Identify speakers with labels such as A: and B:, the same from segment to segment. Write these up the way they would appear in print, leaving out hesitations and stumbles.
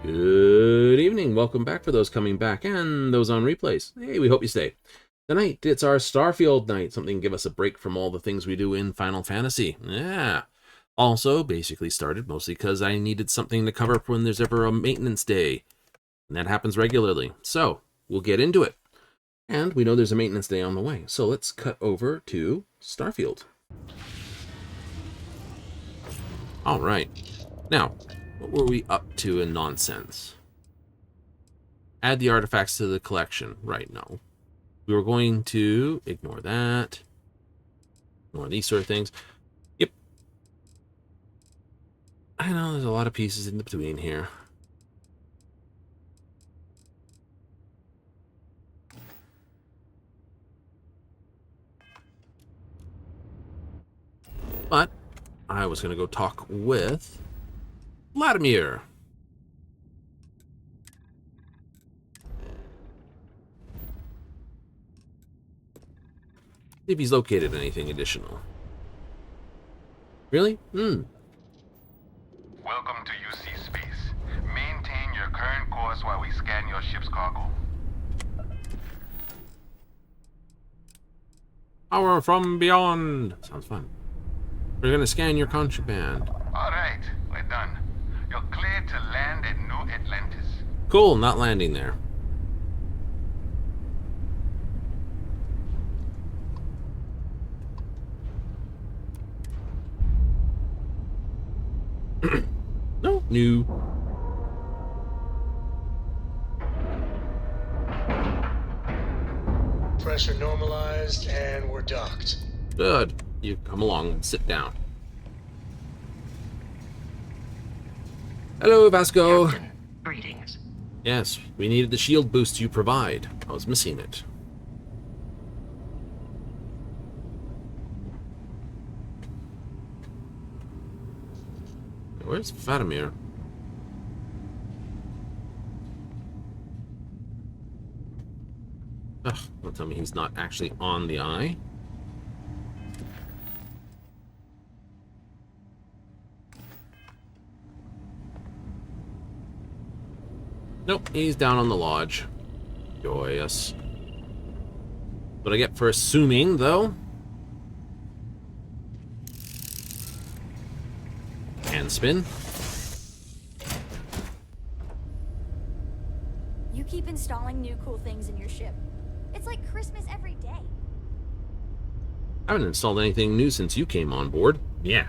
A: Good evening. Welcome back for those coming back and those on replays. Hey, we hope you stay. Tonight, it's our Starfield night. Something to give us a break from all the things we do in Final Fantasy. Yeah. Also, basically started mostly because I needed something to cover when there's ever a maintenance day. And that happens regularly. So, we'll get into it. And we know there's a maintenance day on the way. So let's cut over to Starfield. All right. Now, what were we up to in nonsense? Add the artifacts to the collection. Right, no. We were going to ignore that. Ignore these sort of things. Yep. I know there's a lot of pieces in between here. But I was going to go talk with Vladimir. See if he's located anything additional. Really?
B: Welcome to UC Space. Maintain your current course while we scan your ship's cargo.
A: Power from beyond. Sounds fun. We're going to scan your contraband.
B: All right, we're done. You're cleared to land at New Atlantis.
A: Cool, not landing there. No, new.
C: Pressure normalized, and we're docked.
A: Good. You come along and sit down. Hello, Vasco.
D: Captain, greetings.
A: Yes, we needed the shield boost you provide. I was missing it. Where's Vladimir? Ugh, don't tell me he's not actually on the eye. Nope, he's down on the lodge. Joyous. What I get for assuming, though? Hand spin.
E: You keep installing new cool things in your ship. It's like Christmas every day.
A: I haven't installed anything new since you came on board. Yeah.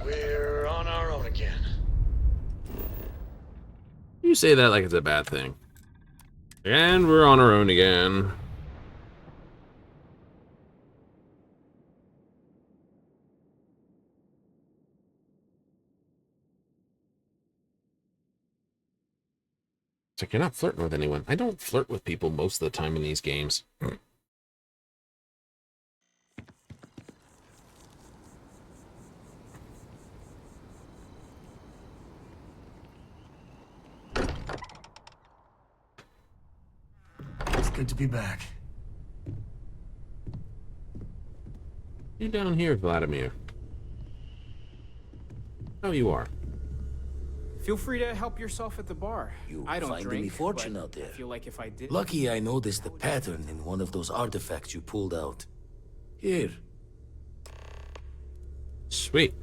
C: We're on our own again.
A: You say that like it's a bad thing. And we're on our own again. It's like you're not flirting with anyone. I don't flirt with people most of the time in these games.
F: It's good to be back.
A: You down here, Vladimir. Oh, you are.
G: Feel free to help yourself at the bar. I don't
F: finding
G: drink,
F: me fortune
G: but
F: out there.
G: I feel like if I did...
F: Lucky I noticed the pattern in one of those artifacts you pulled out. Here.
A: Sweet.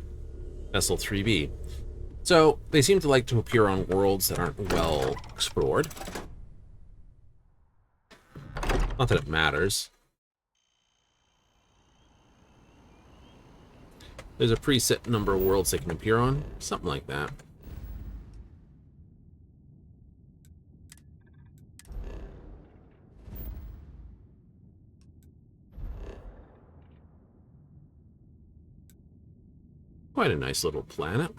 A: Vessel 3B. So, they seem to like to appear on worlds that aren't well explored. Not that it matters. There's a preset number of worlds they can appear on. Something like that. Quite a nice little planet.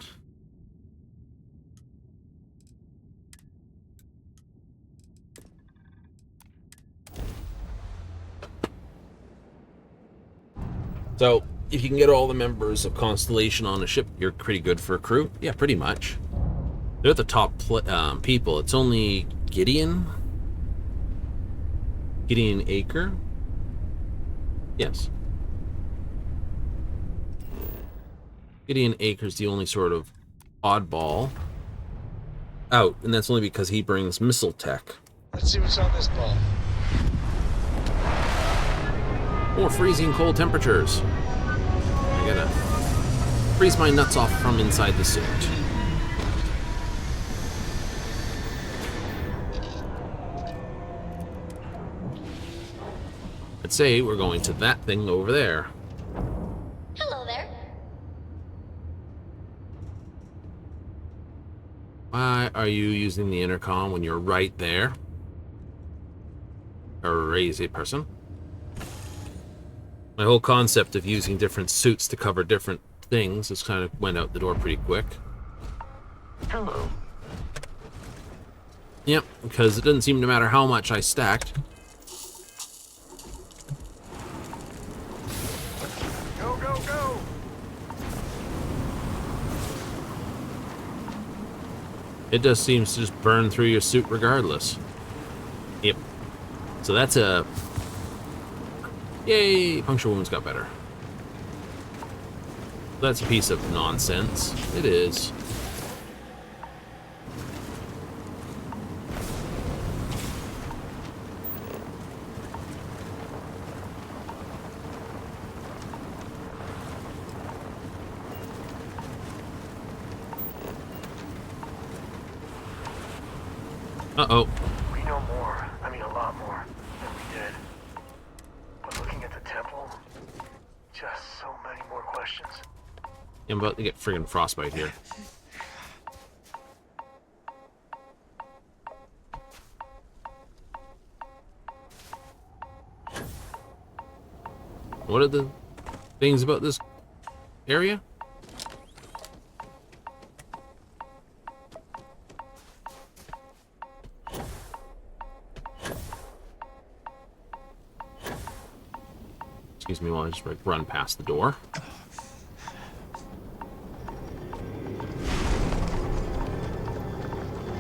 A: So, if you can get all the members of Constellation on a ship, you're pretty good for a crew. Yeah, pretty much. They're the top people. It's only Gideon Acre. Yes. Gideon Acre's the only sort of oddball out, and that's only because he brings missile tech.
C: Let's see what's on this ball.
A: Or freezing cold temperatures. I gotta freeze my nuts off from inside the suit. I'd say we're going to that thing over there.
E: Hello there.
A: Why are you using the intercom when you're right there? Crazy person. My whole concept of using different suits to cover different things just kind of went out the door pretty quick.
F: Hello.
A: Yep, because it didn't seem to matter how much I stacked.
C: Go, go, go!
A: It just seems to just burn through your suit regardless. Yep. So that's a... Yay! Puncture wounds got better. That's a piece of nonsense. It is. Uh-oh.
D: We know more, I mean a lot more, than we did. But looking at the temple, just so many more questions.
A: I'm about to get friggin' frostbite here. What are the things about this area? Excuse me while I just run past the door.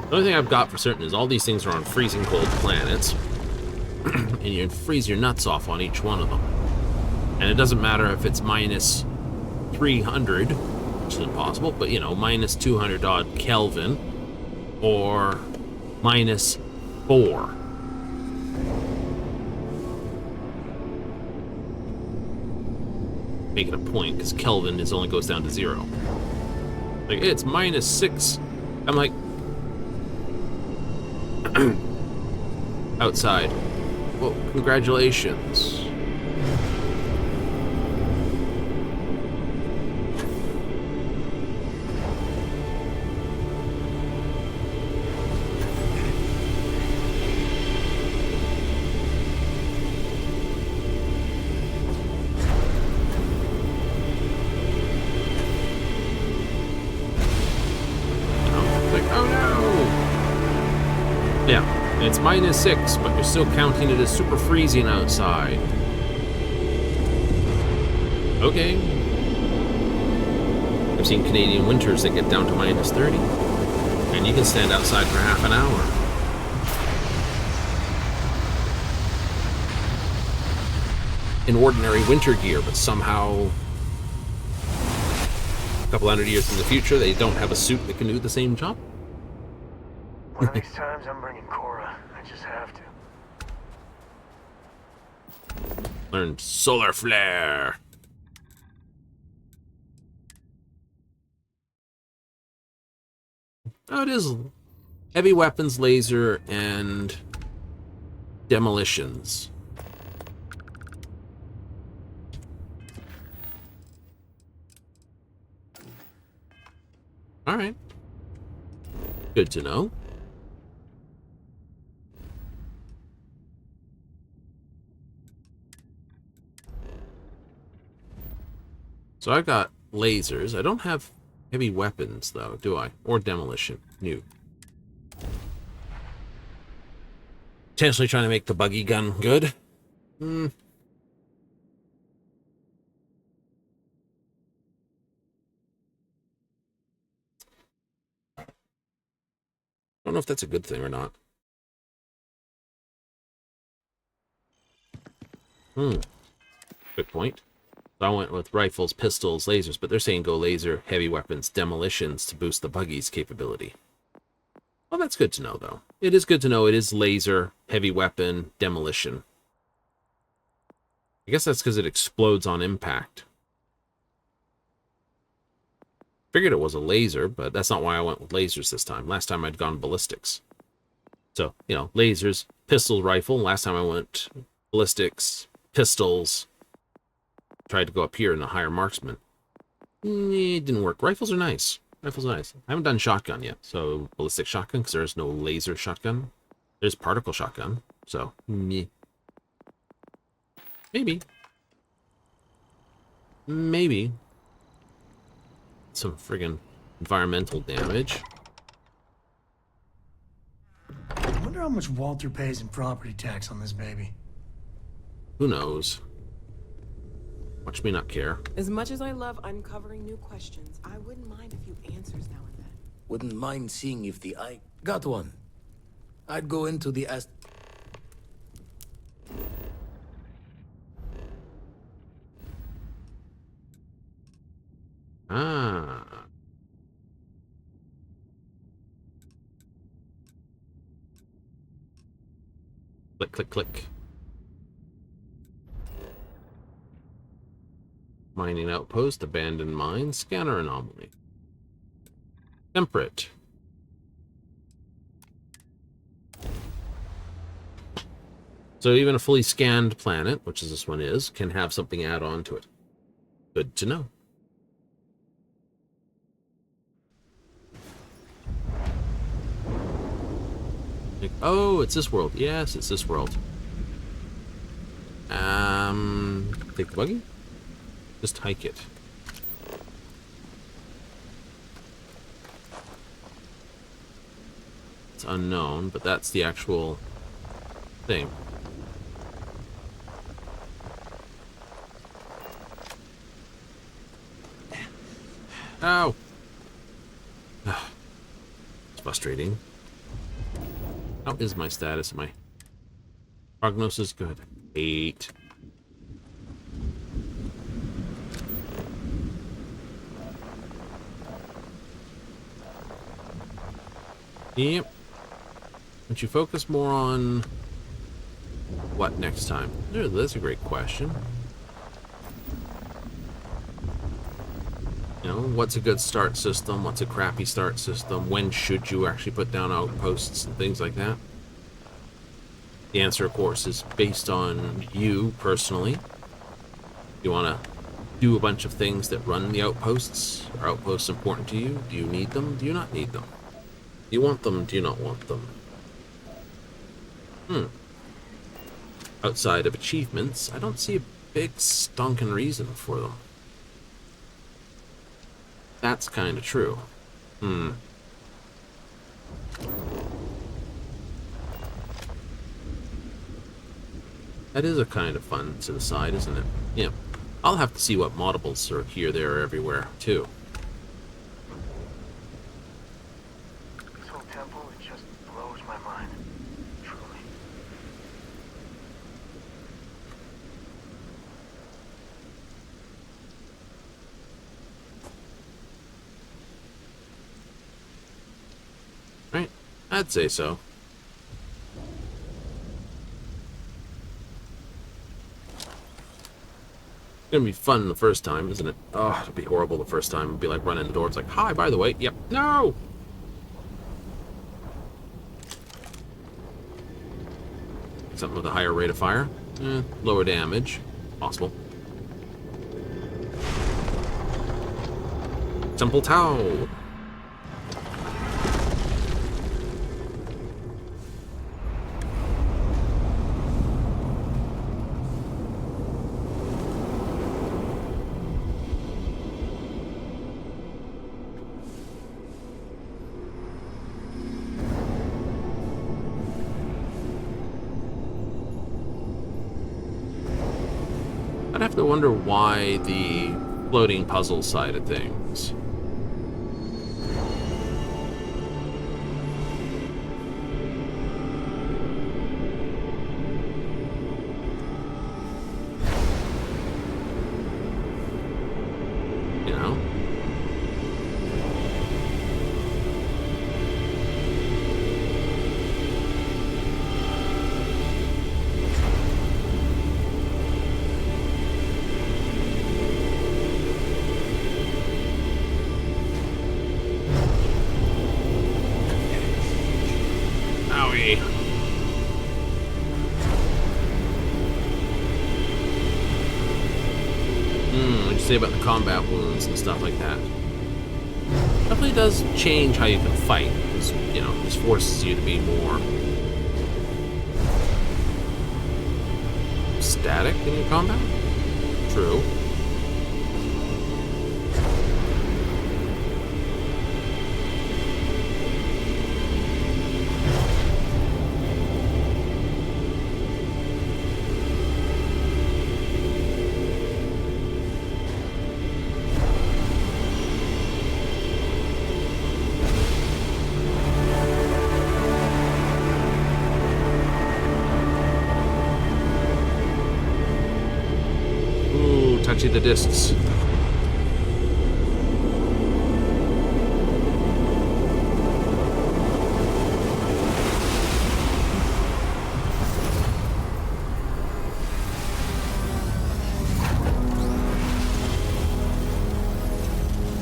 A: The only thing I've got for certain is all these things are on freezing cold planets. And you freeze your nuts off on each one of them. And it doesn't matter if it's minus 300, which is impossible, but you know, minus 200 odd Kelvin, or minus 4. Making a point, because Kelvin only goes down to 0. Like, it's minus 6. I'm like... outside. Well, congratulations. Yeah, it's minus 6, but you're still counting it as super freezing outside. Okay. I've seen Canadian winters that get down to minus 30. And you can stand outside for half an hour. In ordinary winter gear, but somehow a couple hundred years in the future, they don't have a suit that can do the same job.
D: One of these times I'm bringing Cora. I just have to.
A: Learned solar flare. Oh, it is heavy weapons, laser, and demolitions. All right. Good to know. So I've got lasers. I don't have heavy weapons, though, do I? Or demolition. New. Potentially trying to make the buggy gun good. Don't know if that's a good thing or not. Good point. So I went with rifles, pistols, lasers, but they're saying go laser, heavy weapons, demolitions to boost the buggy's capability. Well, that's good to know, though. It is good to know it is laser, heavy weapon, demolition. I guess that's because it explodes on impact. Figured it was a laser, but that's not why I went with lasers this time. Last time I'd gone ballistics. So, you know, lasers, pistol, rifle. Last time I went ballistics, pistols. Tried to go up here in a higher marksman. It didn't work. Rifles are nice. Rifles are nice. I haven't done shotgun yet. So, ballistic shotgun, because there's no laser shotgun. There's particle shotgun. So, maybe. Maybe. Some friggin' environmental damage.
D: I wonder how much Walter pays in property tax on this baby.
A: Who knows? Watch me not care.
H: As much as I love uncovering new questions, I wouldn't mind a few answers now and then.
F: Wouldn't mind seeing if the I got one. I'd go into the
A: Ah. Click, click, click. Mining outpost, abandoned mine, scanner anomaly. Temperate. So even a fully scanned planet, which is this one is, can have something add on to it. Good to know. Like, oh, it's this world. Yes, it's this world. Take the buggy? Just hike it. It's unknown, but that's the actual thing. Ow! It's frustrating. How is my status? My prognosis good. 8. Yep. Would you focus more on what next time? That's a great question. You know, what's a good start system? What's a crappy start system? When should you actually put down outposts and things like that? The answer, of course, is based on you personally. You want to do a bunch of things that run the outposts? Are outposts important to you? Do you need them? Do you not need them? Do you want them? Do you not want them? Outside of achievements, I don't see a big stonking reason for them. That's kind of true. That is a kind of fun to the side, isn't it? Yeah. I'll have to see what modables are here, there, everywhere, too.
D: This whole temple, it just blows my mind. Truly.
A: Right? I'd say so. It's gonna be fun the first time, isn't it? Oh, it'll be horrible the first time. It'll be like running the door. It's like, hi, by the way. Yep. No! Something with a higher rate of fire. Lower damage. Possible. Temple Tau! I'd have to wonder why the floating puzzle side of things. way. What'd you say about the combat wounds and stuff like that? Definitely does change how you can fight, because, you know, this forces you to be more static in your combat. True. Touchy the discs.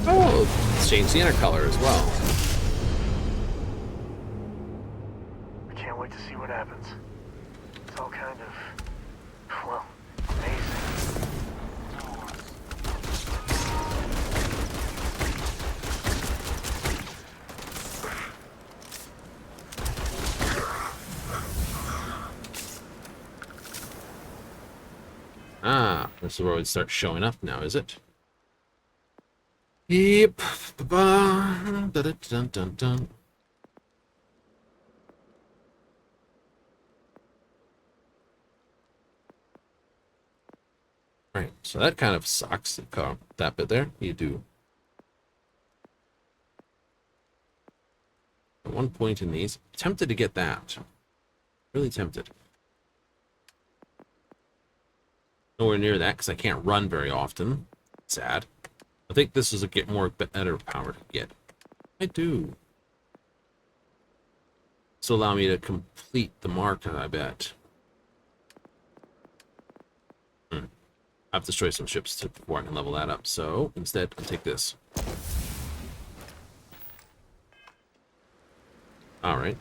A: Oh, it's changed the inner color as well.
D: I can't wait to see what happens. It's all kind of, well, amazing.
A: Ah, this is where it starts showing up now, is it? Yep. Dun, dun, dun, dun. Right, so that kind of sucks. That bit there, you do. At one point in these, tempted to get that. Really tempted. Nowhere near that because I can't run very often. Sad. I think this is a better power to get. I do. This will allow me to complete the mark, I bet. I have to destroy some ships before I can level that up. So instead, I'll take this. All right.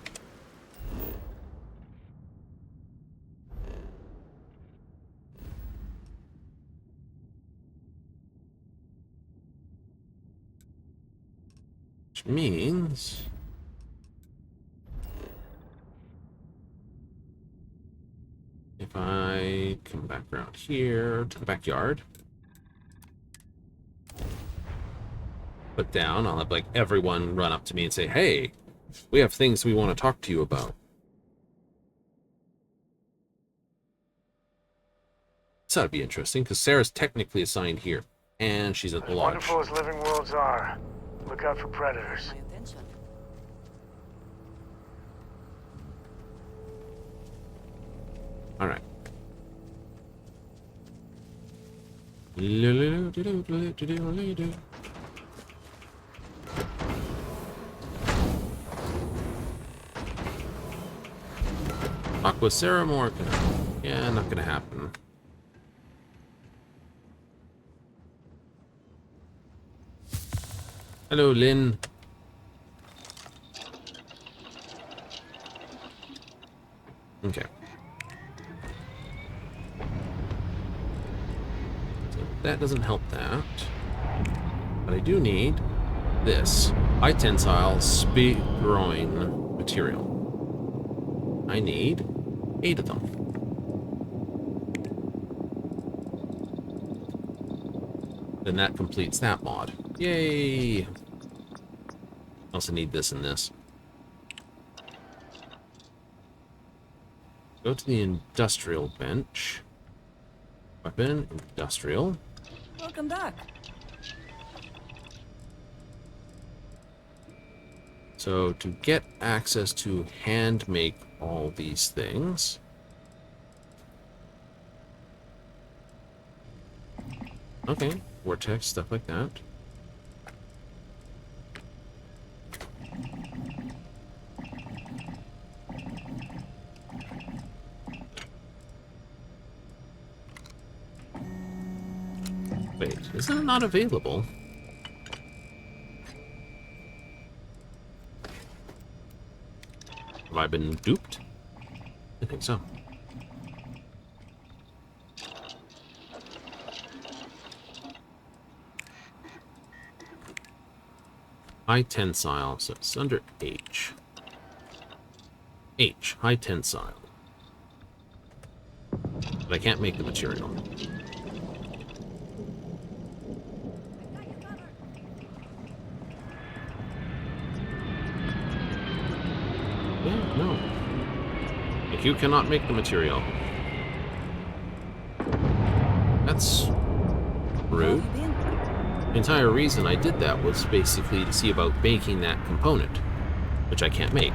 A: Which means if I come back around here to the backyard, put down, I'll have like everyone run up to me and say, hey, we have things we want to talk to you about. So that'd be interesting because Sarah's technically assigned here and she's at the
D: As
A: lodge.
D: wonderful as living worlds are, look out for predators.
H: My attention.
A: All right. Talk with Sarah Morgan. Yeah, not gonna happen. Hello, Lynn. Okay. So that doesn't help that. But I do need this. High tensile speed growing material. I need 8 of them. Then that completes that mod. Yay! Also need this and this. Go to the industrial bench. Weapon, industrial.
H: Welcome back.
A: So to get access to hand make all these things. Okay, vortex, stuff like that. Wait, is that not available? Have I been duped? I think so. High tensile, so it's under H. H, high tensile. But I can't make the material. Yeah, no. Like, you cannot make the material. That's rude. The entire reason I did that was basically to see about making that component, which I can't make.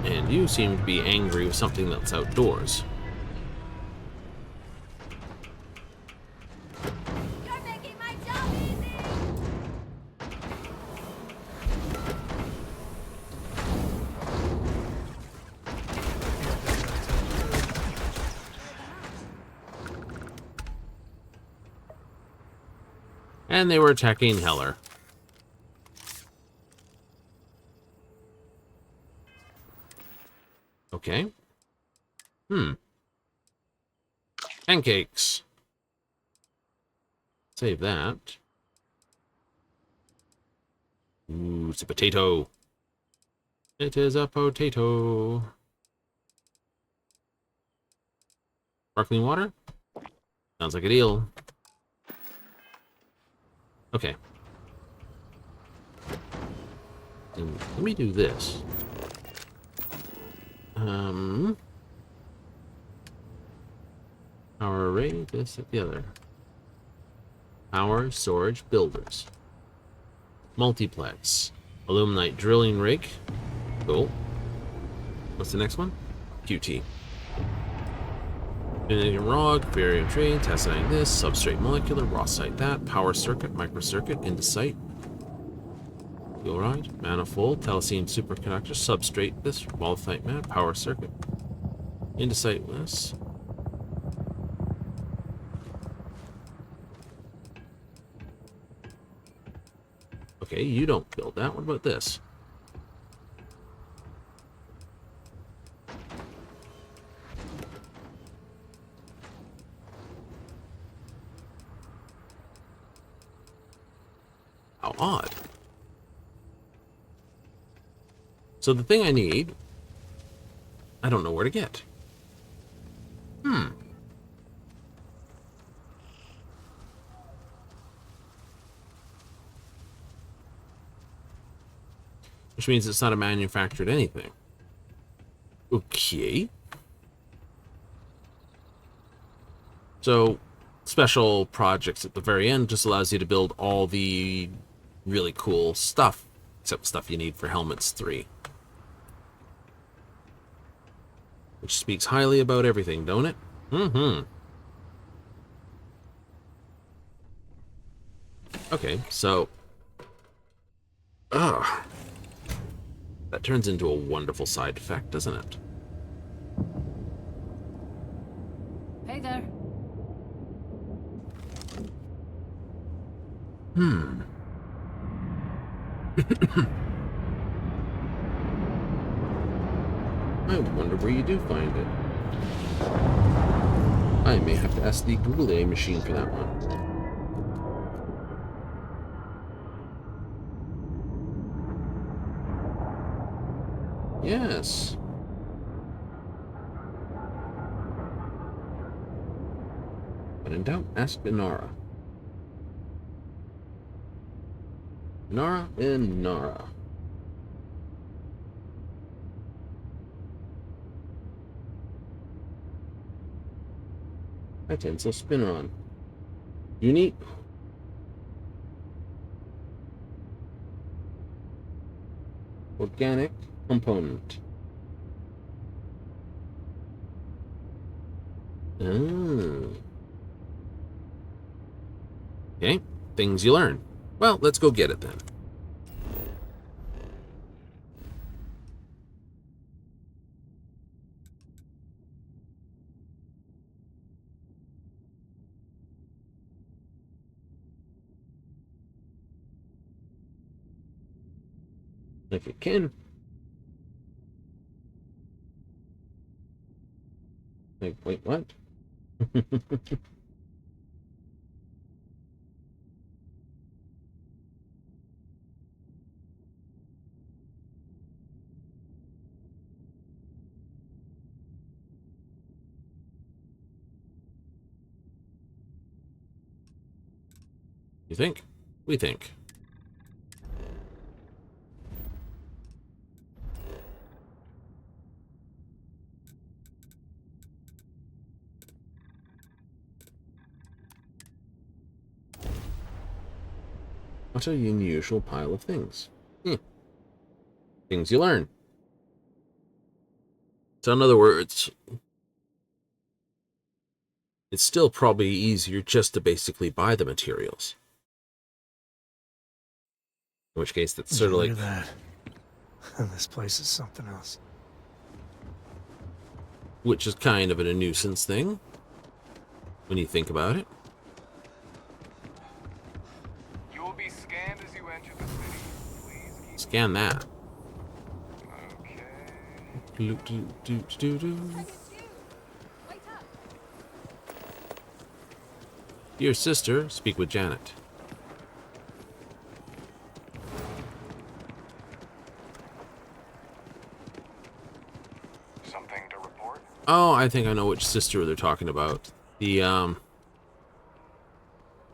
A: And you seem to be angry with something that's outdoors.
E: You're making my job easy!
A: And they were attacking Heller. Okay. Pancakes. Save that. Ooh, it's a potato. It is a potato. Sparkling water? Sounds like a deal. Okay. And let me do this. Power array, this at the other. Power storage builders. Multiplex. Aluminite drilling rig. Cool. What's the next one? QT. Vanadium rod, barium tray, tesseract this, substrate molecular, raw site that, power circuit, microcircuit, indicite. Fuel rod, manifold, tellurine superconductor, substrate this, wall-site mat, power circuit. Indicite this. Okay, you don't build that. What about this? How odd. So the thing I need, I don't know where to get. Which means it's not a manufactured anything. Okay. So, special projects at the very end just allows you to build all the really cool stuff, except stuff you need for Helmets 3. Which speaks highly about everything, don't it? Mm-hmm. Okay, so... Ugh. That turns into a wonderful side effect, doesn't it?
I: Hey there.
A: I wonder where you do find it. I may have to ask the Google machine for that one. Yes. But in doubt, ask Inara. Inara. High tensile spin-on. Unique. Organic component. Oh. Okay, things you learn. Well, let's go get it then. If it can. Like, wait, what? You think? We think. What an unusual pile of things. Things you learn. So in other words, it's still probably easier just to basically buy the materials. In which case, that's sort of like...
D: Look at that. This place is something else.
A: Which is kind of a nuisance thing, when you think about it.
B: You will be scanned as you enter the city. Please keep...
A: Scan that.
B: Okay.
E: Wake up.
A: Dear sister, speak with Janet.
B: Something to report?
A: Oh, I think I know which sister they're talking about. The,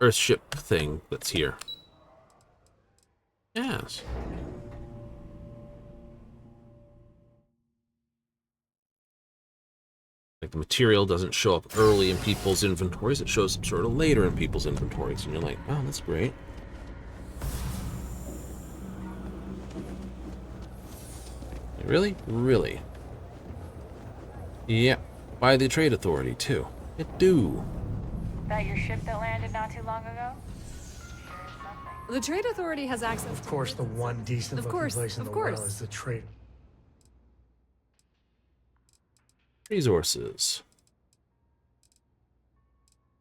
A: Earthship thing that's here. Yes. Like, the material doesn't show up early in people's inventories, it shows up sort of later in people's inventories, and you're like, oh, that's great. Really? Really? Yeah. By the Trade Authority, too. It do.
J: That your ship that landed not too long ago? Sure is something.
I: The Trade Authority has access
D: Of course, the one decent looking place in the world is the trade.
A: Resources.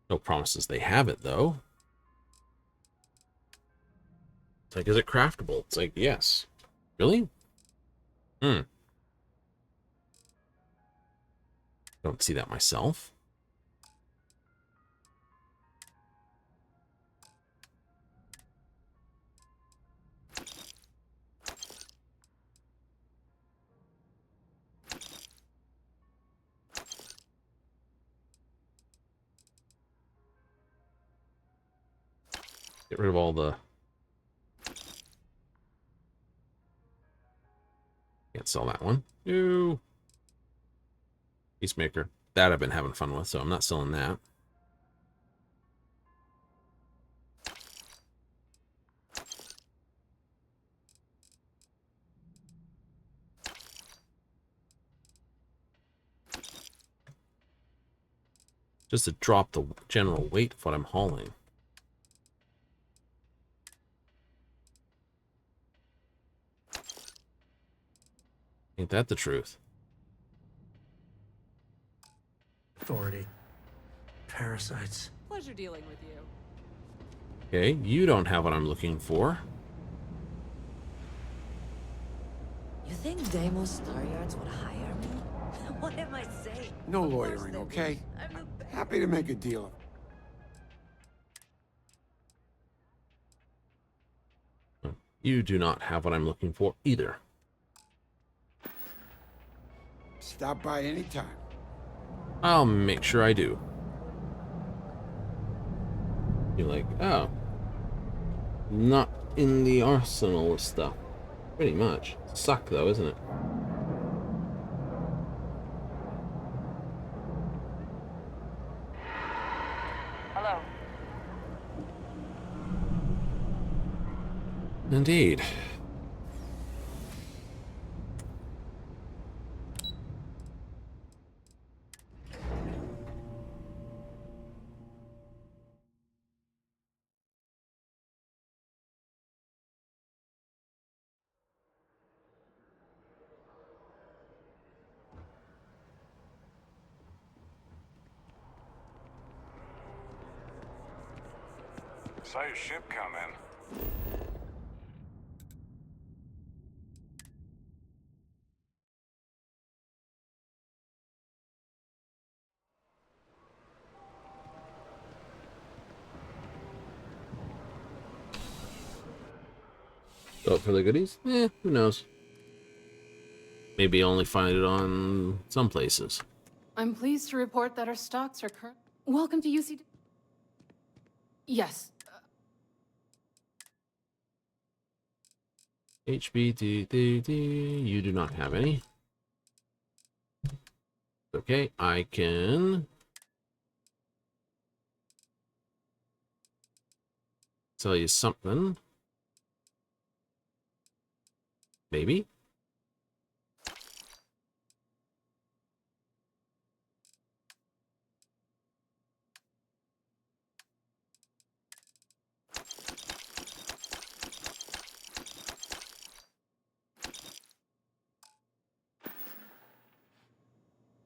A: No promises they have it, though. It's like, is it craftable? It's like, yes. Really? Don't see that myself. Get rid of all the... Can't sell that one. No. Peacemaker. That I've been having fun with, so I'm not selling that. Just to drop the general weight of what I'm hauling. Ain't that the truth?
D: Authority. Parasites.
I: Pleasure dealing with you.
A: Okay, you don't have what I'm looking for.
K: You think Deimos Star Yards would hire me? What am I saying?
C: No
K: Of course
C: loitering,
K: they would.
C: okay?
K: I'm the best.
C: Happy to make a deal.
A: You do not have what I'm looking for either.
C: Stop by anytime.
A: I'll make sure I do. You're like, oh. Not in the arsenal of stuff. Pretty much. Suck though, isn't it?
J: Hello.
A: Indeed.
B: Saw your ship come in.
A: Go for the goodies? Who knows? Maybe only find it on some places.
I: I'm pleased to report that our stocks are current. Welcome to UC. Yes.
A: HBTTT, you do not have any. Okay, I can tell you something. Maybe.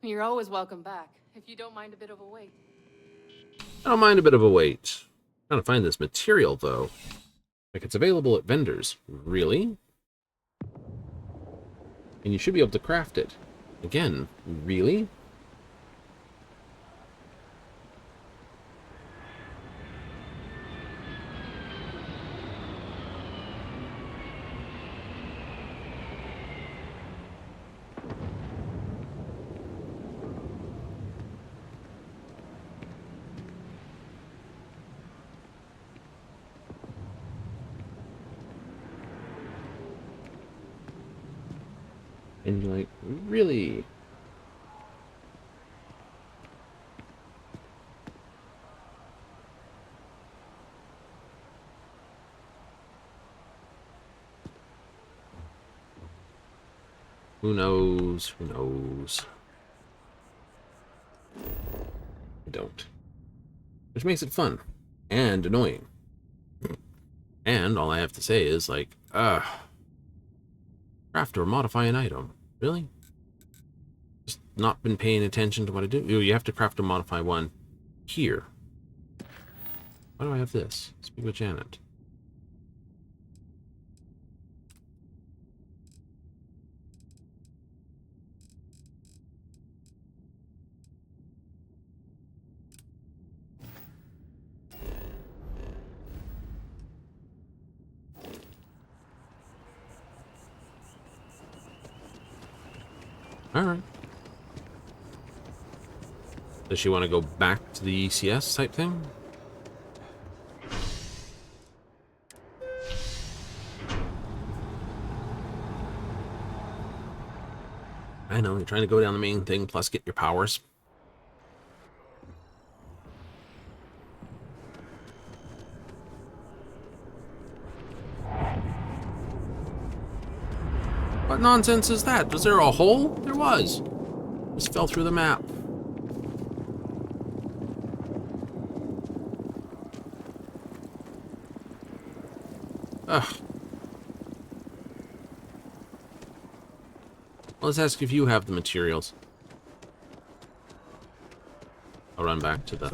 I: You're always welcome back, if you don't mind a bit of a wait.
A: I don't mind a bit of a wait. Trying to find this material, though. Like, it's available at vendors. Really? And you should be able to craft it. Again, really? And you're like, really? Who knows? Who knows? I don't. Which makes it fun. And annoying. And all I have to say is, like, craft or modify an item. Really? Just not been paying attention to what I do? Ooh, you have to craft or modify one here. Why do I have this? Speak with Janet. Alright. Does she want to go back to the ECS type thing? I know, you're trying to go down the main thing, plus get your powers. What nonsense is that? Was there a hole? There was. Just fell through the map. Ugh. Let's ask if you have the materials. I'll run back to the...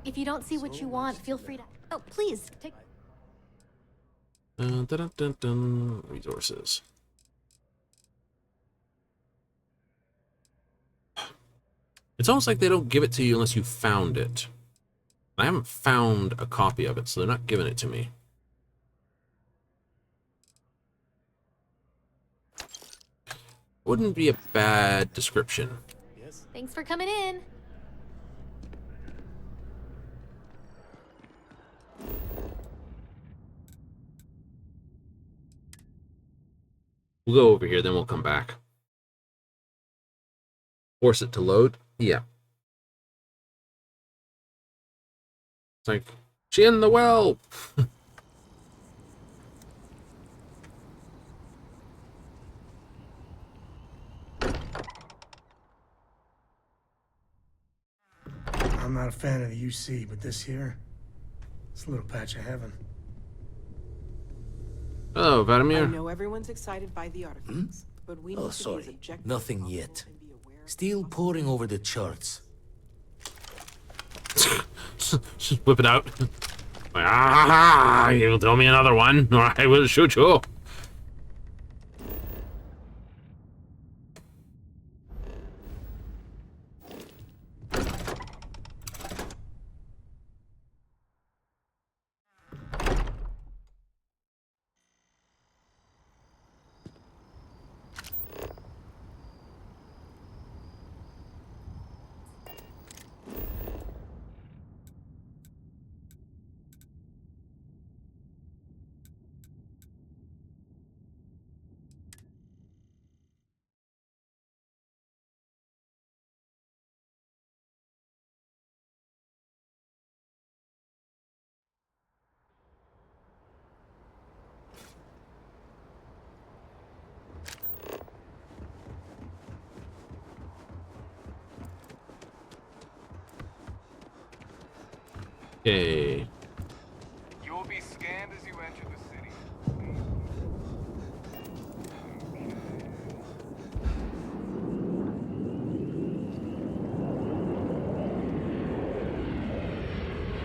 E: If you don't see what you want, feel free to... Oh, please, take...
A: Dun, dun, dun, dun. Resources. It's almost like they don't give it to you unless you found it. I haven't found a copy of it, so they're not giving it to me. Wouldn't be a bad description.
E: Thanks for coming in.
A: We'll go over here, then we'll come back. Force it to load? Yeah. It's like, she in the well!
D: I'm not a fan of the UC, but this here, it's a little patch of heaven.
A: Hello, Vladimir.
H: I know everyone's excited by the artifacts, but we need
F: Oh,
H: to be as
F: sorry.
H: objective
F: Nothing
H: as possible
F: yet.
H: and be aware of
F: Still poring over the charts.
A: Just whip it out. Like, ah, you'll tell me another one, or I will shoot you. Okay.
B: You will be scanned as you enter the city.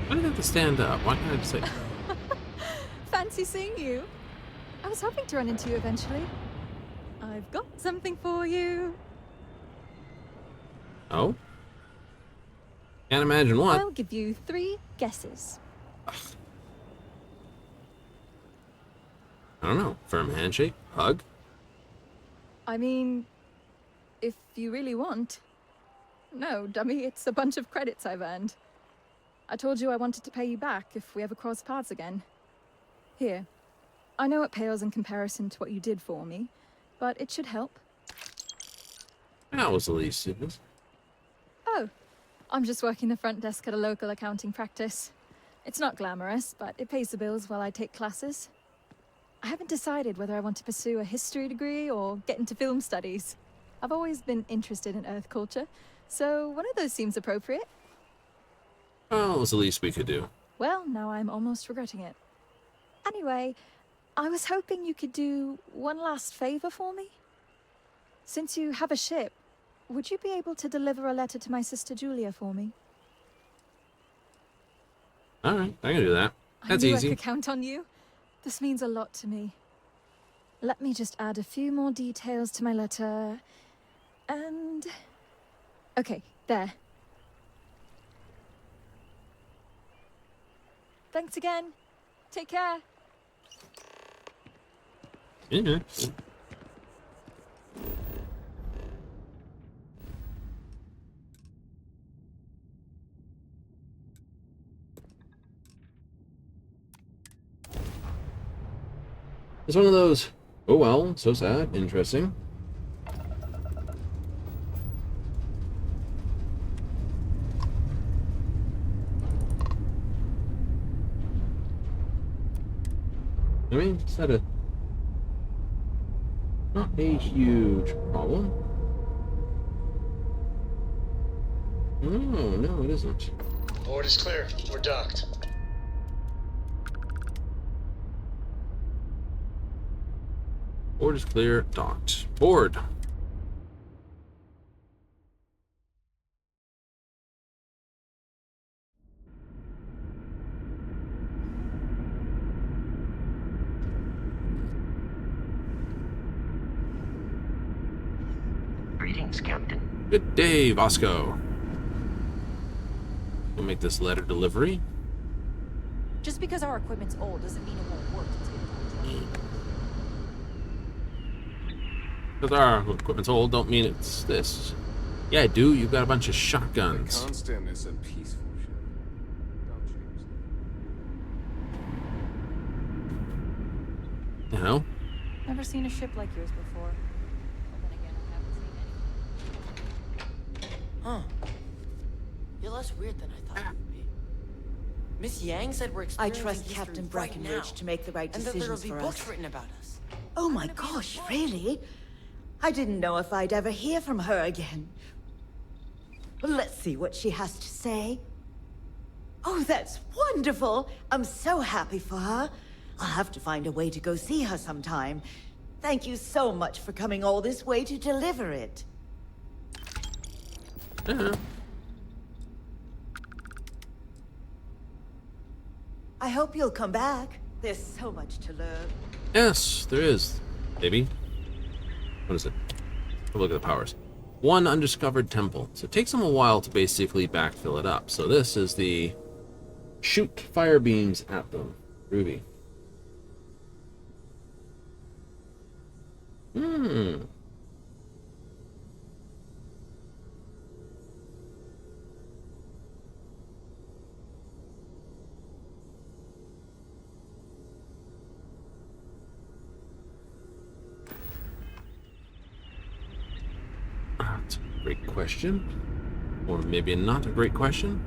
A: Why did I have to stand up? Why can't I just say...
L: Fancy seeing you. I was hoping to run into you eventually. I've got something for you.
A: Oh? Can't imagine what.
L: I'll give you 3 guesses.
A: I don't know. Firm handshake? Hug?
L: I mean, if you really want. No, dummy, it's a bunch of credits I've earned. I told you I wanted to pay you back if we ever cross paths again. Here. I know it pales in comparison to what you did for me, but it should help.
A: That was the least it was.
L: Oh, I'm just working the front desk at a local accounting practice. It's not glamorous, but it pays the bills while I take classes. I haven't decided whether I want to pursue a history degree or get into film studies. I've always been interested in Earth culture, so one of those seems appropriate.
A: Well, it was the least we could do.
L: Well, now I'm almost regretting it. Anyway, I was hoping you could do one last favor for me. Since you have a ship, would you be able to deliver a letter to my sister Julia for me?
A: Alright, I can do that. That's
L: I knew
A: easy.
L: I could count on you. This means a lot to me. Let me just add a few more details to my letter. And... okay, there. Thanks again. Take care.
A: Yeah. It's one of those, oh well, so sad, interesting. I mean, it's not a huge problem. No, it isn't.
D: Board is clear. We're docked.
A: Board is clear, docked. Board.
M: Greetings, Captain.
A: Good day, Vasco. We'll make this letter delivery.
K: Just because our equipment's old doesn't mean it won't work.
A: Because our equipment's old don't mean it's this. Yeah, I do. You've got a bunch of shotguns.
B: The constant is a peaceful ship. Don't change that.
A: You know?
K: Never seen a ship like yours before. Well, then again, I haven't seen any.
N: Huh. You're less weird than I thought you would be. Miss Yang said we're
H: I
N: experiencing
H: trust
N: history
H: Captain
N: right now,
H: Breckenridge to make the right
N: and that there'll
H: decisions
N: be
H: for
N: books
H: us.
N: written about us.
H: Oh my gosh, really? I didn't know if I'd ever hear from her again. Well, let's see what she has to say. Oh, that's wonderful. I'm so happy for her. I'll have to find a way to go see her sometime. Thank you so much for coming all this way to deliver it. I hope you'll come back. There's so much to learn.
A: Yes, there is. Maybe. What is it? Oh, look at the powers. One undiscovered temple. So it takes them a while to basically backfill it up. So this is the shoot fire beams at them. Groovy. That's a great question. Or maybe not a great question.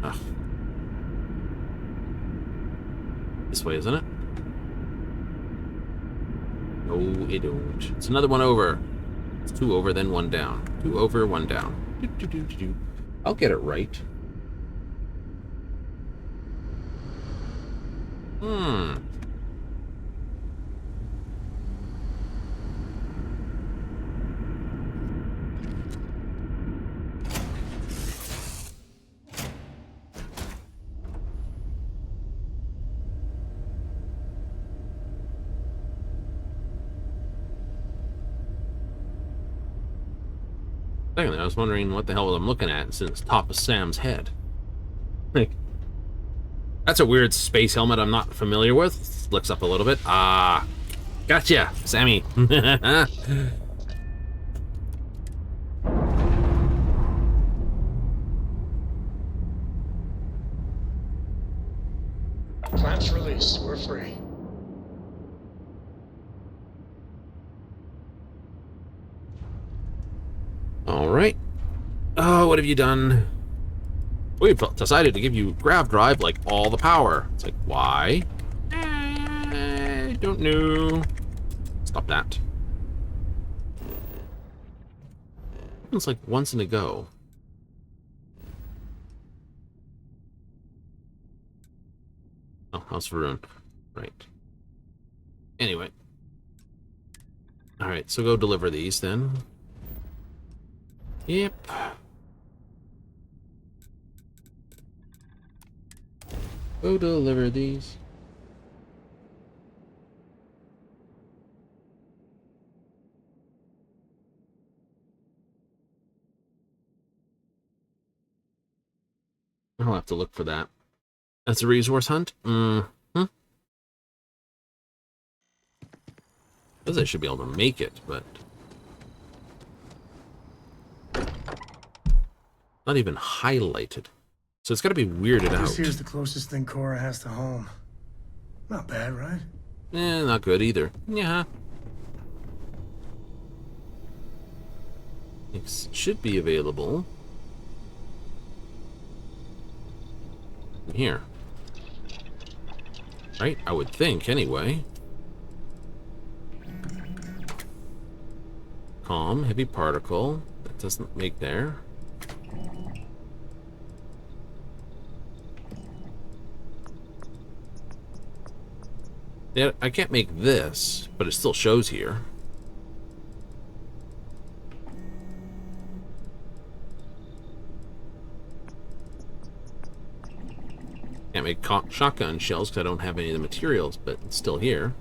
A: Ugh. This way, isn't it? No, it don't. It's another one over. It's 2 over, then 1 down. 2 over, 1 down. I'll get it right. Secondly, I was wondering what the hell I'm looking at since top of Sam's head. Like, that's a weird space helmet I'm not familiar with. Flicks up a little bit. Ah, gotcha, Sammy.
D: Plants released. We're free.
A: All right. Oh, what have you done? We've decided to give you grav drive like all the power. It's like, why? Don't know. Stop that. It's like once in a go. Oh, House of Ruin. Right. Anyway. Alright, so go deliver these then. Yep. Go deliver these. I'll have to look for that. That's a resource hunt? Mm-hmm. Because I should be able to make it, but... not even highlighted. So it's got to be weirded out.
D: This here's the closest thing Cora has to home. Not bad, right?
A: Not good either. Yeah. It should be available. Here. Right? I would think, anyway. Calm, heavy particle. That doesn't make there. Yeah, I can't make this, but it still shows here. Can't make shotgun shells because I don't have any of the materials, but it's still here.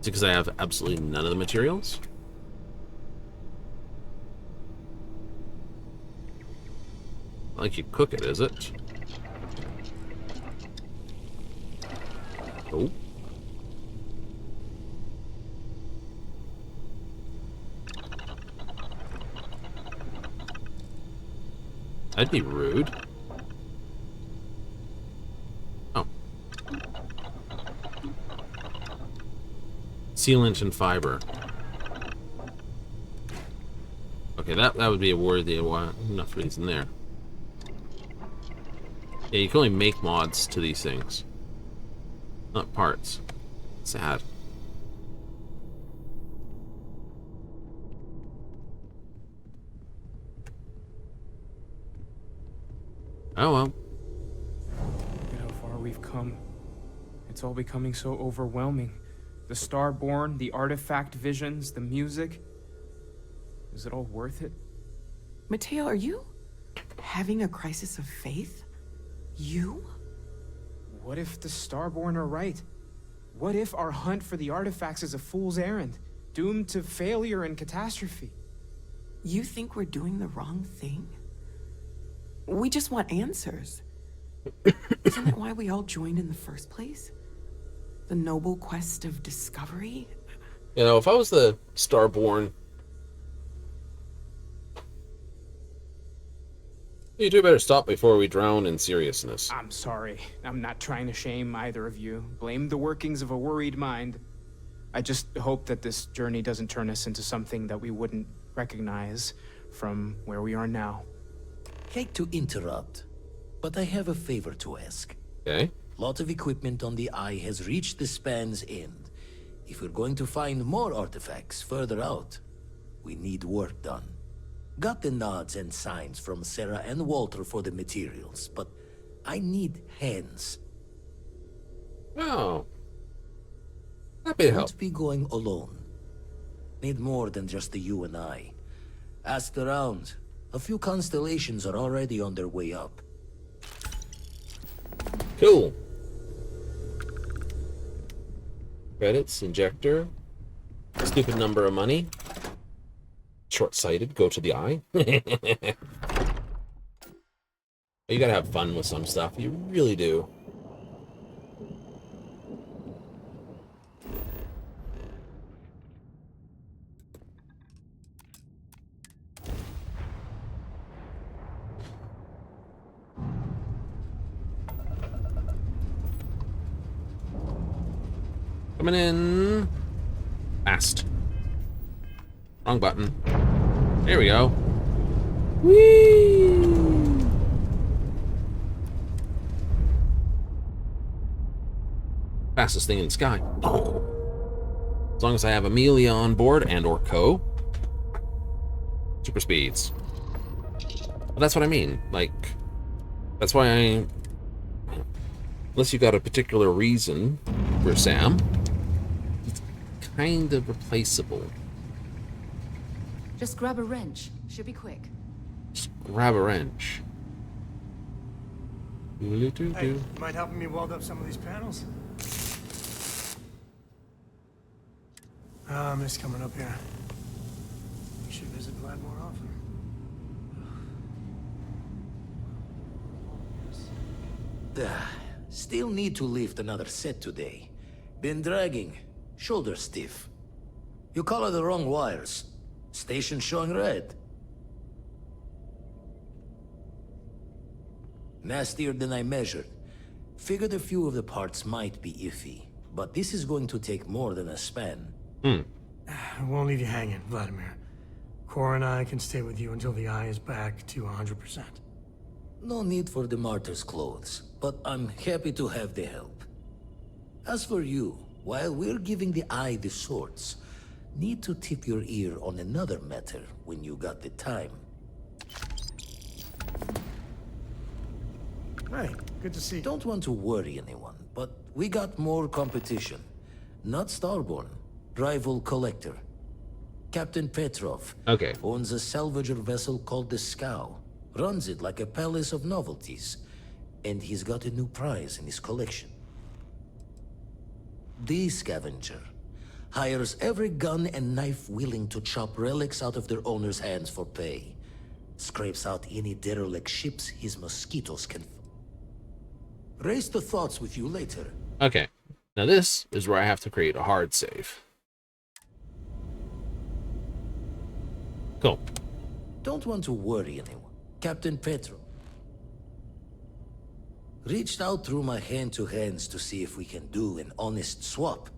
A: Is it because I have absolutely none of the materials? Not like you cook it, is it? Oh. That'd be rude. Oh. Sealant and fiber. Okay, that would be a worthy enough reason there. Yeah, you can only make mods to these things. Not parts. Sad. Oh well.
G: Look at how far we've come. It's all becoming so overwhelming. The Starborn, the artifact visions, the music. Is it all worth it?
M: Mateo, are you having a crisis of faith? You?
G: What if the Starborn are right? What if our hunt for the artifacts is a fool's errand, doomed to failure and catastrophe?
M: You think we're doing the wrong thing? We just want answers. Isn't that why we all joined in the first place? The noble quest of discovery?
A: You know, if I was the Starborn, you two better stop before we drown in seriousness.
G: I'm sorry. I'm not trying to shame either of you. Blame the workings of a worried mind. I just hope that this journey doesn't turn us into something that we wouldn't recognize from where we are now.
F: Hate to interrupt, but I have a favor to ask.
A: Okay.
F: Lot of equipment on the Eye has reached the span's end. If we're going to find more artifacts further out, we need work done. Got the nods and signs from Sarah and Walter for the materials, but I need hands.
A: Oh. Happy to help.
F: Won't be going alone. Need more than just the you and I. Asked around. A few constellations are already on their way up.
A: Cool. Credits, injector. Stupid number of money. Short-sighted, go to the eye. You gotta have fun with some stuff. You really do. Coming in. Fast. Wrong button. There we go. Whee! Fastest thing in the sky. Oh. As long as I have Amelia on board and or Co. Super speeds. Well, that's what I mean. Like, that's why unless you got a particular reason for Sam, it's kind of replaceable.
I: Just grab a wrench. Should be quick.
A: Just grab a wrench.
D: Hey, you mind helping me weld up some of these panels? I miss coming up here. You should visit Vlad more often.
F: Still need to lift another set today. Been dragging. Shoulder stiff. You color the wrong wires. Station showing red. Nastier than I measured. Figured a few of the parts might be iffy, but this is going to take more than a span.
D: I won't leave you hanging, Vladimir. Cora and I can stay with you until the eye is back to 100%.
F: No need for the martyr's clothes, but I'm happy to have the help. As for you, while we're giving the eye the swords, need to tip your ear on another matter when you got the time.
D: Hey, good to see you.
F: Don't want to worry anyone, but we got more competition. Not Starborn, rival collector. Captain Petrov owns a salvager vessel called the Scow. Runs it like a palace of novelties. And he's got a new prize in his collection. The Scavenger hires every gun and knife willing to chop relics out of their owner's hands for pay. Scrapes out any derelict ships his mosquitoes can... Raise the thoughts with you later.
A: Okay. Now this is where I have to create a hard save. Cool.
F: Don't want to worry anyone. Captain Petro reached out through my hand-to-hands to see if we can do an honest swap.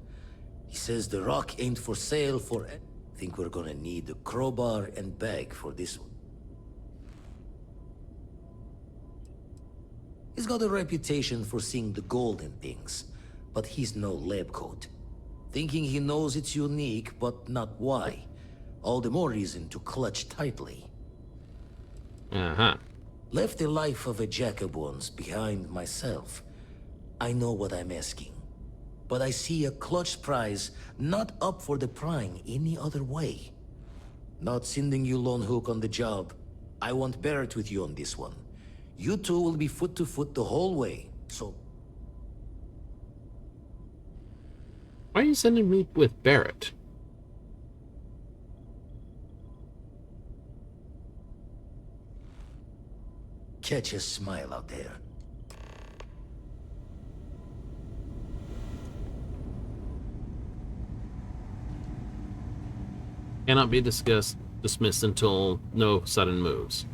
F: He says the rock ain't for sale for... Think we're gonna need a crowbar and bag for this one. He's got a reputation for seeing the gold in things, but he's no lab coat. Thinking he knows it's unique, but not why. All the more reason to clutch tightly. Left the life of a Jacobons behind myself. I know what I'm asking. But I see a clutch prize not up for the prying any other way. Not sending you lone hook on the job. I want Barrett with you on this one. You two will be foot to foot the whole way, so...
A: Why are you sending me with Barrett?
F: Catch a smile out there.
A: Cannot be dismissed until no sudden moves.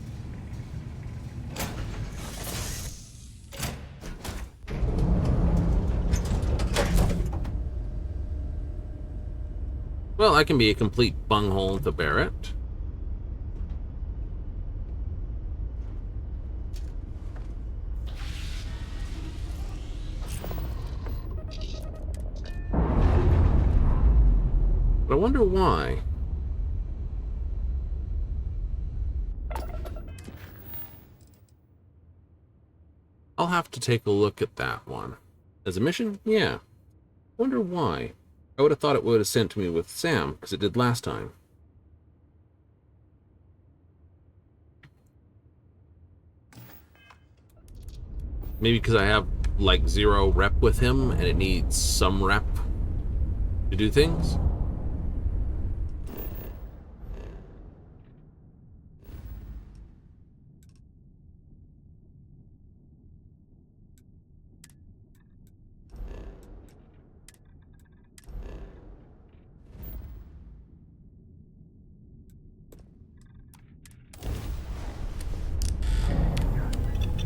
A: Well, I can be a complete bunghole to Barrett. But I wonder why. I'll have to take a look at that one. As a mission? Yeah. Wonder why. I would have thought it would have sent me with Sam, because it did last time. Maybe because I have, like, 0 rep with him, and it needs some rep to do things?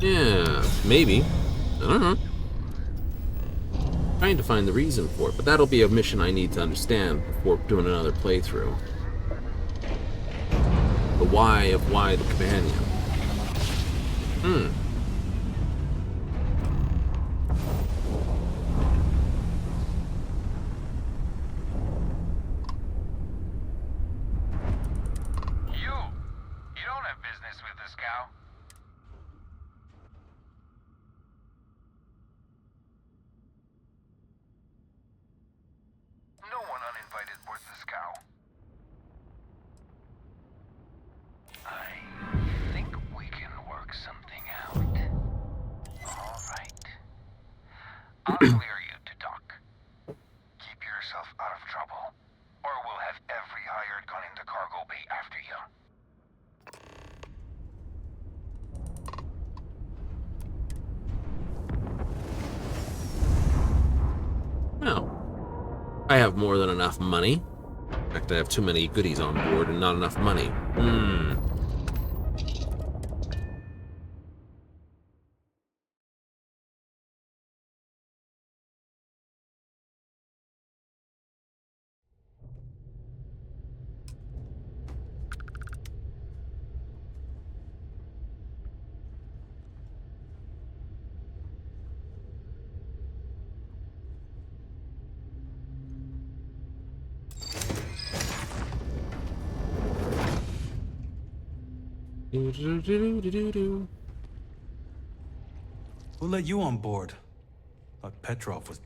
A: Yeah, maybe. I don't know. Trying to find the reason for it, but that'll be a mission I need to understand before doing another playthrough. The why of why the companion.
B: You don't have business with this cow. No one uninvited boards this cow. I think we can work something out. All right. I'll clear you to talk. Keep yourself out of trouble, or we'll have every hired gun in the cargo bay after you.
A: Well, I have more than enough money. In fact, I have too many goodies on board and not enough money.
O: Who let you on board? Thought Petrov was...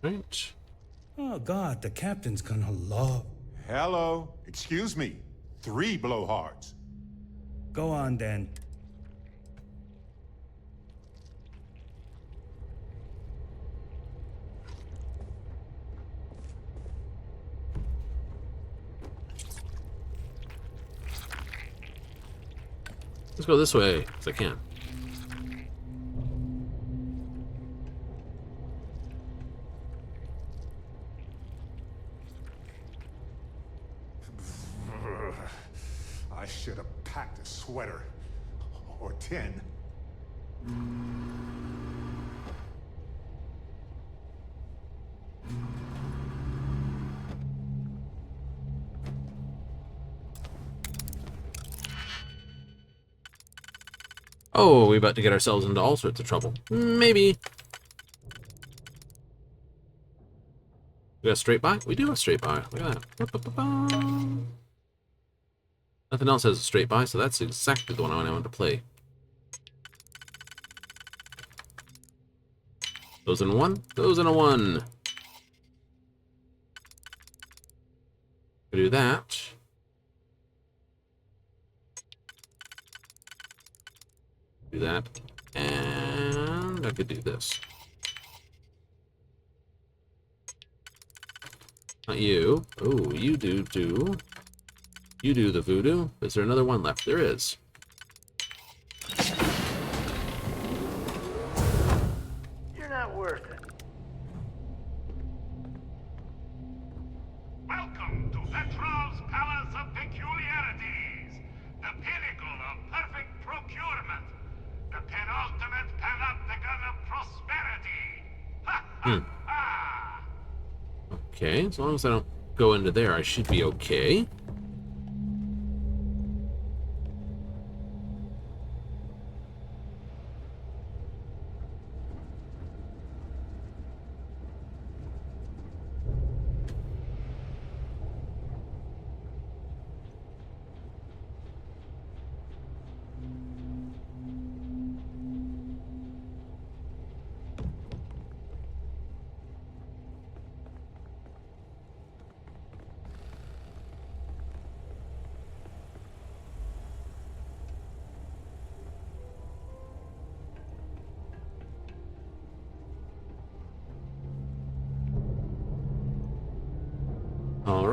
A: Right.
O: Oh God, the captain's gonna love...
P: Hello. Excuse me. 3 blowhards.
O: Go on, then.
A: Let's go this way, because I can.
P: I should have packed a sweater. Or 10.
A: Oh, we're about to get ourselves into all sorts of trouble. Maybe. We got a straight by? We do have a straight by. Look at that. Nothing else has a straight by, so that's exactly the one I wanted to play. Those in a 1? Those in a 1. Do that. Do that. And I could do this. Not you. Oh, you do. You do the voodoo. Is there another one left? There is.
D: You're not worth it.
B: Welcome to Petrov's Palace of Peculiarities, the pinnacle of perfect procurement, the penultimate panopticon of prosperity. Ha ha ha!
A: Okay, as long as I don't go into there, I should be okay.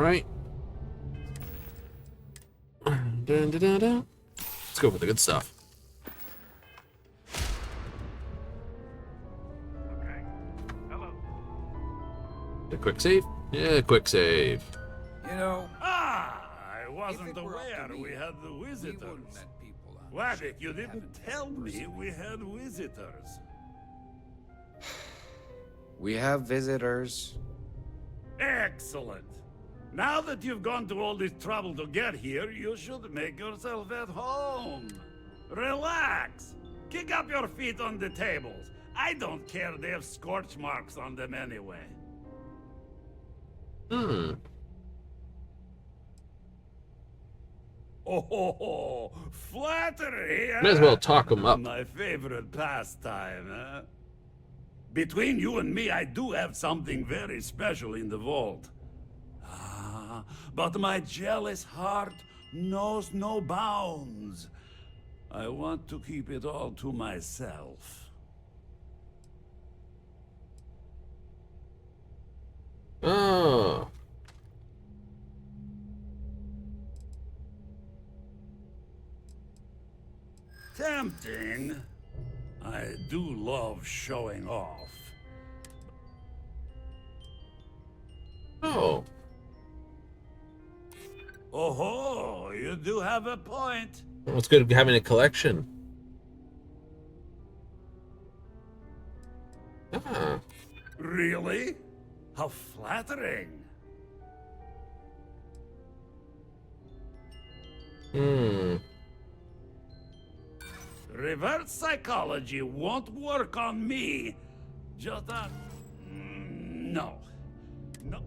A: right. Dun, dun, dun, dun. Let's go for the good stuff.
Q: Okay. Hello.
A: A quick save? Yeah, quick save.
Q: You know,
R: I wasn't aware we had the visitors. Wabbit, you didn't tell me we had visitors.
Q: we have visitors.
R: Excellent. Now that you've gone to all this trouble to get here, you should make yourself at home. Relax. Kick up your feet on the tables. I don't care, they have scorch marks on them anyway. Oh, flattery!
A: May as well talk 'em up.
R: My favorite pastime, huh? Between you and me, I do have something very special in the vault. But my jealous heart knows no bounds. I want to keep it all to myself.
A: Oh.
R: Tempting. I do love showing off.
A: Oh.
R: Oh, you do have a point.
A: Well, it's good having a collection. Ah.
R: Really? How flattering. Reverse psychology won't work on me. Just no. No.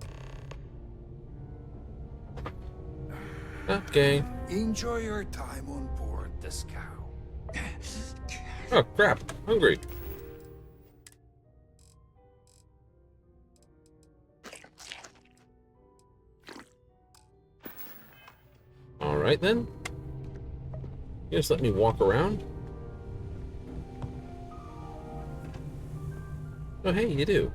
A: Okay.
C: Enjoy your time on board this cow.
A: Oh, crap. Hungry. Alright then. You just let me walk around? Oh, hey, you do.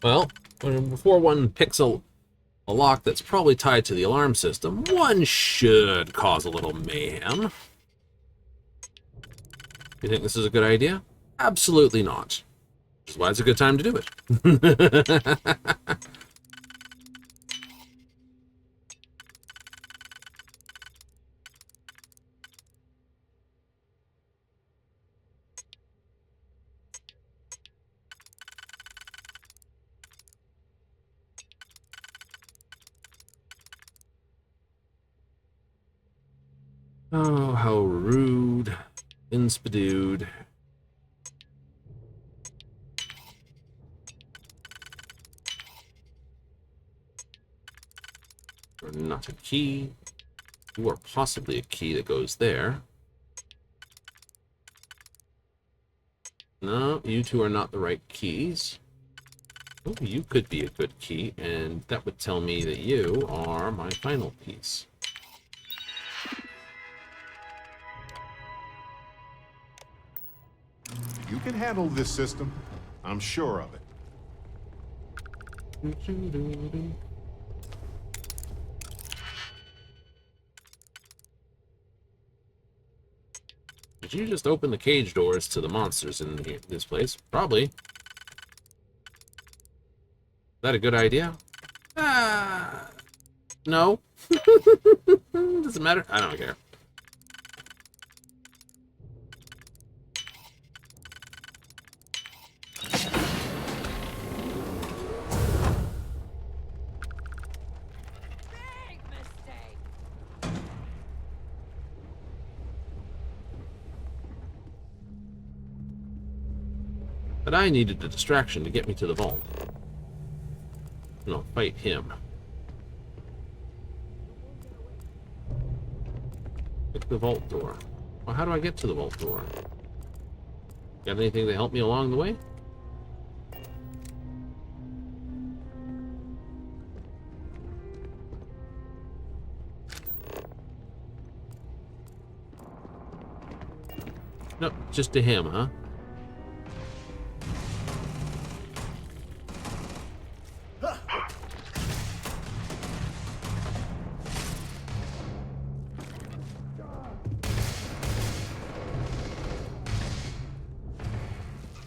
A: Well, before one picks a lock that's probably tied to the alarm system, one should cause a little mayhem. You think this is a good idea? Absolutely not. Which is why it's a good time to do it. Oh, how rude. Inspidooed. Or not a key. Or possibly a key that goes there. No, you two are not the right keys. Oh, you could be a good key, and that would tell me that you are my final piece.
P: You can handle this system. I'm sure of it.
A: Did you just open the cage doors to the monsters in this place? Probably. Is that a good idea? No. Doesn't matter. I don't care. But I needed a distraction to get me to the vault. No, fight him. Pick the vault door. Well, how do I get to the vault door? Got anything to help me along the way? Nope, just to him, huh?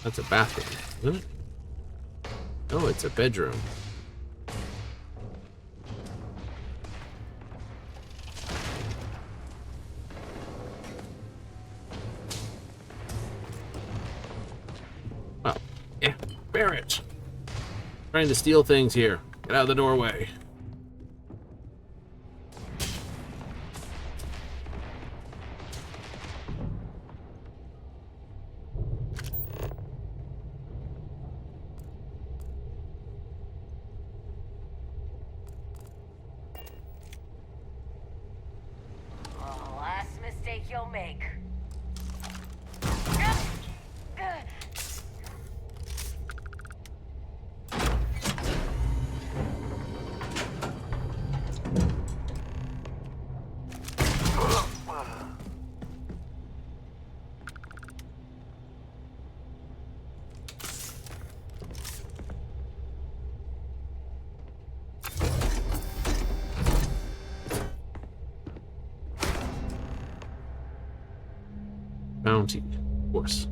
A: That's a bathroom, isn't it? Oh, it's a bedroom. Oh, yeah, Barrett. Trying to steal things here. Get out of the doorway.
J: Last mistake you'll make.
A: Bounty, of course.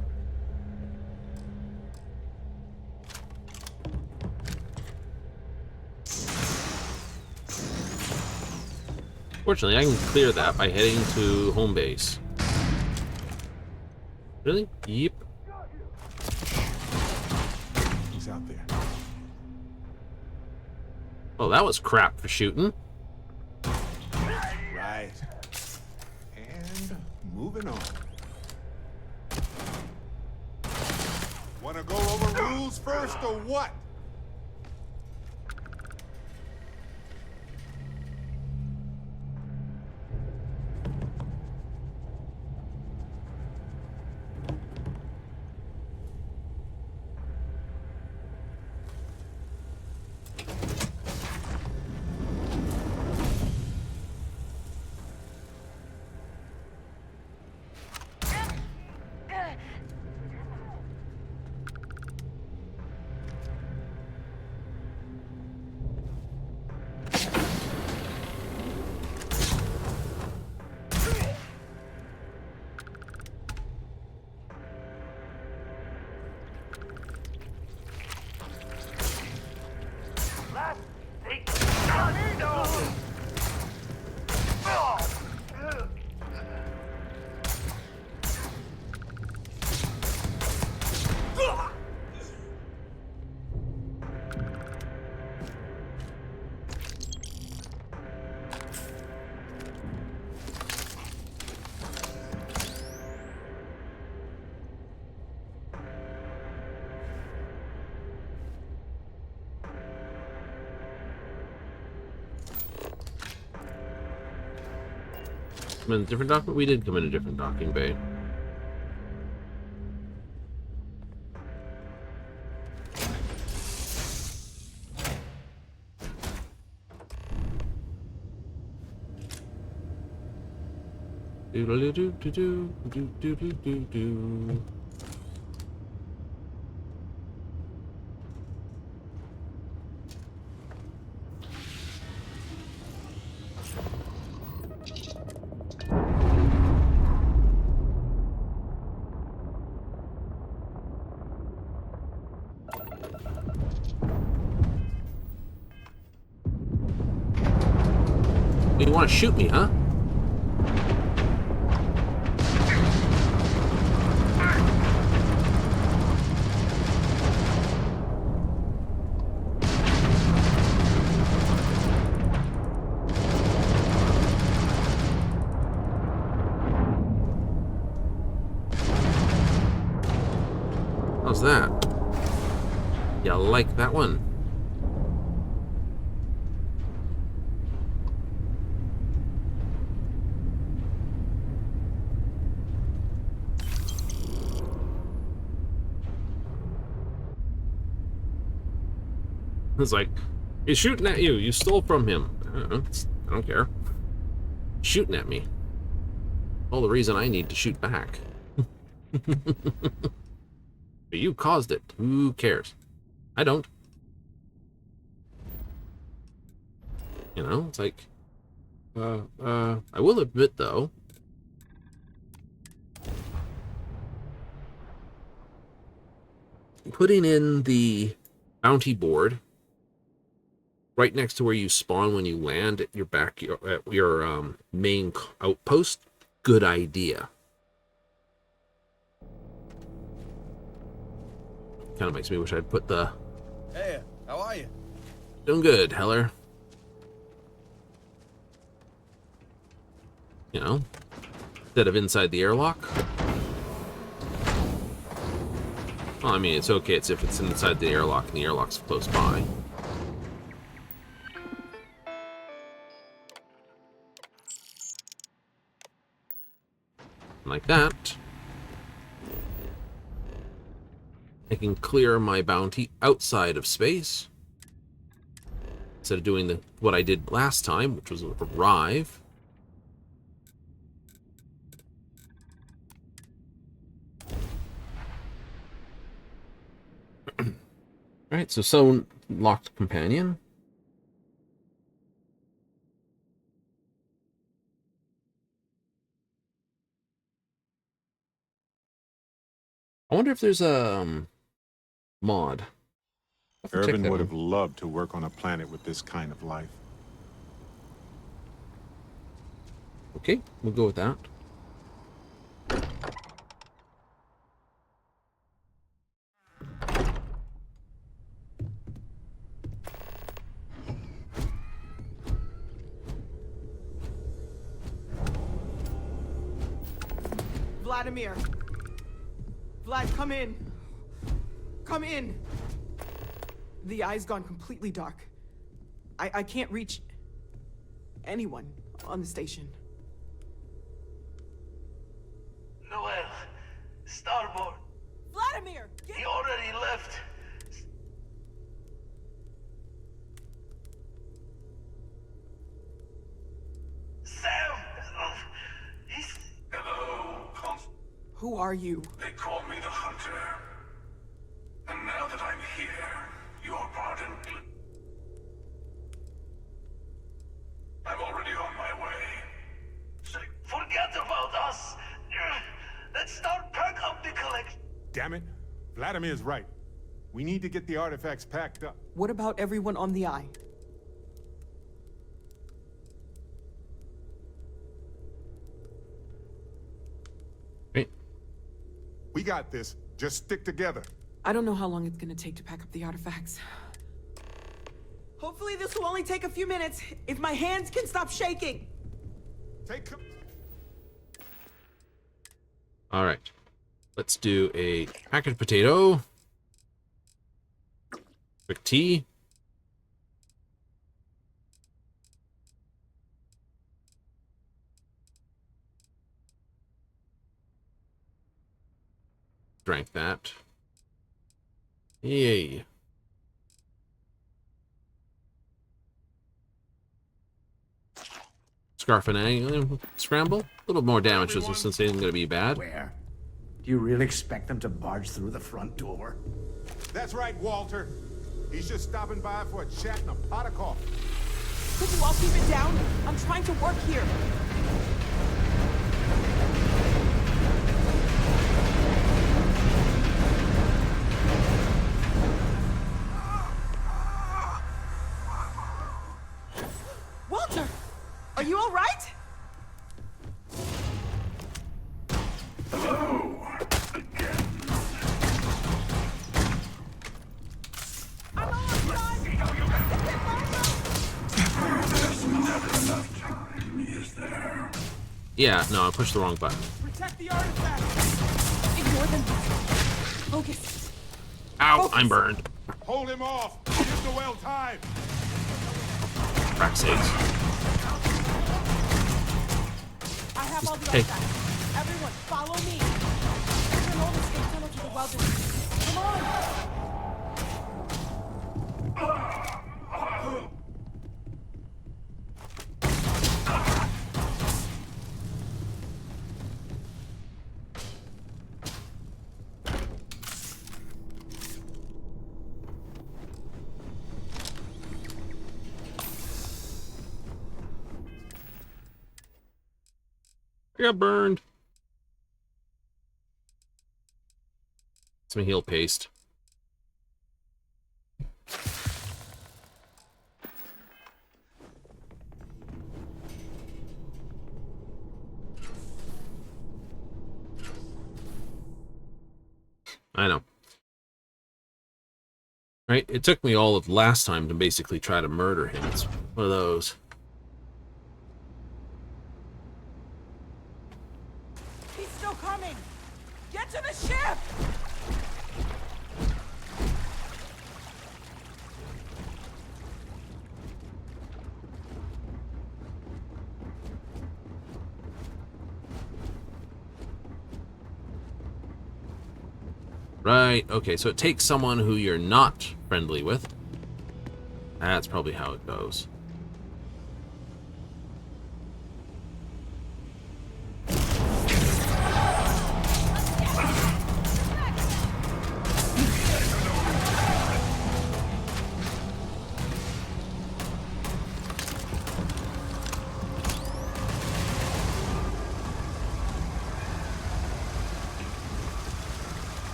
A: Fortunately, I can clear that by heading to home base. Really? Yep.
P: He's out there.
A: Oh, that was crap for shooting.
P: Right. And moving on. Wanna go over rules first or what?
A: Come in a different dock, but we did come in a different docking bay. Do-do-do-do-do-do-do-do-do-do. You want to shoot me, huh? How's that? You like that one? It's like, he's shooting at you. You stole from him. I don't care. Shooting at me. All the reason I need to shoot back. But you caused it. Who cares? I don't. You know, it's like, I will admit though, putting in the bounty board right next to where you spawn when you land at your main outpost, good idea. Kind of makes me wish I'd put the...
Q: Hey, how are you?
A: Doing good, Heller. You know, instead of inside the airlock. Well, I mean, it's okay. It's if it's inside the airlock and the airlock's close by. Like that. I can clear my bounty outside of space. Instead of doing what I did last time, which was arrive. Alright, so locked companion. I wonder if there's a mod.
P: Irvin would have loved to work on a planet with this kind of life.
A: Okay, we'll go with that.
N: Vladimir! Vlad, come in! Come in! The eye's gone completely dark. I can't reach anyone on the station.
D: Noel, Starborn.
N: Vladimir!
D: He already left. Sam! He's...
C: Hello,
N: Who are you?
C: They call me the Hunter. And now that I'm here, your pardon. I'm already on my way.
D: Forget about us! Let's start pack up the collection.
P: Damn it. Vladimir's right. We need to get the artifacts packed up.
N: What about everyone on the eye?
A: Hey.
P: We got this. Just stick together.
M: I don't know how long it's gonna take to pack up the artifacts.
N: Hopefully this will only take a few minutes, if my hands can stop shaking.
A: All right, let's do a packaged potato, quick tea, drank that. Yay. Scarf and egg scramble. A little more damage resistance isn't going to be bad.
S: Where? Do you really expect them to barge through the front door?
P: That's right, Walter. He's just stopping by for a chat and a pot of coffee.
N: Could you all keep it down? I'm trying to work here. Walter! Are you all right?
C: Hello. Again. There's never enough time, is there?
A: Yeah, no, I pushed the wrong button.
N: Protect the artifact! Ignore them. Focus.
A: Ow, I'm burned.
P: Hold him off! Give the well time!
A: Frack sakes.
N: I have all the
A: Hey.
N: artifacts. Everyone, follow me. Turn all this tunnel to the well building. Come on!
A: I got burned. Some heal paste. I know. Right? It took me all of last time to basically try to murder him. It's one of those.
N: He's still coming! Get to the ship!
A: Right, okay, so it takes someone who you're not friendly with. That's probably how it goes.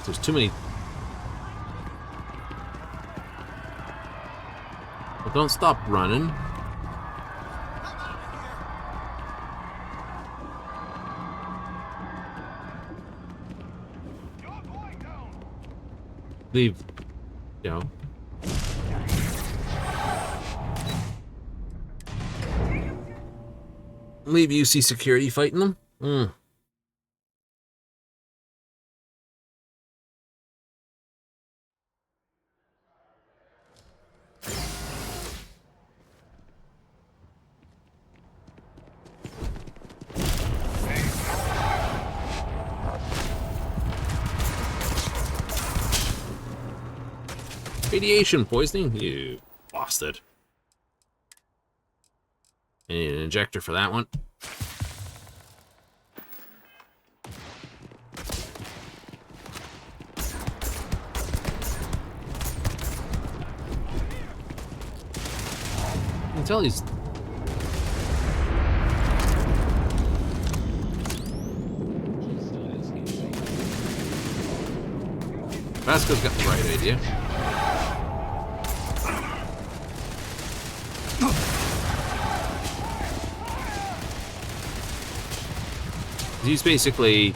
A: There's too many. Well, don't stop running. Leave, you know. Leave UC security fighting them? Hmm. Radiation poisoning? You bastard. I need an injector for that one. I can tell he's... Vasco's got the right idea. He's basically,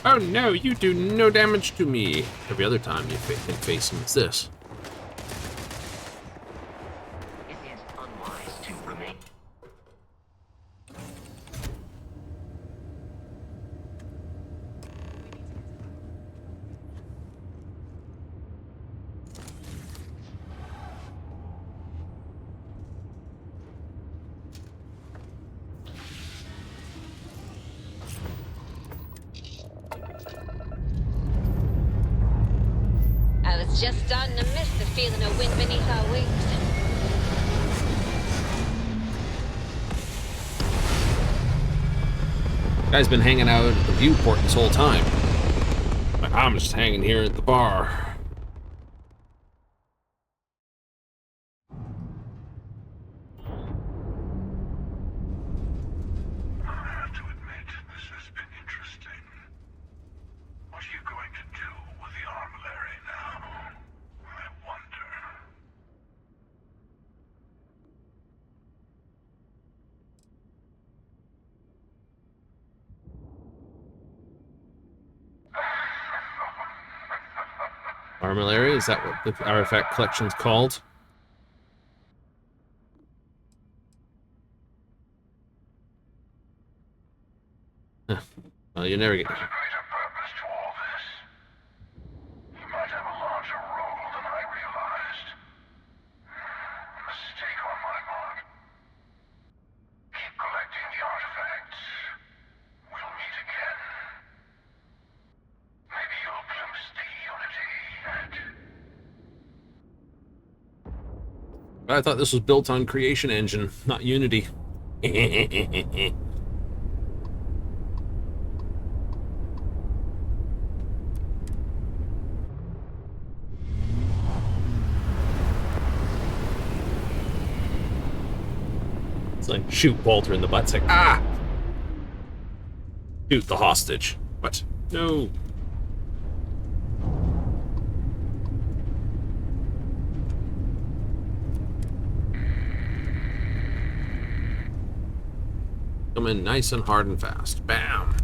A: oh no, you do no damage to me. Every other time you think face him, it's this.
B: It is unwise to remain.
K: I was just starting to miss the feeling of wind beneath our wings.
A: Guy's been hanging out at the viewport this whole time. Like, I'm just hanging here at the bar. Armillary, is that what the artifact collection's called? Huh. Well, you never get...
C: There's a greater purpose to all this. He might
A: I thought this was built on Creation Engine, not Unity. It's like, shoot Walter in the butt. It's like, ah! Shoot the hostage. What? No. Come in nice and hard and fast. Bam!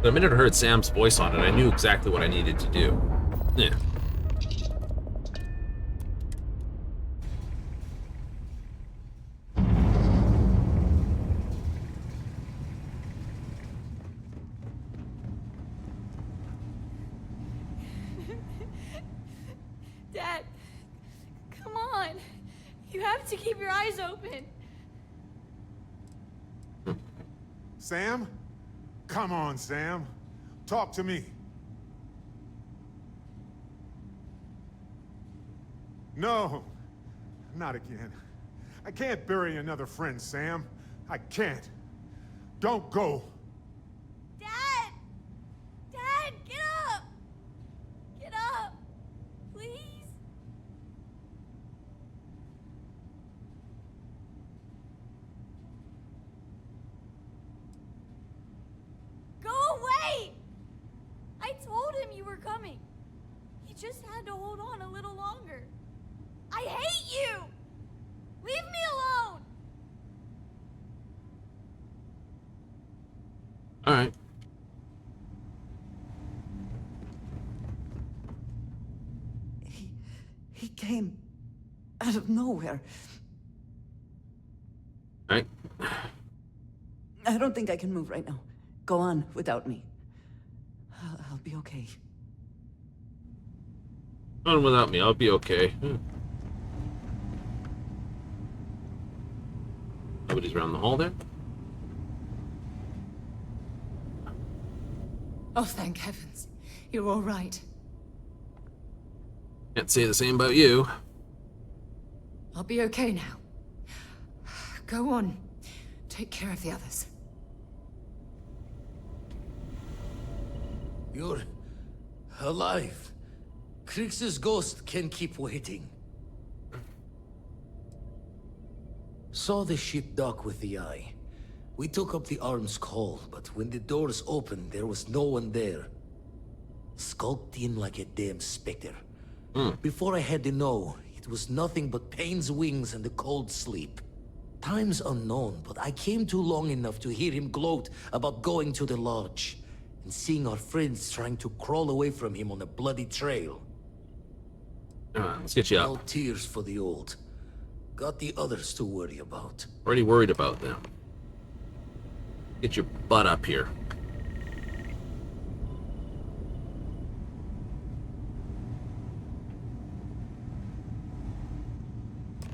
A: The minute I heard Sam's voice on it, I knew exactly what I needed to do. Yeah.
E: Dad, come on. You have to keep your eyes open.
P: Sam? Come on, Sam. Talk to me. No, not again. I can't bury another friend, Sam. I can't. Don't go.
E: Dad! Dad, get up! Get up! Please? Go away! I told him you were coming. He just had to hold on a little longer. I hate you! Leave me alone!
A: All right.
H: He came out of nowhere.
A: All right.
H: I don't think I can move right now. Go on without me. I'll be okay.
A: On without me, I'll be okay. Nobody's around the hall there.
I: Oh, thank heavens. You're all right.
A: Can't say the same about you.
I: I'll be okay now. Go on. Take care of the others.
F: You're alive. Krix's ghost can keep waiting. Saw the ship dock with the eye. We took up the arm's call, but when the doors opened, there was no one there. Skulked in like a damn specter. Before I had to know, it was nothing but pain's wings and a cold sleep. Time's unknown, but I came too long enough to hear him gloat about going to the lodge and seeing our friends trying to crawl away from him on a bloody trail.
A: Let's get you up.
F: No tears for the old. Got the others to worry about.
A: Already worried about them. Get your butt up here.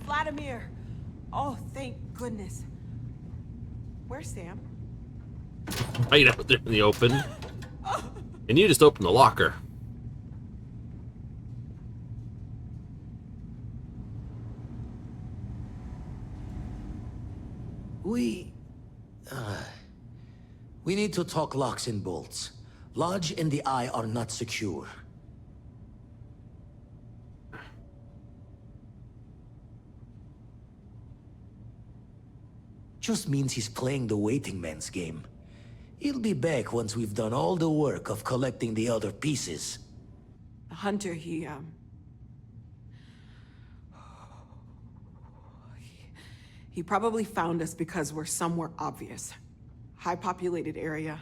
T: Vladimir! Oh, thank goodness. Where's Sam?
A: Right out there in the open. And you just opened the locker.
F: We need to talk locks and bolts. Lodge and the Eye are not secure. Just means he's playing the waiting man's game. He'll be back once we've done all the work of collecting the other pieces.
T: Hunter, he probably found us because we're somewhere obvious. High-populated area,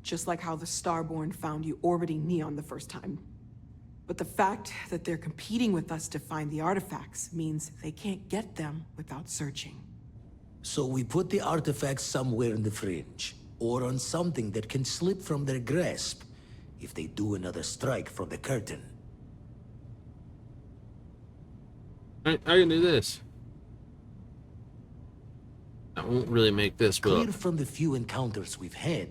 T: just like how the Starborn found you orbiting Neon the first time. But the fact that they're competing with us to find the artifacts means they can't get them without searching.
F: So we put the artifacts somewhere in the fringe, or on something that can slip from their grasp if they do another strike from the curtain.
A: I can do this. That won't really make this, but
F: Clear from the few encounters we've had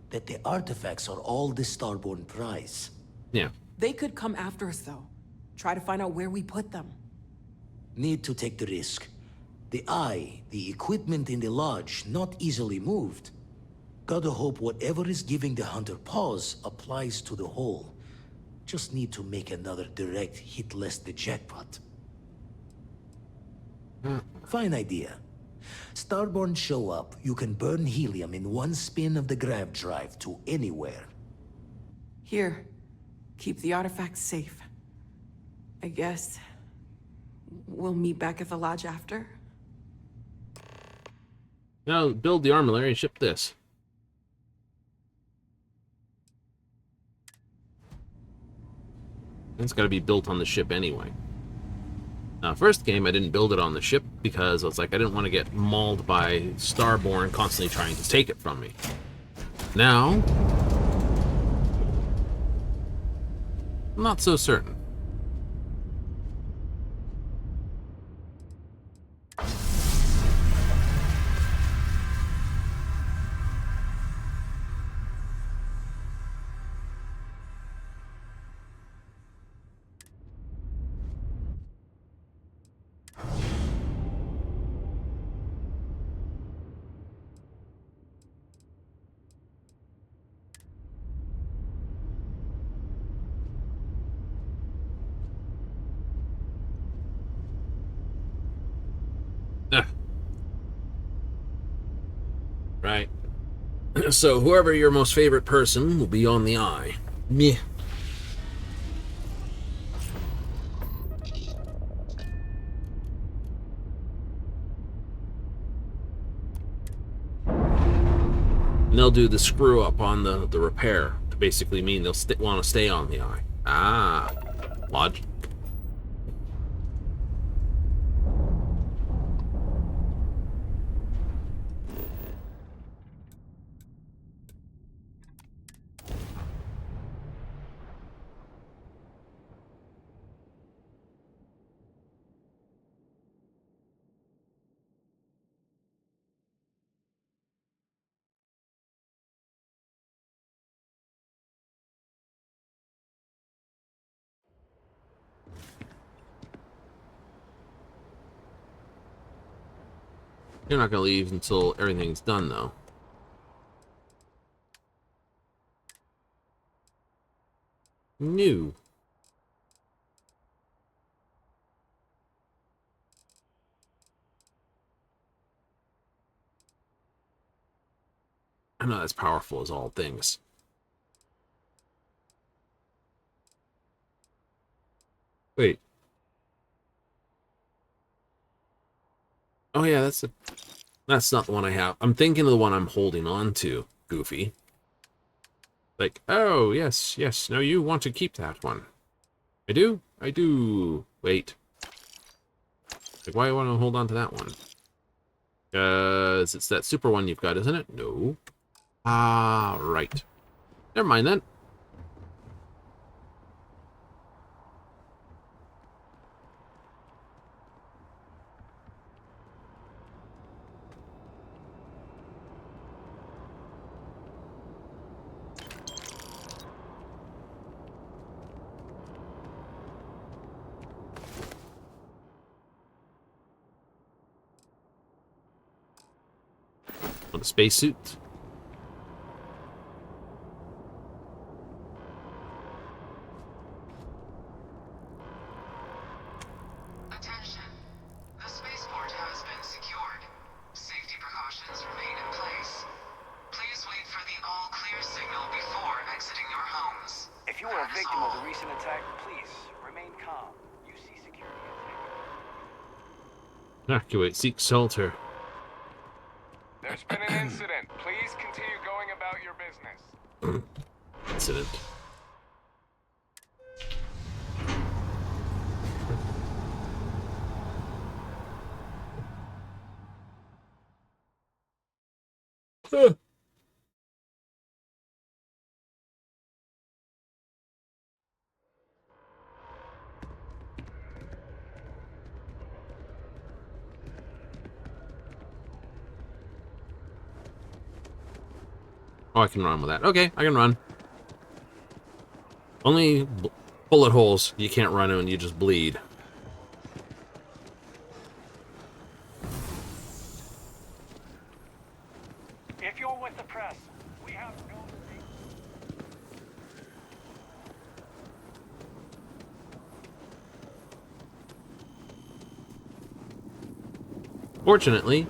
F: that the artifacts are all the Starborn prize.
A: Yeah.
M: They could come after us, though. Try to find out where we put them.
F: Need to take the risk. The eye, the equipment in the lodge, not easily moved. Gotta hope whatever is giving the hunter pause applies to the whole. Just need to make another direct hit less the jackpot. Fine idea. Starborn show up, you can burn helium in one spin of the grav drive to anywhere.
M: Here, keep the artifacts safe. I guess we'll meet back at the lodge after.
A: Now build the armillary and ship this. It's got to be built on the ship anyway. Now, first game, I didn't build it on the ship because I was like, I didn't want to get mauled by Starborn constantly trying to take it from me. Now, I'm not so certain. Right. So whoever your most favorite person will be on the eye. Meh. And they'll do the screw up on the repair to basically mean they'll want to stay on the eye. Ah, lodge. You're not going to leave until everything's done, though. New. I'm not as powerful as all things. Wait. Oh yeah, that's not the one I have. I'm thinking of the one I'm holding on to, Goofy. Like, oh, yes, yes, no, you want to keep that one. I do? I do. Wait. Like, why do I want to hold on to that one? It's that super one you've got, isn't it? No. Ah, right. Never mind then. On a spacesuit.
U: Attention. The spaceport has been secured. Safety precautions remain in place. Please wait for the all-clear signal before exiting your homes.
Q: If you are a victim of the recent attack, please remain calm. You see security.
A: Evacuate, seek shelter.
V: There's been an incident. Please continue going about your business.
A: Incident. Oh, I can run with that. Okay, I can run. Only bullet holes you can't run in, you just bleed.
Q: If you're with the press, we have no...
A: Fortunately,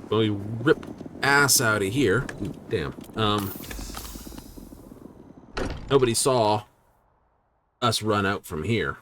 A: when we rip ass out of here, ooh, damn, nobody saw us run out from here.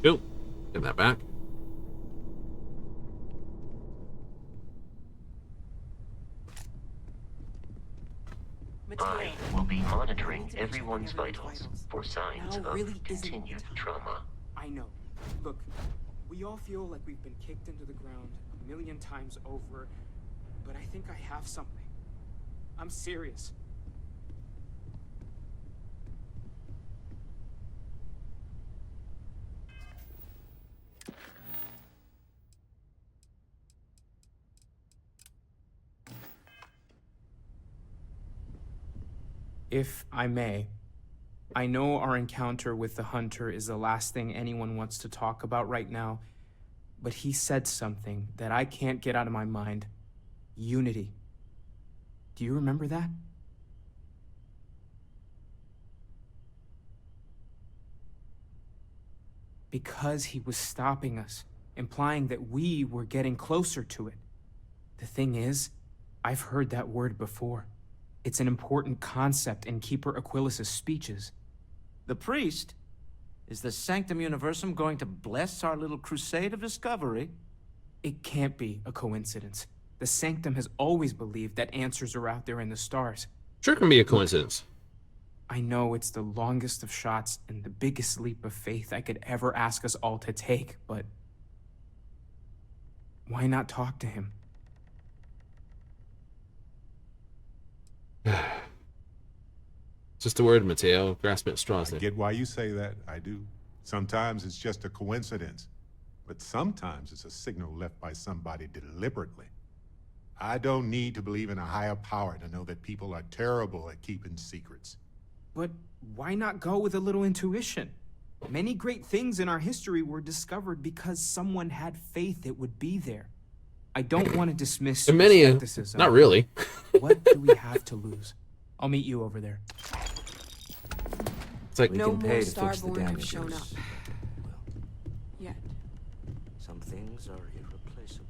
A: Cool. Get that back.
G: I will be monitoring everyone's vitals for signs of continued trauma.
L: I know. Look, we all feel like we've been kicked into the ground a million times over, but I think I have something. I'm serious. If I may, I know our encounter with the Hunter is the last thing anyone wants to talk about right now, but he said something that I can't get out of my mind. Unity. Do you remember that? Because he was stopping us, implying that we were getting closer to it. The thing is, I've heard that word before. It's an important concept in Keeper Aquilas's speeches.
W: The priest? Is the Sanctum Universum going to bless our little crusade of discovery?
L: It can't be a coincidence. The Sanctum has always believed that answers are out there in the stars.
A: Sure can be a coincidence.
L: I know it's the longest of shots and the biggest leap of faith I could ever ask us all to take, but why not talk to him?
A: Just a word, Mateo. Grasping at straws
P: I
A: there.
P: get why you say that. I do. Sometimes it's just a coincidence. But sometimes it's a signal left by somebody deliberately. I don't need to believe in a higher power to know that people are terrible at keeping secrets.
L: But why not go with a little intuition? Many great things in our history were discovered because someone had faith it would be there. I don't want to dismiss
A: And many,
L: skepticism.
A: not really.
L: What do we have to lose? I'll meet you over there.
A: It's like
I: No more Starborn have shown up. Yet.
W: Some things are irreplaceable.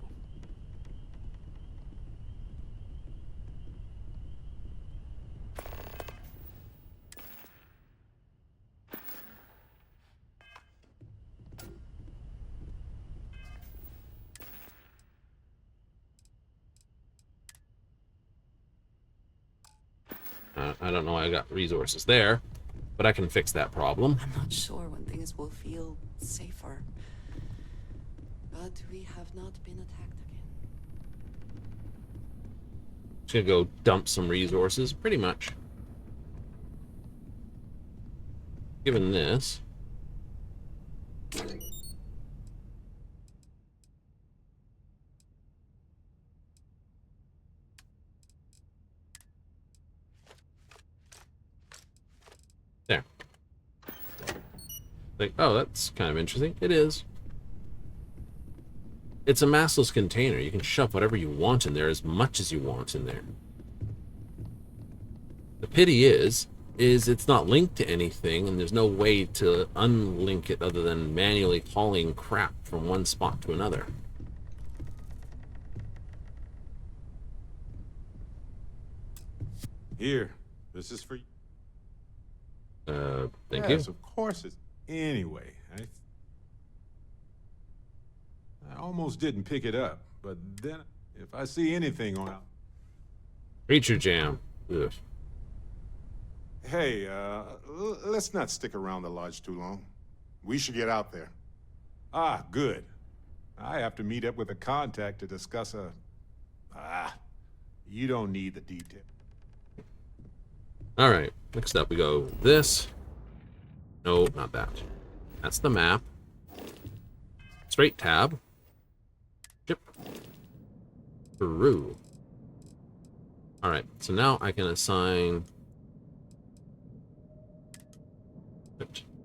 A: I don't know why I got resources there, but I can fix that problem.
I: I'm not sure when things will feel safer. But we have not been attacked again.
A: Just gonna go dump some resources, pretty much. Given this. There. Like, oh, that's kind of interesting. It is. It's a massless container. You can shove whatever you want in there, as much as you want in there. The pity is it's not linked to anything, and there's no way to unlink it other than manually hauling crap from one spot to another.
P: Here, this is for you.
A: Thank you.
P: Yes, of course it's... Anyway, I almost didn't pick it up, but then if I see anything on...
A: Creature jam. Ugh.
P: Hey, let's not stick around the lodge too long. We should get out there. Ah, good. I have to meet up with a contact to discuss a... you don't need the detail.
A: All right, next up we go this. No, not that. That's the map. Straight tab. Ship. Peru. All right, so now I can assign...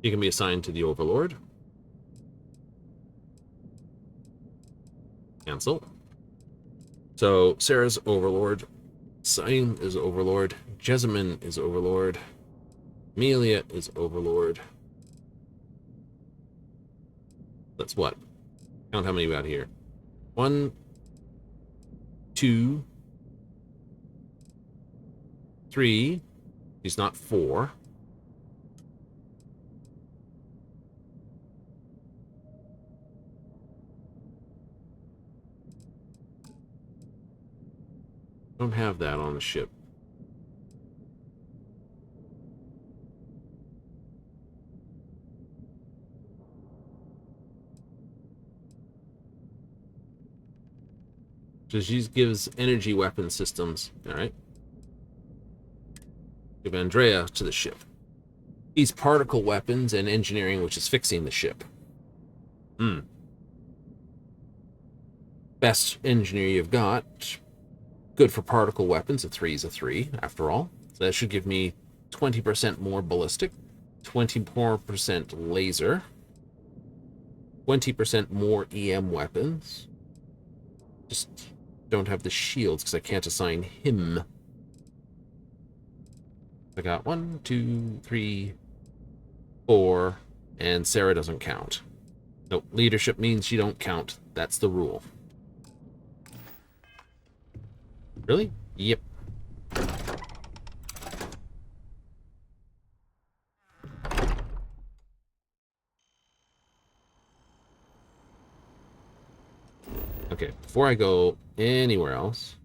A: You can be assigned to the Overlord. Cancel. So Sarah's Overlord. Saim is Overlord. Jessamine is Overlord. Amelia is Overlord. That's what? Count how many we got here. 1, 2, 3. He's not 4. Don't have that on the ship. So she gives energy weapon systems. All right. Give Andrea to the ship. He's particle weapons and engineering, which is fixing the ship. Best engineer you've got. Good for particle weapons. A 3 is a 3, after all. So that should give me 20% more ballistic, 20% more laser, 20% more EM weapons. Just don't have the shields because I can't assign him. I got 1, 2, 3, 4, and Sarah doesn't count. Nope, leadership means you don't count. That's the rule. Really? Yep. Okay, before I go anywhere else,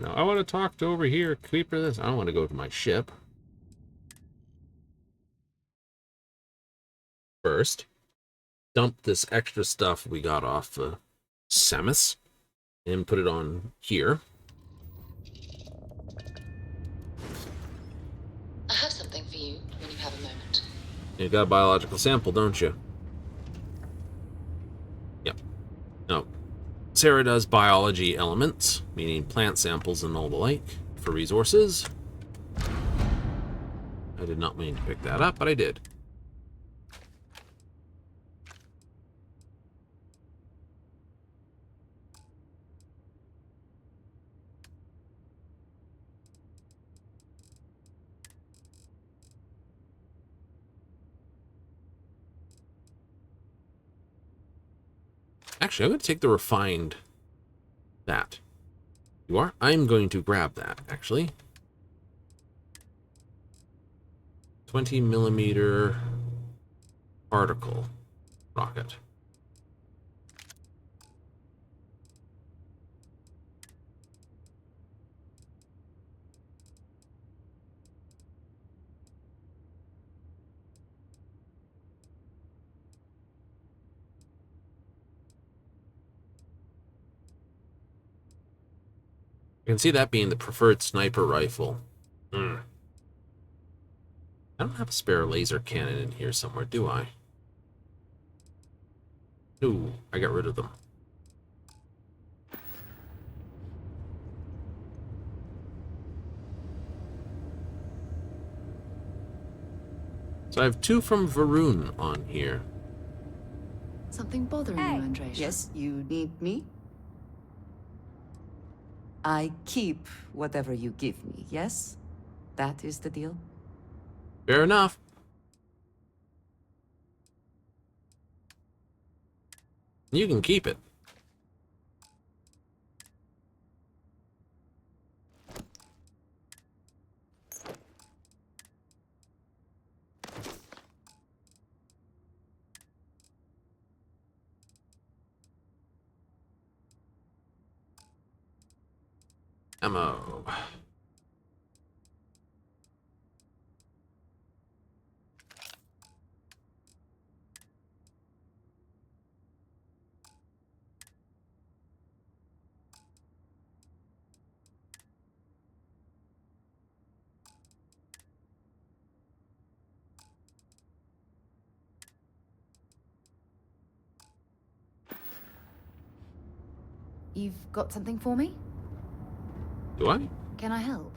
A: I want to talk to over here, Creeper this. I don't want to go to my ship. First, dump this extra stuff we got off Samus and put it on here.
J: I have something for you when you have a moment.
A: You got a biological sample, don't you? Yep. No. Sarah does biology elements, meaning plant samples and all the like, for resources. I did not mean to pick that up, but I did. Actually, I'm going to take the refined. That. You are? I'm going to grab that, actually. 20mm particle rocket. You can see that being the preferred sniper rifle. I don't have a spare laser cannon in here somewhere, do I? No, I got rid of them. So I have 2 from Varun on here.
O: Something bothering you, Andrea?
R: Yes, you need me? I keep whatever you give me, yes? That is the deal?
A: Fair enough. You can keep it. Ammo.
O: You've got something for me?
A: Do I?
O: Can I help?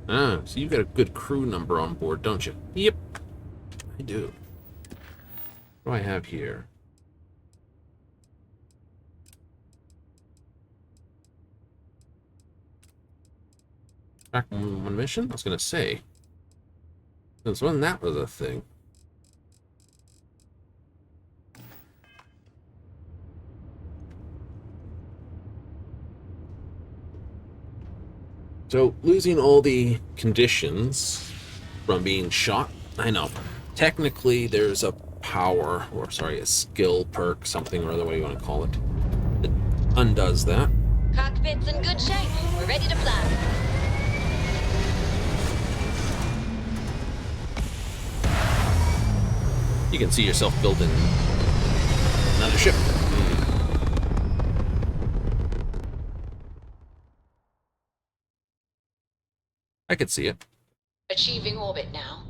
A: Ah, so you've got a good crew number on board, don't you? Yep, I do. What do I have here? Back on one mission? I was gonna say. Since when that was a thing. So, losing all the conditions from being shot, I know. Technically, there's a power, or sorry, a skill perk, something or other, what do you want to call it, that undoes that.
J: Cockpit's in good shape. We're ready to fly.
A: You can see yourself building another ship. I could see it.
J: Achieving orbit now.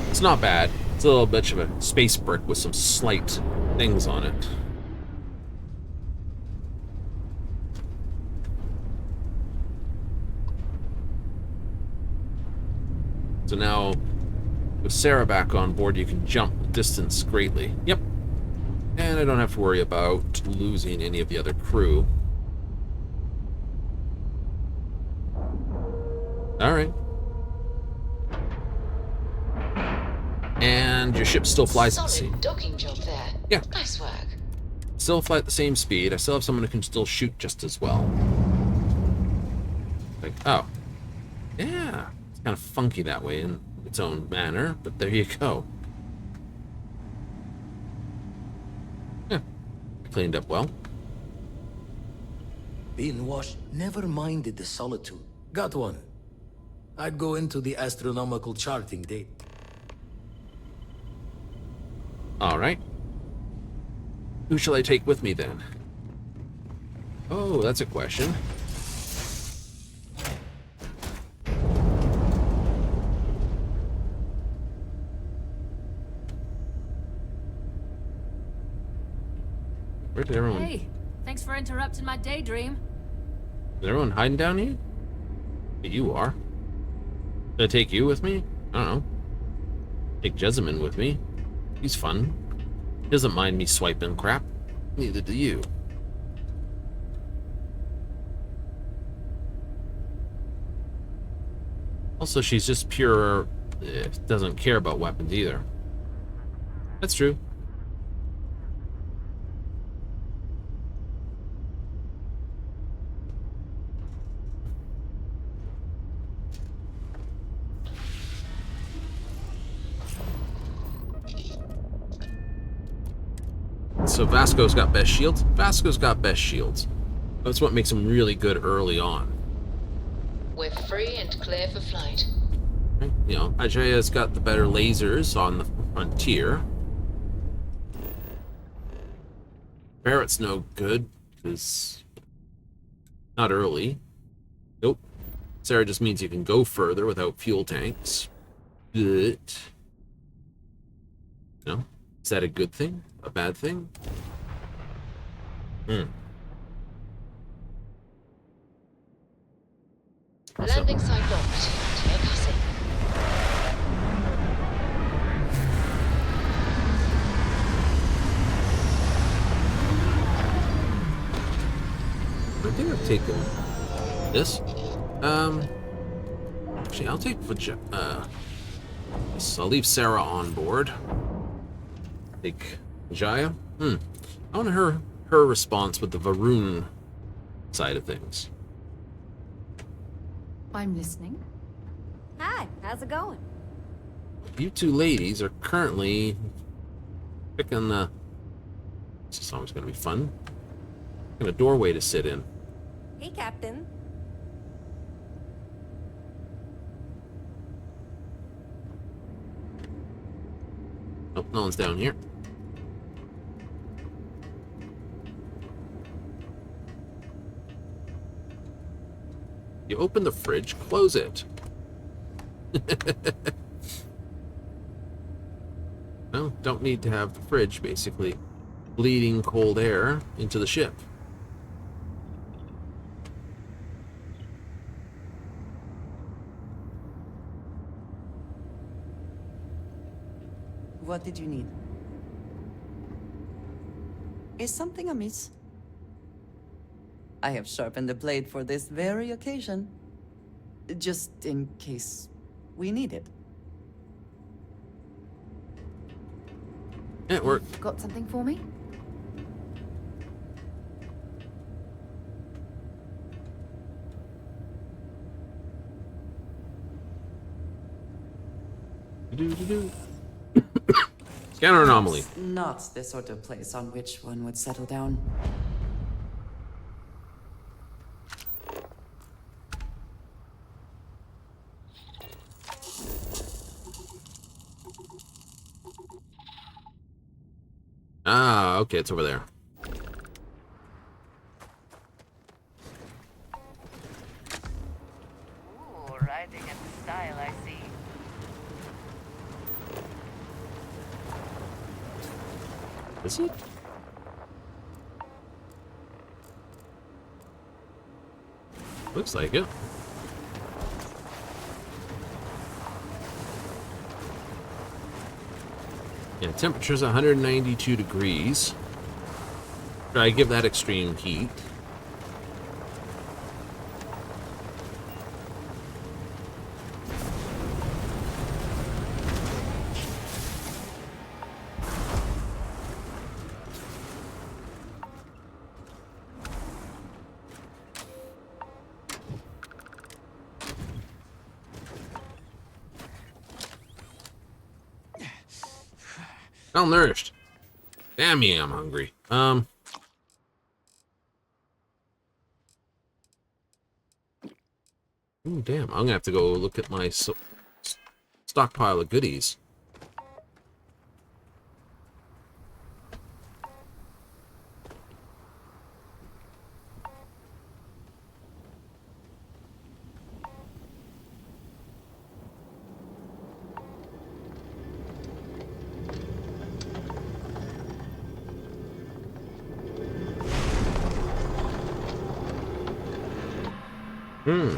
A: It's not bad. It's a little bit of a space brick with some slight things on it. So now, with Sarah back on board, you can jump the distance greatly. Yep. And I don't have to worry about losing any of the other crew. Alright. And your ship still flies at the same.
J: Solid docking job there.
A: Yeah.
J: Nice work.
A: Still fly at the same speed. I still have someone who can still shoot just as well. Like, oh. Yeah. It's kind of funky that way in its own manner, but there you go. Yeah. Cleaned up well.
F: Being washed never minded the solitude. Got one. I'd go into the astronomical charting date.
A: Alright. Who shall I take with me then? Oh, that's a question. Where did everyone...
D: Hey, thanks for interrupting my daydream.
A: Is everyone hiding down here? You are. Should I take you with me? I don't know. Take Jessamine with me. He's fun. He doesn't mind me swiping crap. Neither do you. Also, she's just pure... doesn't care about weapons either. That's true. So Vasco's got best shields. Vasco's got best shields. That's what makes him really good early on.
J: We're free and clear for flight.
A: Right? You know, Ajaya's got the better lasers on the frontier. Barrett's no good, because not early. Nope. Sarah just means you can go further without fuel tanks. But, you know, is that a good thing? A bad thing?
J: Landing site locked. Take us in.
A: I think I've taken this. Actually, I'll take I'll leave Sarah on board. Take Jaya. I want her response with the Varun side of things.
O: I'm listening.
E: Hi, how's it going?
A: You two ladies are currently picking the... This is always going to be fun. Picking a doorway to sit in.
E: Hey, Captain.
A: Nope, no one's down here. You open the fridge, close it. No, don't need to have the fridge, basically. Bleeding cold air into the ship.
R: What did you need? Is something amiss? I have sharpened the blade for this very occasion. Just in case we need it.
A: It worked.
O: Got something for me?
A: Scanner anomaly.
R: It's not the sort of place on which one would settle down.
A: Ah, okay, it's over there.
J: Ooh, riding in style, I see.
A: Is it? Looks like it. Yeah, temperature's 192 degrees. I give that extreme heat. Malnourished. Damn me, I'm hungry. Ooh, damn. I'm gonna have to go look at my stockpile of goodies. I'm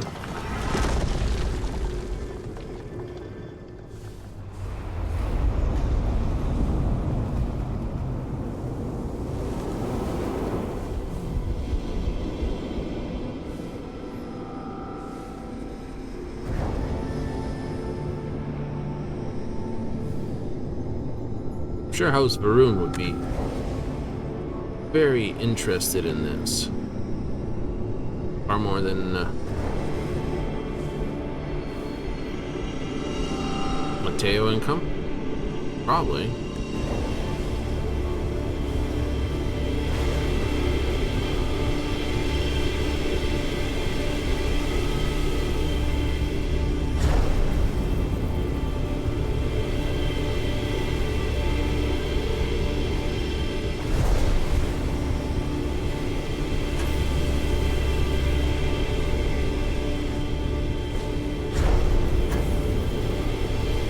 A: sure House Varun would be very interested in this. Far more than Mateo income? Probably.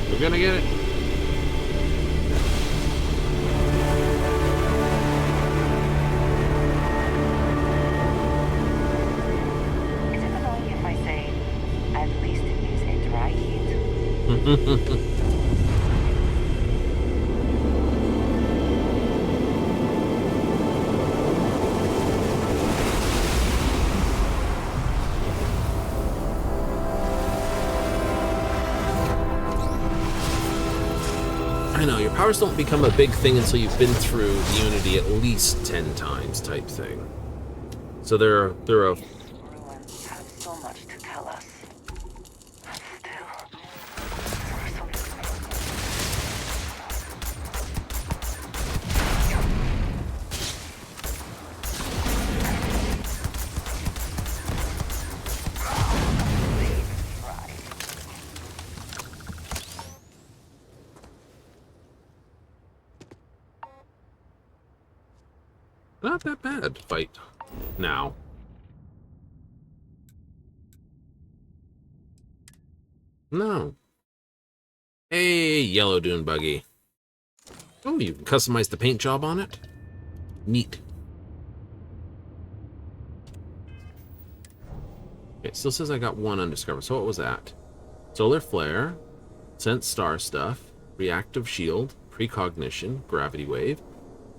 A: We're gonna get it.
J: Is it annoying if I say, at least it is a dry heat?
A: I know, your powers don't become a big thing until you've been through the Unity at least 10 times type thing. So they're a
J: Ruins have so much to tell us. But still, there are some...
A: not that bad fight now. No. Hey, yellow dune buggy. Oh, you can customize the paint job on it? Neat. Okay, it still says I got one undiscovered. So what was that? Solar flare, sense star stuff, reactive shield, precognition, gravity wave,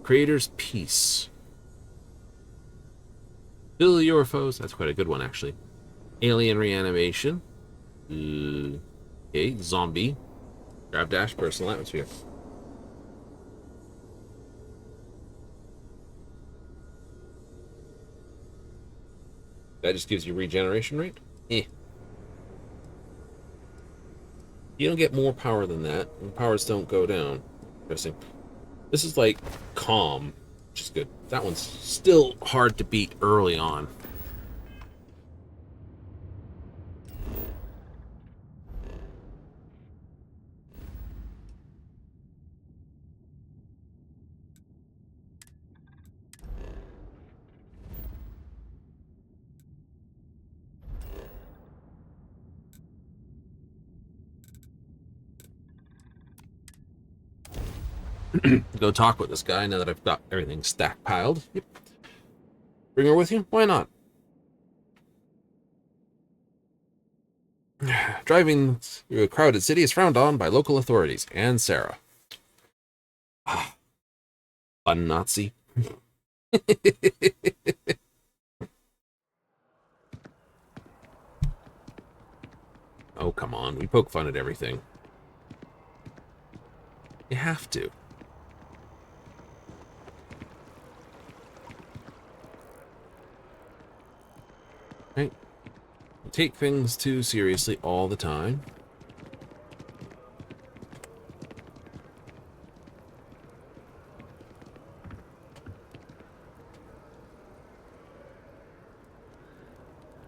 A: creator's piece. Kill your foes. That's quite a good one, actually. Alien reanimation. Okay, zombie. Grab dash, personal atmosphere. That just gives you regeneration rate? Eh. You don't get more power than that, and powers don't go down. Interesting. This is like calm, which is good. That one's still hard to beat early on. Go talk with this guy now that I've got everything stack piled. Yep. Bring her with you? Why not? Driving through a crowded city is frowned on by local authorities and Sarah. Fun Nazi. Oh, come on. We poke fun at everything. You have to. Right? Take things too seriously all the time.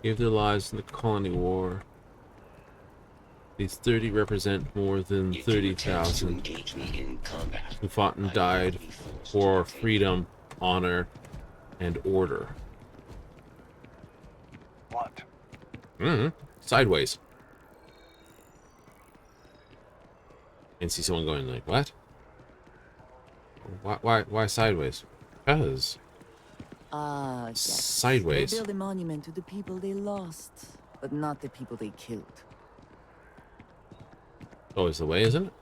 A: Gave their lives in the colony war. These 30 represent more than 30,000 who fought and died for freedom, honor, and order.
Q: What?
A: Sideways. And see someone going like, what? Why sideways? Because.
K: Ah, yes.
A: Sideways.
K: They build a monument to the people they lost, but not the people they killed.
A: Always the way, isn't it?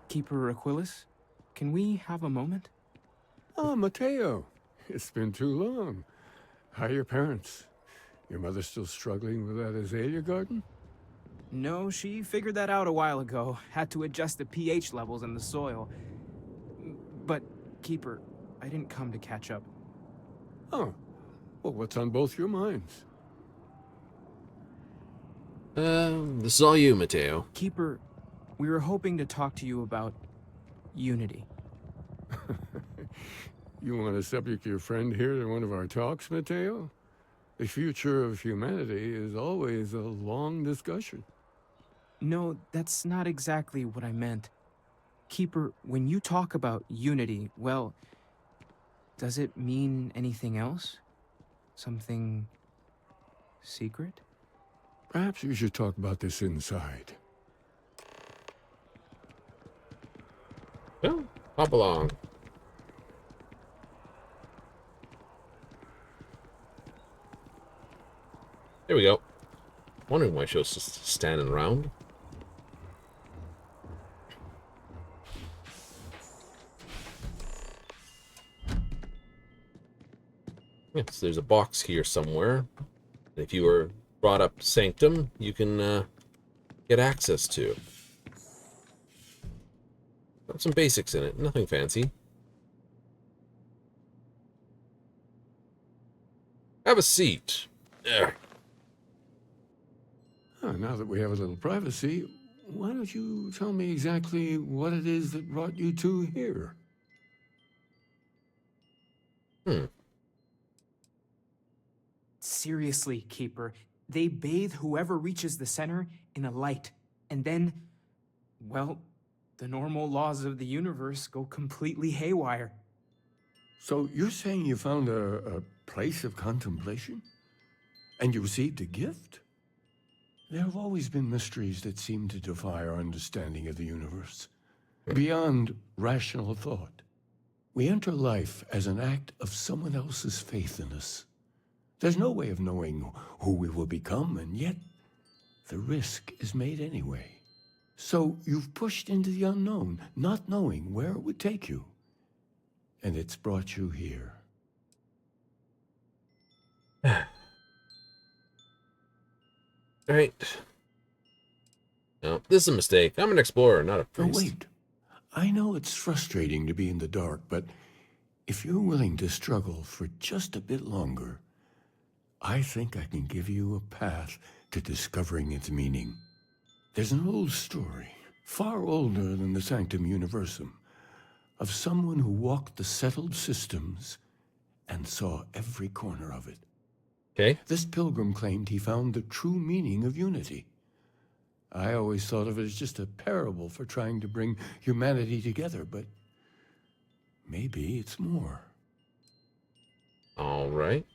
L: Keeper Aquilus, can we have a moment?
B: Oh, Mateo. It's been too long. How are your parents? Your mother still struggling with that azalea garden?
L: No, she figured that out a while ago. Had to adjust the pH levels in the soil. But, Keeper, I didn't come to catch up.
B: Oh. Well, what's on both your minds?
A: This is all you, Mateo.
L: Keeper, we were hoping to talk to you about unity.
B: You want to subject your friend here to one of our talks, Mateo? The future of humanity is always a long discussion.
L: No, that's not exactly what I meant. Keeper, when you talk about unity, well, does it mean anything else? Something secret?
B: Perhaps we should talk about this inside.
A: Yeah, hop along. There we go. Wondering why she was just standing around. Yes, there's a box here somewhere. If you were brought up Sanctum, you can get access to. Got some basics in it, nothing fancy. Have a seat. There.
B: Oh, now that we have a little privacy, why don't you tell me exactly what it is that brought you two here?
L: Seriously, Keeper, they bathe whoever reaches the center in a light, and then, well, the normal laws of the universe go completely haywire.
B: So you're saying you found a place of contemplation? And you received a gift? There have always been mysteries that seem to defy our understanding of the universe, beyond rational thought. We enter life as an act of someone else's faith in us. There's no way of knowing who we will become, and yet the risk is made anyway. So you've pushed into the unknown, not knowing where it would take you. And it's brought you here.
A: Alright. No, this is a mistake. I'm an explorer, not a priest.
B: Oh, wait. I know it's frustrating to be in the dark, but if you're willing to struggle for just a bit longer, I think I can give you a path to discovering its meaning. There's an old story, far older than the Sanctum Universum, of someone who walked the settled systems and saw every corner of it.
A: Okay.
B: This pilgrim claimed he found the true meaning of unity. I always thought of it as just a parable for trying to bring humanity together, but maybe it's more.
A: All right.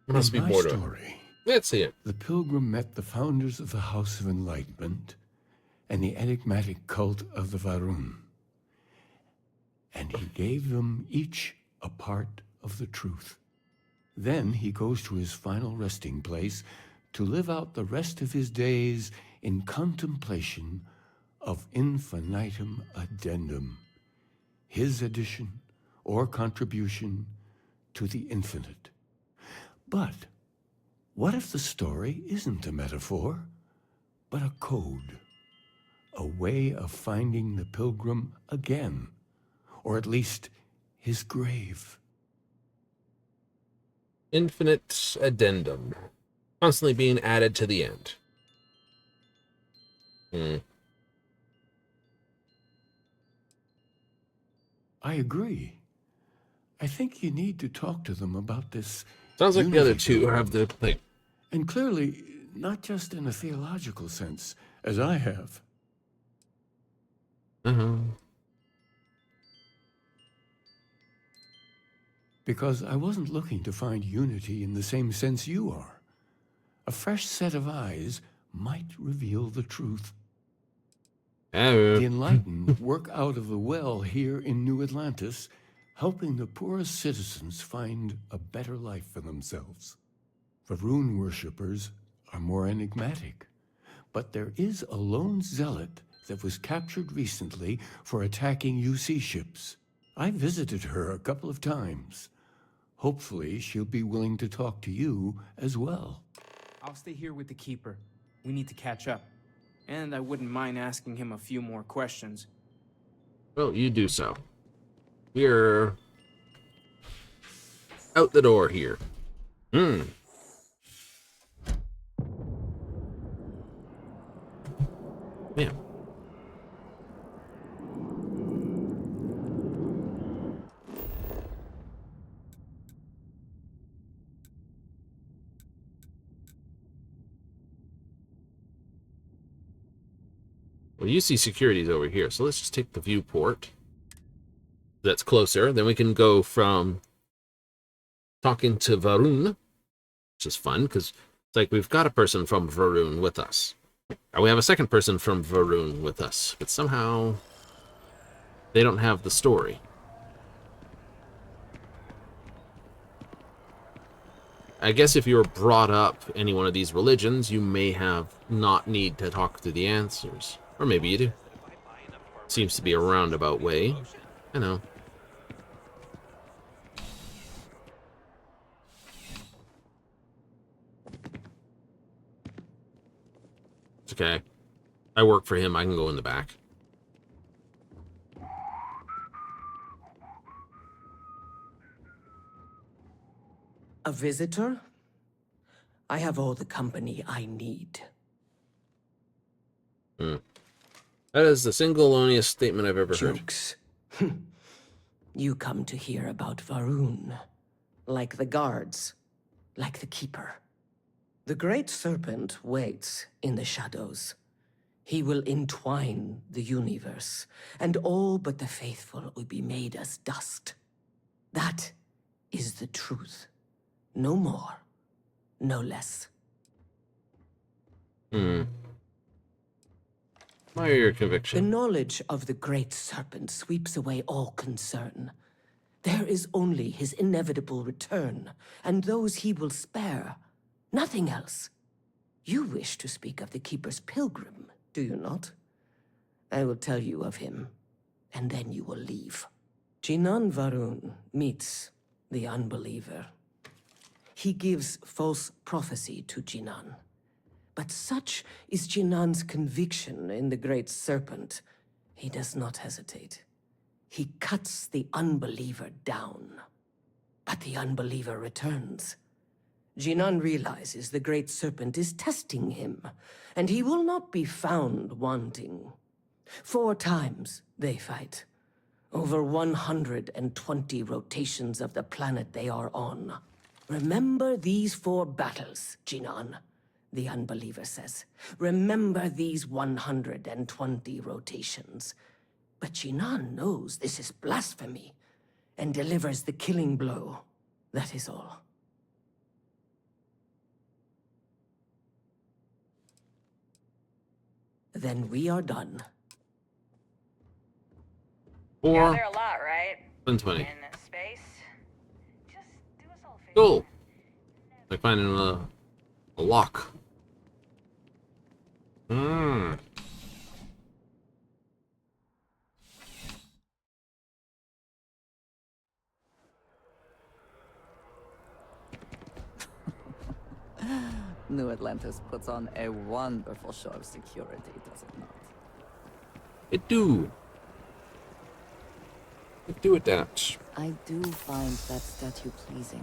A: Must be
B: In my
A: more to it.
B: story,
A: Let's see it.
B: The pilgrim met the founders of the House of Enlightenment and the enigmatic cult of the Varun. And he gave them each a part of the truth. Then he goes to his final resting place to live out the rest of his days in contemplation of infinitum addendum, his addition or contribution to the infinite. But what if the story isn't a metaphor, but a code? A way of finding the pilgrim again, or at least his grave.
A: Infinite addendum. Constantly being added to the end.
B: I agree. I think you need to talk to them about this.
A: Sounds like the other two have the thing.
B: And clearly, not just in a theological sense, as I have. Because I wasn't looking to find unity in the same sense you are. A fresh set of eyes might reveal the truth. The enlightened work out of the well here in New Atlantis, helping the poorest citizens find a better life for themselves. Varun worshippers are more enigmatic, but there is a lone zealot that was captured recently for attacking UC ships. I visited her a couple of times. Hopefully, she'll be willing to talk to you as well.
L: I'll stay here with the Keeper. We need to catch up. And I wouldn't mind asking him a few more questions.
A: Well, you do so. We're out the door here. Yeah. Well, you see security's over here, so let's just take the viewport. That's closer. Then we can go from talking to Varun, which is fun, because it's like we've got a person from Varun with us. And we have a second person from Varun with us, but somehow they don't have the story. I guess if you were brought up any one of these religions, you may have not need to talk through the answers. Or maybe you do. Seems to be a roundabout way. I know. It's okay. I work for him. I can go in the back.
F: A visitor? I have all the company I need.
A: That is the single loneliest statement I've ever heard.
F: Jokes. You come to hear about Varun. Like the guards. Like the Keeper. The Great Serpent waits in the shadows. He will entwine the universe, and all but the faithful will be made as dust. That is the truth. No more. no less.
A: Why are your
F: The
A: conviction?
F: knowledge of the Great Serpent sweeps away all concern. There is only his inevitable return, and those he will spare. Nothing else. You wish to speak of the Keeper's Pilgrim, do you not? I will tell you of him, and then you will leave. Jinan Varun meets the unbeliever. He gives false prophecy to Jinan. But such is Jinan's conviction in the Great Serpent, he does not hesitate. He cuts the unbeliever down. But the unbeliever returns. Jinan realizes the Great Serpent is testing him, and he will not be found wanting. 4 times they fight. Over 120 rotations of the planet they are on. Remember these 4 battles, Jinan, the unbeliever says. Remember these 120 rotations. But Jinan knows this is blasphemy, and delivers the killing blow. That is all. Then we are done.
A: Or
J: Gather a lot, right?
A: 120.
J: In space. Just do us all a favor.
A: Cool. Like finding a lock.
R: New Atlantis puts on a wonderful show of security, does it not?
A: It do. It do adapt.
K: I do find that statue pleasing.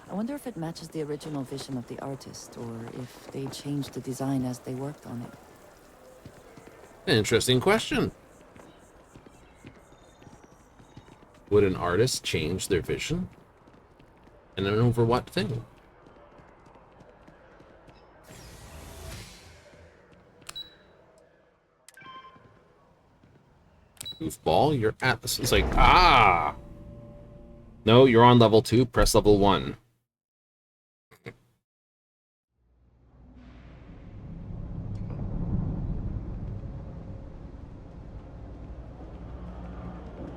K: I wonder if it matches the original vision of the artist, or if they changed the design as they worked on it.
A: Interesting question. Would an artist change their vision? And then over what thing? Goofball, you're at this. It's like, ah! No, you're on level 2, press level 1.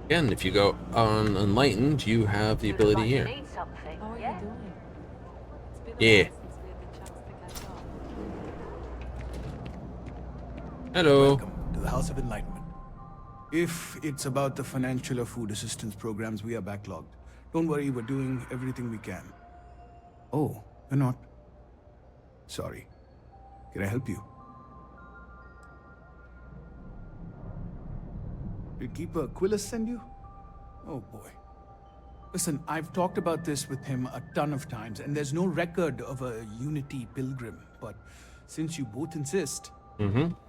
A: Again, if you go on Enlightened, you have the ability here. Yeah. Hello.
C: Welcome to the House of Enlightenment. If it's about the financial or food assistance programs, we are backlogged. Don't worry, we're doing everything we can. Oh, you're not? Sorry. Can I help you? Did Keeper Aquilus send you? Oh boy. Listen, I've talked about this with him a ton of times, and there's no record of a Unity pilgrim, but since you both insist,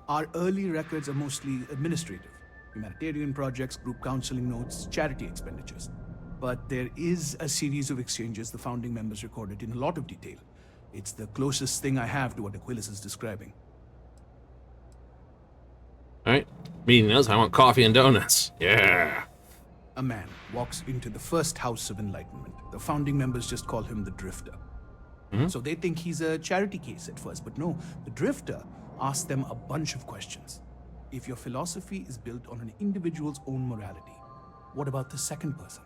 C: our early records are mostly administrative. Humanitarian projects, group counseling notes, charity expenditures. But there is a series of exchanges the founding members recorded in a lot of detail. It's the closest thing I have to what Aquilus is describing.
A: Alright. Meeting those, I want coffee and donuts. Yeah.
C: A man walks into the first House of Enlightenment. The founding members just call him the Drifter. So they think he's a charity case at first, but no, the Drifter asks them a bunch of questions. If your philosophy is built on an individual's own morality, what about the second person?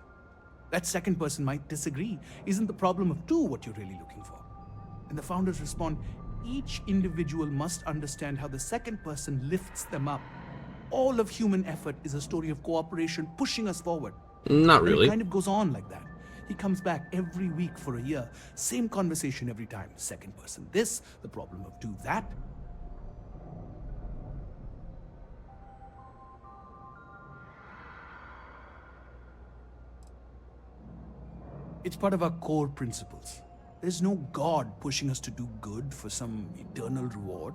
C: That second person might disagree. Isn't the problem of 2 what you're really looking for? And the founders respond, each individual must understand how the second person lifts them up. All of human effort is a story of cooperation pushing us forward.
A: Not really.
C: It kind of goes on like that. He comes back every week for a year. Same conversation every time. Second person this, the problem of 2 that. It's part of our core principles. There's no God pushing us to do good for some eternal reward.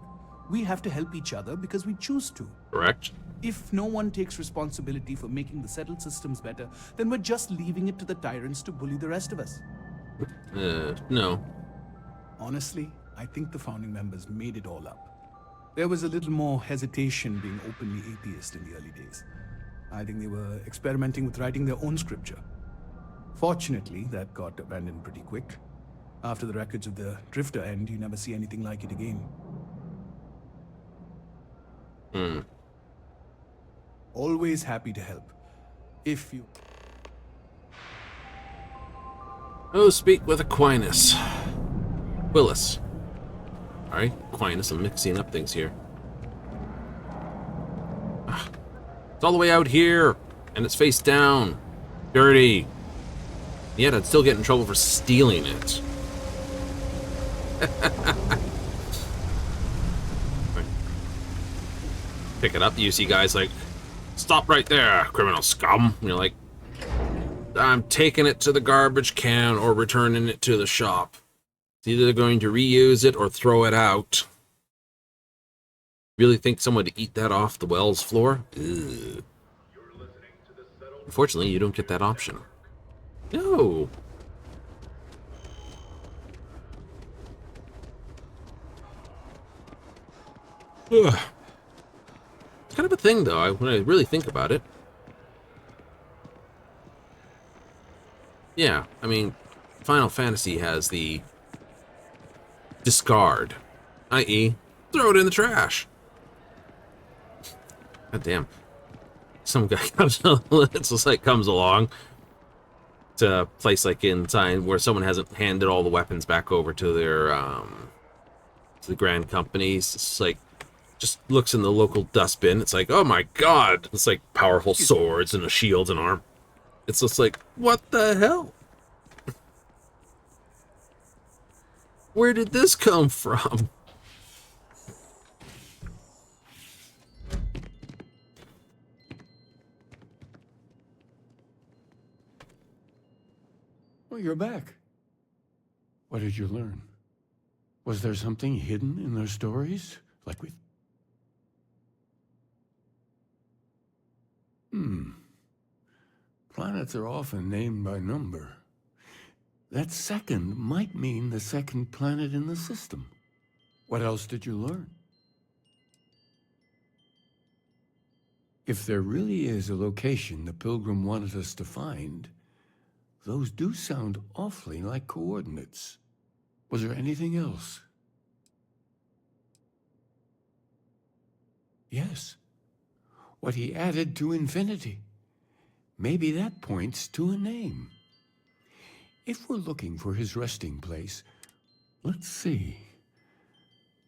C: We have to help each other because we choose to.
A: Correct.
C: If no one takes responsibility for making the settled systems better, then we're just leaving it to the tyrants to bully the rest of us.
A: No.
C: Honestly, I think the founding members made it all up. There was a little more hesitation being openly atheist in the early days. I think they were experimenting with writing their own scripture. Fortunately, that got abandoned pretty quick. After the records of the Drifter end, you never see anything like it again.
A: Hmm.
C: Always happy to help. If you...
A: Oh, speak with Aquinas. Willis. Alright, Aquinas, I'm mixing up things here. It's all the way out here, and it's face down. Dirty. Yet I'd still get in trouble for stealing it. Pick it up, you see guys like, stop right there, criminal scum. And you're like, I'm taking it to the garbage can or returning it to the shop. It's either going to reuse it or throw it out. Really think someone would eat that off the Wells floor? Ugh. Unfortunately, you don't get that option. No. Ugh. It's kind of a thing, though, when I really think about it. Yeah, I mean, Final Fantasy has the discard, i.e., throw it in the trash. God damn. Some guy comes along to a place like inside where someone hasn't handed all the weapons back over to their to the grand companies. It's like, just looks in the local dustbin. It's like, oh my god, it's like powerful swords and a shield and arm. It's just like, what the hell? Where did this come from?
B: Oh, you're back. What did you learn? Was there something hidden in their stories? Like with... Planets are often named by number. That second might mean the second planet in the system. What else did you learn? If there really is a location the Pilgrim wanted us to find, those do sound awfully like coordinates. Was there anything else? Yes. What he added to infinity. Maybe that points to a name. If we're looking for his resting place, let's see.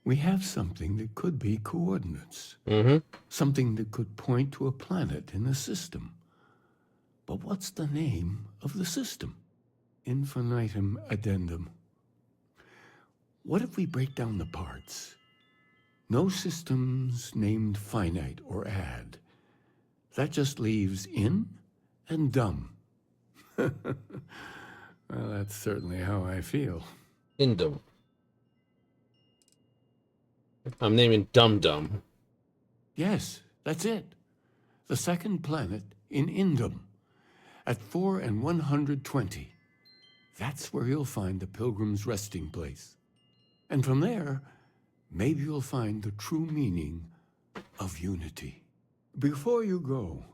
B: We have something that could be coordinates. Something that could point to a planet in the system. But what's the name of the system? Infinitum addendum. What if we break down the parts? No systems named finite or add. That just leaves in and dumb. Well, that's certainly how I feel.
A: Indum. I'm naming Dum Dum.
B: Yes, that's it. The second planet in Indum. At 4 and 120. That's where you'll find the Pilgrim's resting place. And from there, maybe you'll find the true meaning of unity. Before you go,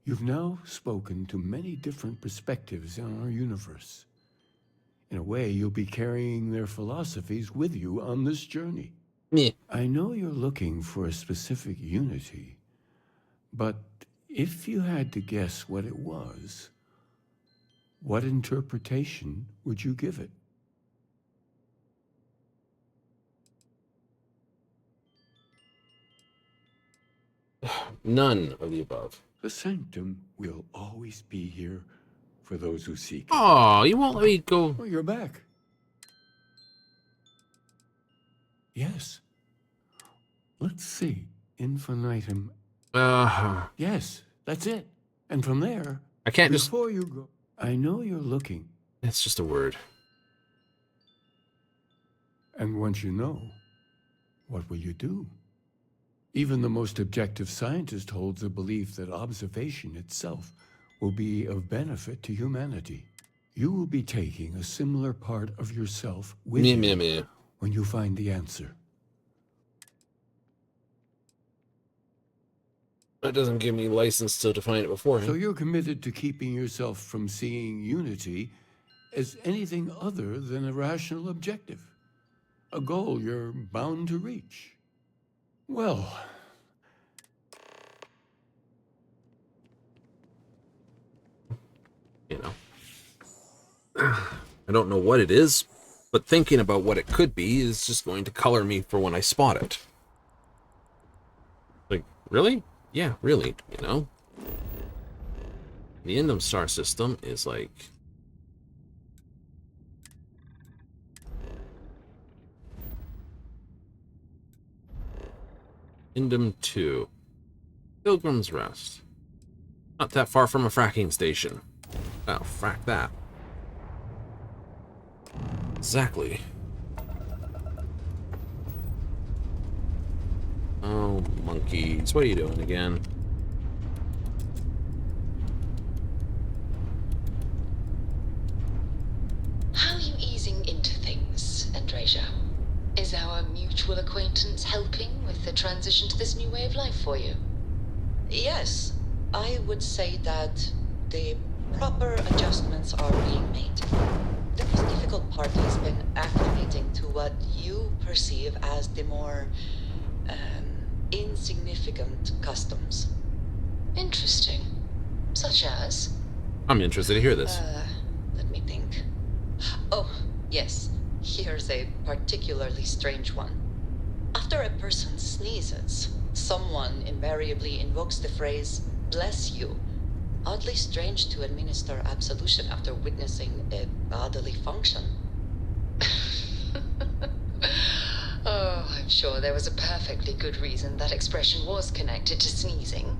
B: you've now spoken to many different perspectives on our universe. In a way, you'll be carrying their philosophies with you on this journey.
A: Yeah.
B: I know you're looking for a specific unity, but if you had to guess what it was, what interpretation would you give it?
A: None of the above.
B: The sanctum will always be here for those who seek it.
A: Oh, you won't let me go.
B: Oh, you're back. Yes. Let's see. Infinitum. Yes, that's it. And from there,
A: I can't just...
B: Before you go, I know you're looking.
A: It's just a word.
B: And once you know, what will you do? Even the most objective scientist holds a belief that observation itself will be of benefit to humanity. You will be taking a similar part of yourself with you when you find the answer.
A: That doesn't give me license to define it beforehand.
B: So you're committed to keeping yourself from seeing unity as anything other than a rational objective, a goal you're bound to reach. Well,
A: you know, I don't know what it is, but thinking about what it could be is just going to color me for when I spot it. Like, really? Yeah, really, you know? The Indum star system is like... Indum 2. Pilgrim's Rest. Not that far from a fracking station. Oh, frack that. Exactly. Oh, monkeys. What are you doing again?
H: How are you easing into things, Andreja? Is our mutual acquaintance helping with the transition to this new way of life for you? Yes, I would say that the proper adjustments are being made. The most difficult part has been acclimating to what you perceive as the more insignificant customs. Interesting. Such as?
A: I'm interested to hear this.
H: Let me think. Oh, yes. Here's a particularly strange one. After a person sneezes, someone invariably invokes the phrase, "bless you." Oddly strange to administer absolution after witnessing a bodily function. Oh, I'm sure there was a perfectly good reason that expression was connected to sneezing,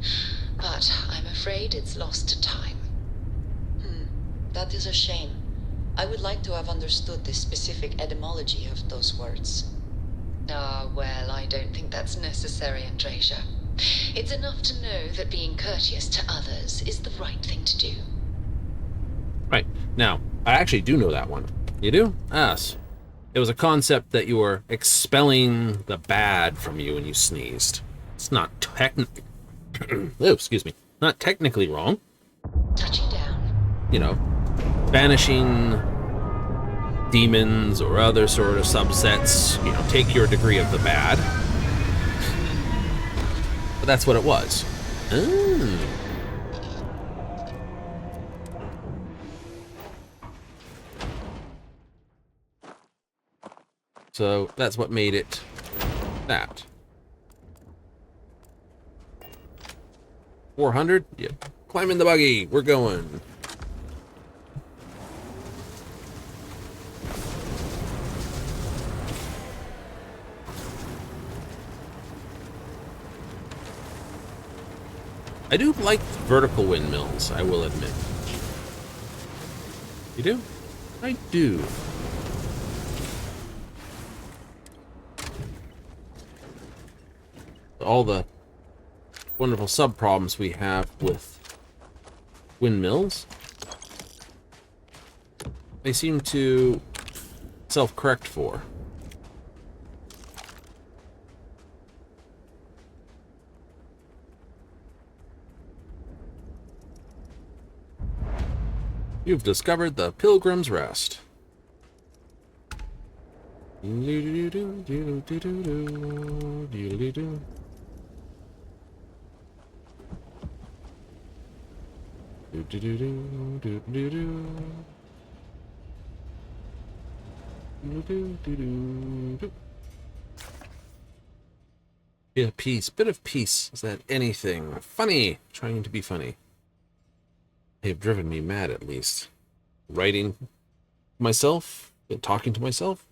H: but I'm afraid it's lost to time. That is a shame. I would like to have understood the specific etymology of those words. Ah, well, I don't think that's necessary, Andreja. It's enough to know that being courteous to others is the right thing to do.
A: Right. Now, I actually do know that one. You do? Yes. It was a concept that you were expelling the bad from you when you sneezed. It's not technically... oh, excuse me. Not technically wrong.
H: Touching down.
A: You know, banishing demons or other sort of subsets, you know, take your degree of the bad. But that's what it was. Oh. So that's what made it that. 400? Yep. Climb in the buggy. We're going. I do like vertical windmills, I will admit. You do? I do. All the wonderful sub-problems we have with windmills, they seem to self-correct for. You've discovered the Pilgrim's Rest. Yeah, peace. Bit of peace. Is that anything? Funny. Trying to be funny. They have driven me mad, at least. Writing myself, talking to myself.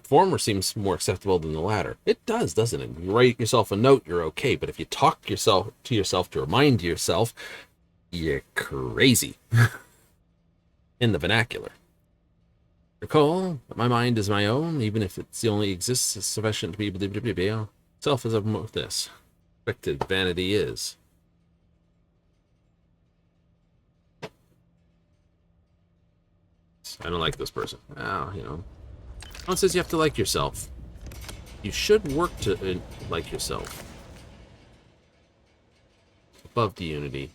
A: Former seems more acceptable than the latter. It does, doesn't it? You write yourself a note, you're okay. But if you talk yourself to remind yourself, you're crazy. In the vernacular. Recall that my mind is my own, even if it only exists as sufficient to be self is of this. Expected vanity is. I don't like this person. Oh, you know. No one says you have to like yourself. You should work to like yourself. Above the unity.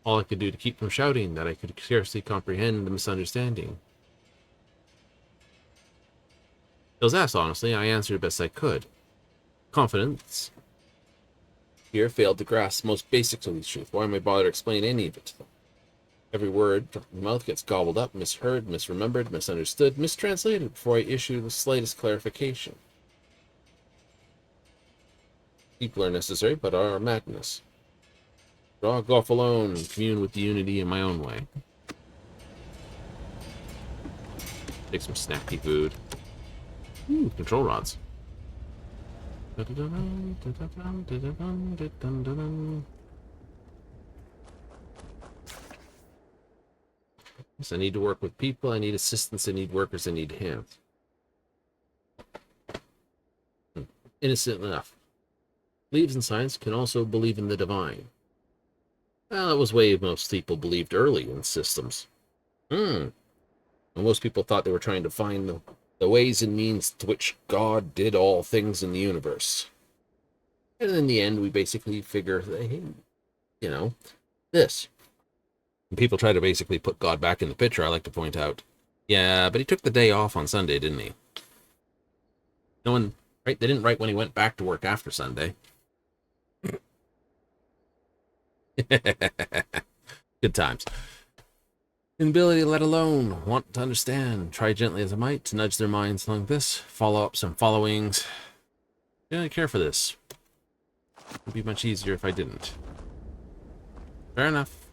A: All I could do to keep from shouting that I could scarcely comprehend the misunderstanding. It was asked honestly, I answered best I could. Confidence here failed to grasp the most basics of these truths. Why am I bother to explain any of it to them? Every word from my mouth gets gobbled up, misheard, misremembered, misunderstood, mistranslated before I issue the slightest clarification. People are necessary, but are madness. I'll go off alone and commune with the unity in my own way. Take some snacky food. Ooh, control rods. Yes, I need to work with people, I need assistants, I need workers, I need hands. Innocent enough. Believes in science can also believe in the divine. Well, that was way most people believed early in systems. And most people thought they were trying to find the ways and means to which God did all things in the universe. And in the end, we basically figure, hey, you know, this. When people try to basically put God back in the picture, I like to point out, yeah, but he took the day off on Sunday, didn't he? No one, right? They didn't write when he went back to work after Sunday. Good times. Inability, let alone want to understand. Try gently as I might to nudge their minds along this. Follow-ups and followings. I don't care for this. It would be much easier if I didn't. Fair enough.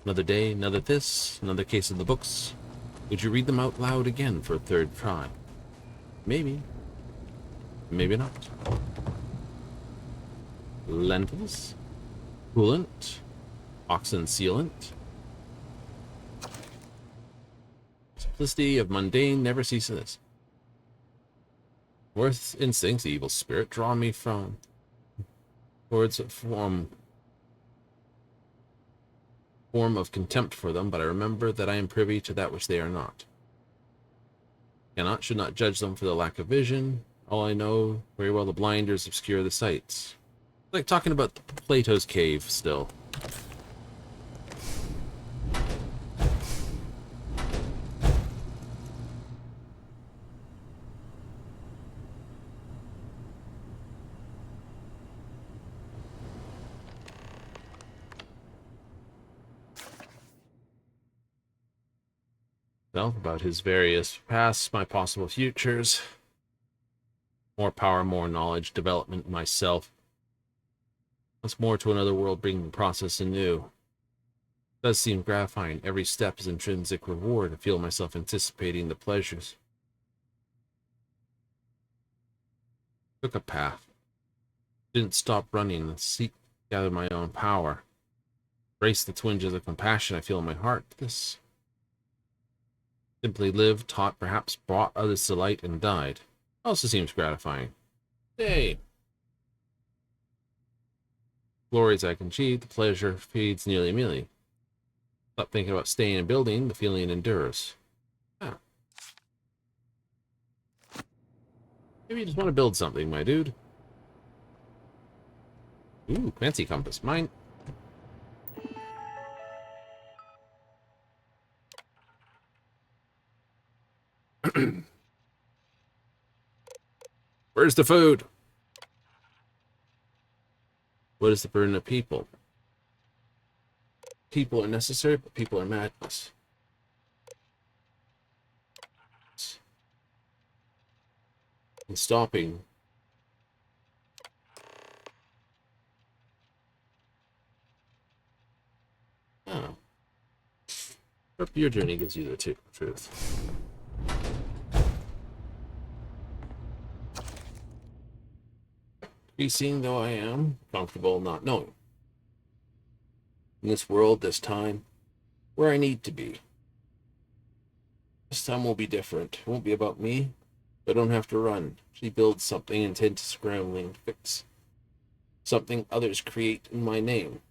A: Another day, another this, another case of the books. Would you read them out loud again for a third try? Maybe. Maybe not. Lentils. Coolant. Oxen sealant. Simplicity of mundane never ceases. Worth instincts, the evil spirit, draw me from towards a form of contempt for them, but I remember that I am privy to that which they are not. Should not judge them for the lack of vision. All I know very well, the blinders obscure the sights. Like talking about Plato's cave still. About his various pasts, my possible futures. More power, more knowledge, development myself. Once more to another world, bringing the process anew. It does seem gratifying. Every step is intrinsic reward. I feel myself anticipating the pleasures. Took a path. Didn't stop running and seek to gather my own power. Brace the twinges of compassion I feel in my heart. This simply lived, taught, perhaps brought others to light, and died. Also seems gratifying. Hey! Glories I can achieve, the pleasure fades nearly immediately. Stop thinking about staying and building, the feeling endures. Ah. Maybe you just want to build something, my dude. Ooh, fancy compass. Mine. Where's the food? What is the burden of people? People are necessary, but people are madness. And stopping. Oh. Your journey gives you the truth. Increasing though I am, comfortable not knowing. In this world, this time, where I need to be. This time will be different. It won't be about me. I don't have to run. She builds something intent to scrambling to fix. Something others create in my name.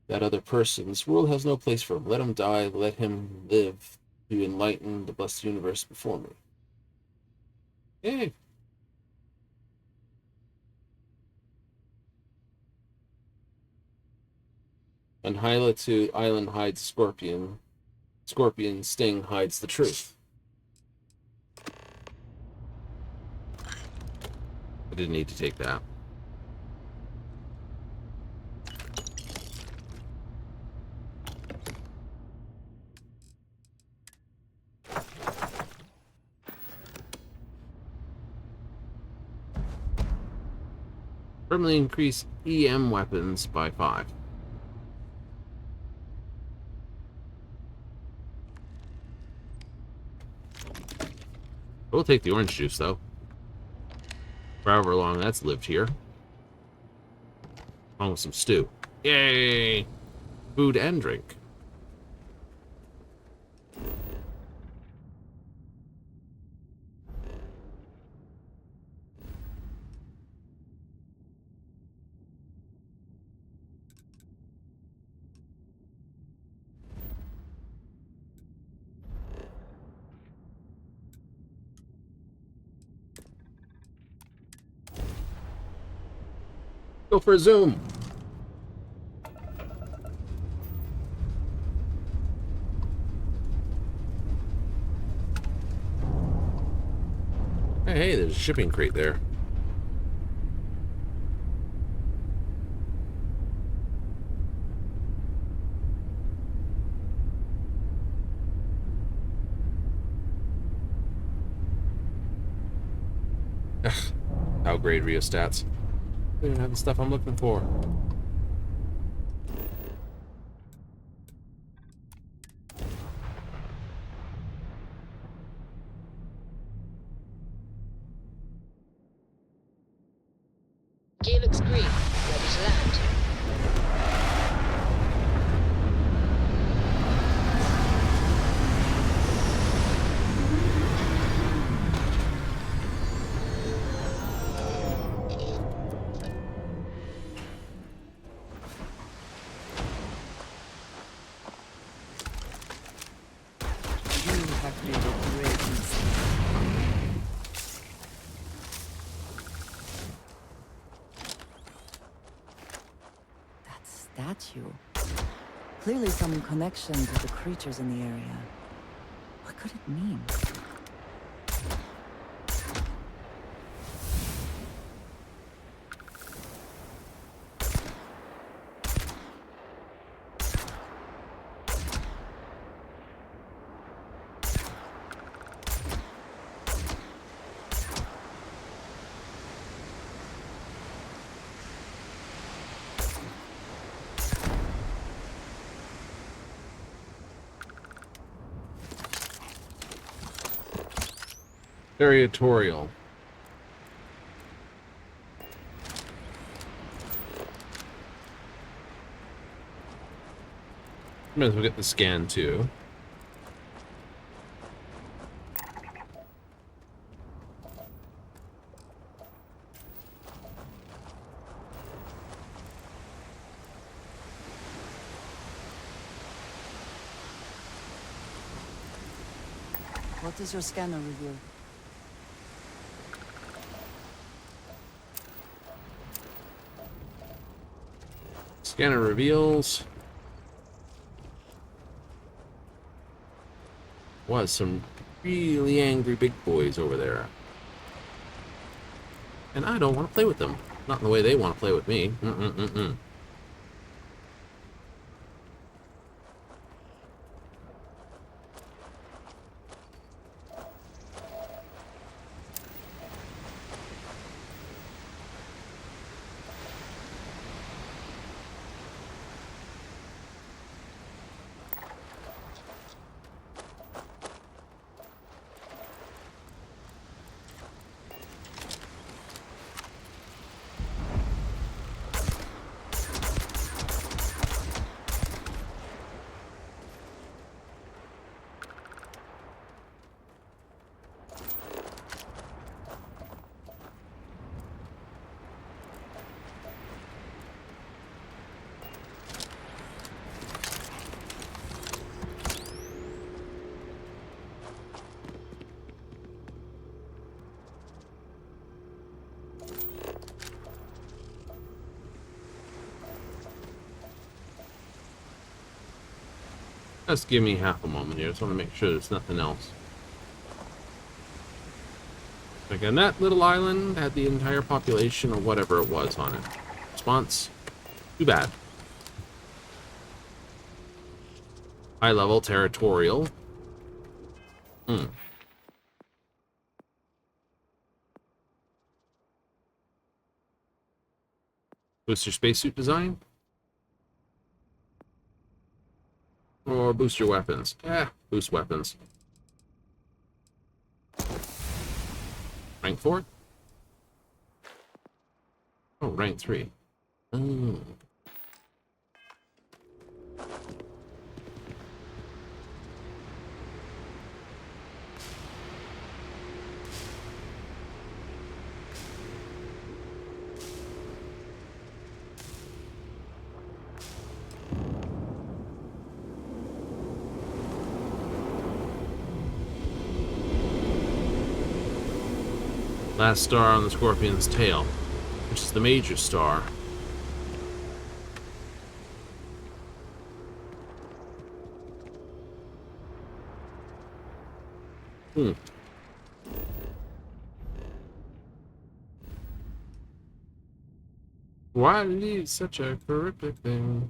A: That other person, this world has no place for him. Let him die, let him live to enlighten the blessed universe before me. Hey. On Hyla to Island hides Scorpion. Scorpion sting hides the truth. I didn't need to take that. Permanently increase EM weapons by 5. We'll take the orange juice, though. For however long that's lived here. Along with some stew. Yay! Food and drink. Go for a zoom. Hey, there's a shipping crate there. Ugh, outgrade rheostats. I don't have the stuff I'm looking for.
H: Gear looks green. Ready to land.
R: You have been a great mistake. That statue. Clearly some connection to the creatures in the area. What could it mean?
A: Territorial. Might as well get the scan too.
R: What does your scanner reveal?
A: Scanner reveals was some really angry big boys over there. And I don't want to play with them. Not in the way they want to play with me. Just give me half a moment here. Just want to make sure there's nothing else. Again, that little island had the entire population or whatever it was on it. Response? Too bad. High level territorial. Booster spacesuit design? Or boost your weapons? Boost weapons. Rank 4? Oh, rank 3. Last star on the Scorpion's tail, which is the major star. Why leave such a horrific thing?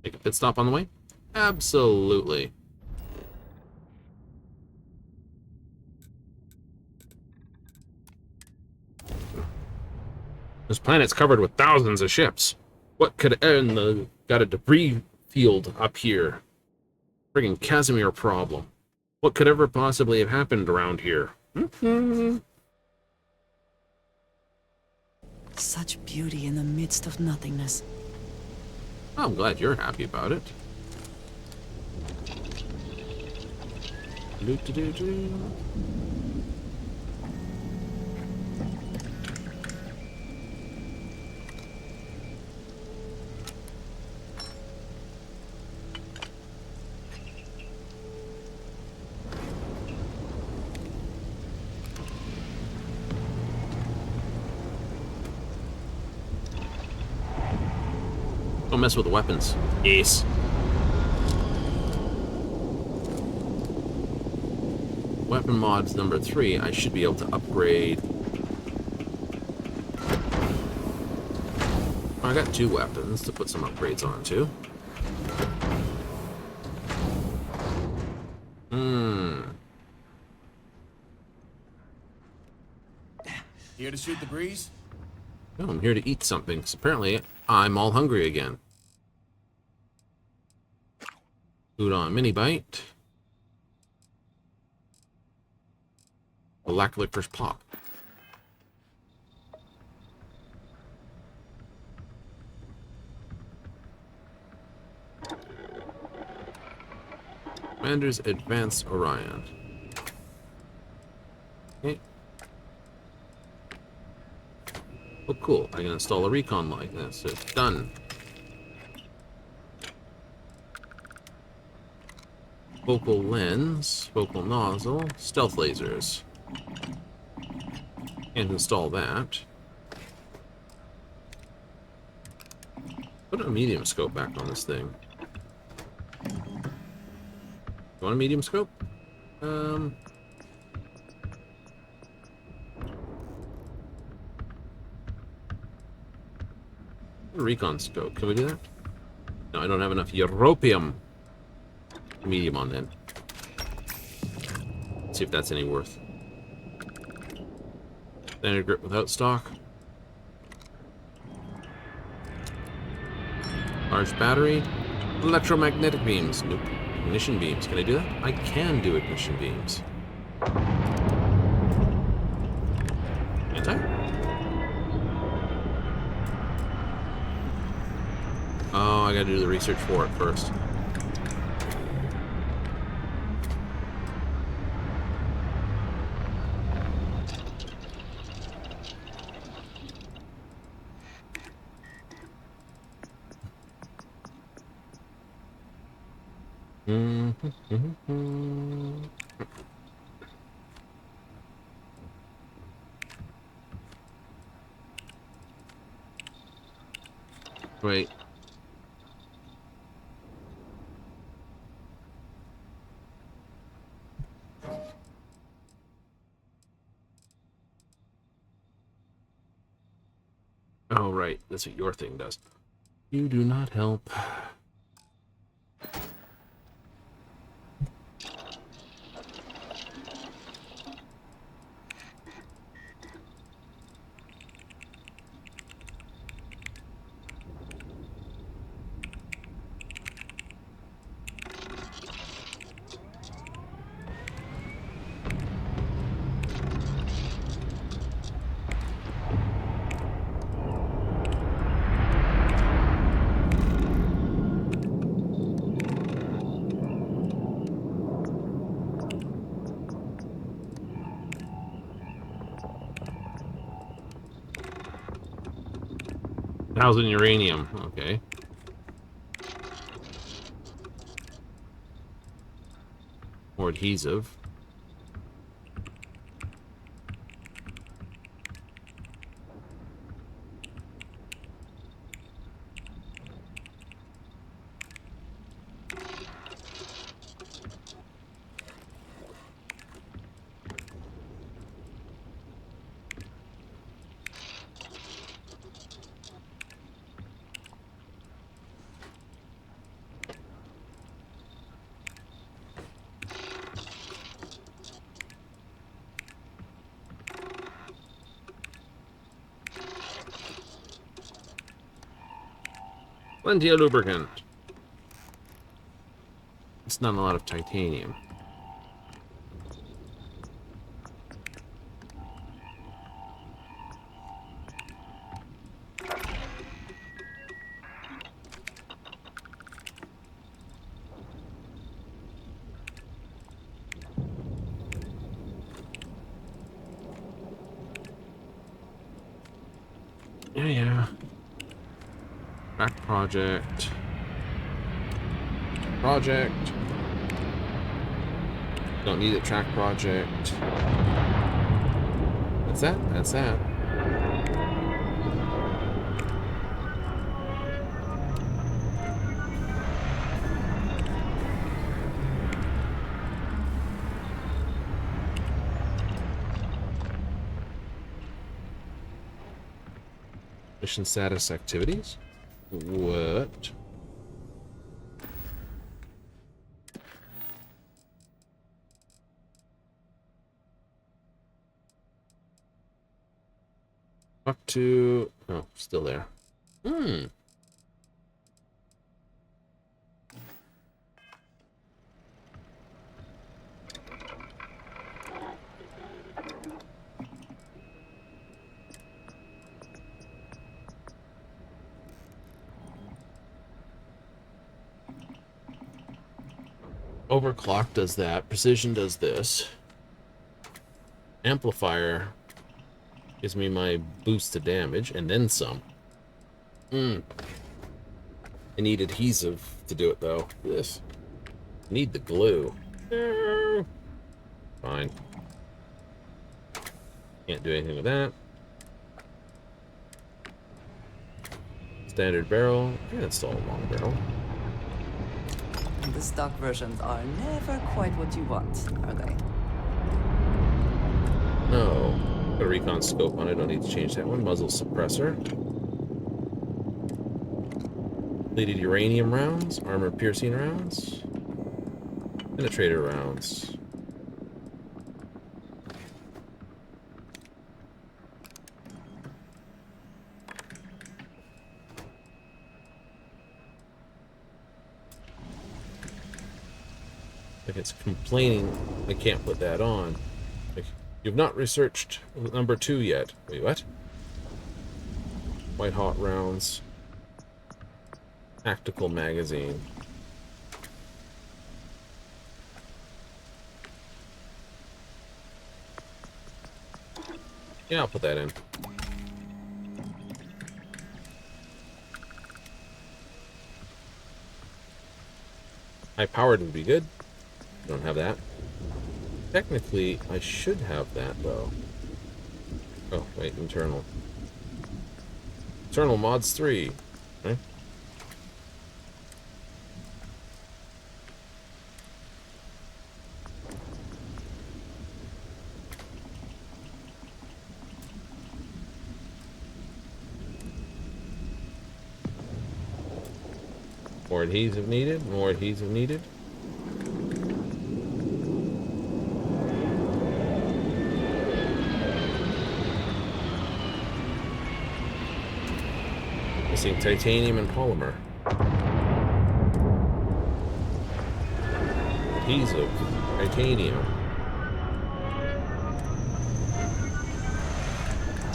A: Take a pit stop on the way? Absolutely. This planet's covered with thousands of ships. What could got a debris field up here? Friggin' Casimir problem. What could ever possibly have happened around here?
R: Such beauty in the midst of nothingness.
A: I'm glad you're happy about it. Don't mess with the weapons. Yes. Weapon mods number 3. I should be able to upgrade. I got 2 weapons to put some upgrades onto.
N: Here to shoot the breeze?
A: No, I'm here to eat something, because apparently I'm all hungry again. Food on mini bite. A licorice pop. Commander's Advanced Orion. Okay. Oh, cool. I can install a recon light. That's it. Done. Focal lens, focal nozzle, stealth lasers. Can't install that. Put a medium scope back on this thing. You want a medium scope? Recon scope. Can we do that? No, I don't have enough europium. Medium on then. Let's see if that's any worth. Standard grip without stock. Large battery. Electromagnetic beams. Nope. Ignition beams. Can I do that? I can do ignition beams. Can't I? Oh, I gotta do the research for it first. Wait. right. That's what your thing does. You do not help. Thousand uranium. Okay. More adhesive. Plenty of lubricant. It's not a lot of titanium. Yeah. Track project. Project. Don't need a track project. That's that. That's that. Mission status activities? What? Talk to... Oh, still there. Hmm. Overclock does that. Precision does this. Amplifier gives me my boost to damage, and then some. I need adhesive to do it, though. This. Need the glue. Fine. Can't do anything with that. Standard barrel. Yeah, it's still a long barrel.
R: The stock versions are never quite what you want, are they?
A: No. Got a recon scope on it. I don't need to change that one. Muzzle suppressor. Depleted uranium rounds. Armor piercing rounds. Penetrator rounds. If it's complaining, I can't put that on. Like, you've not researched number 2 yet. Wait, what? White hot rounds. Tactical magazine. Yeah, I'll put that in. High powered would be good. Don't have that. Technically, I should have that, though. Oh, wait, internal. Internal mods 3. Okay. More adhesive needed. More adhesive needed. Missing titanium and polymer. Adhesive. Titanium.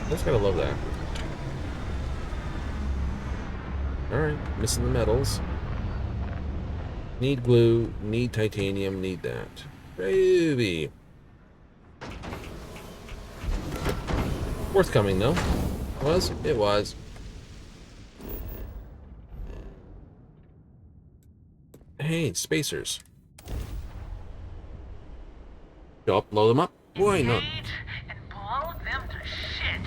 A: Just gotta love that. Alright, missing the metals. Need glue, need titanium, need that. Baby. Forthcoming though. Was? It was. Hey, spacers. Go up, blow them up. Why not?
U: Blow them to shit.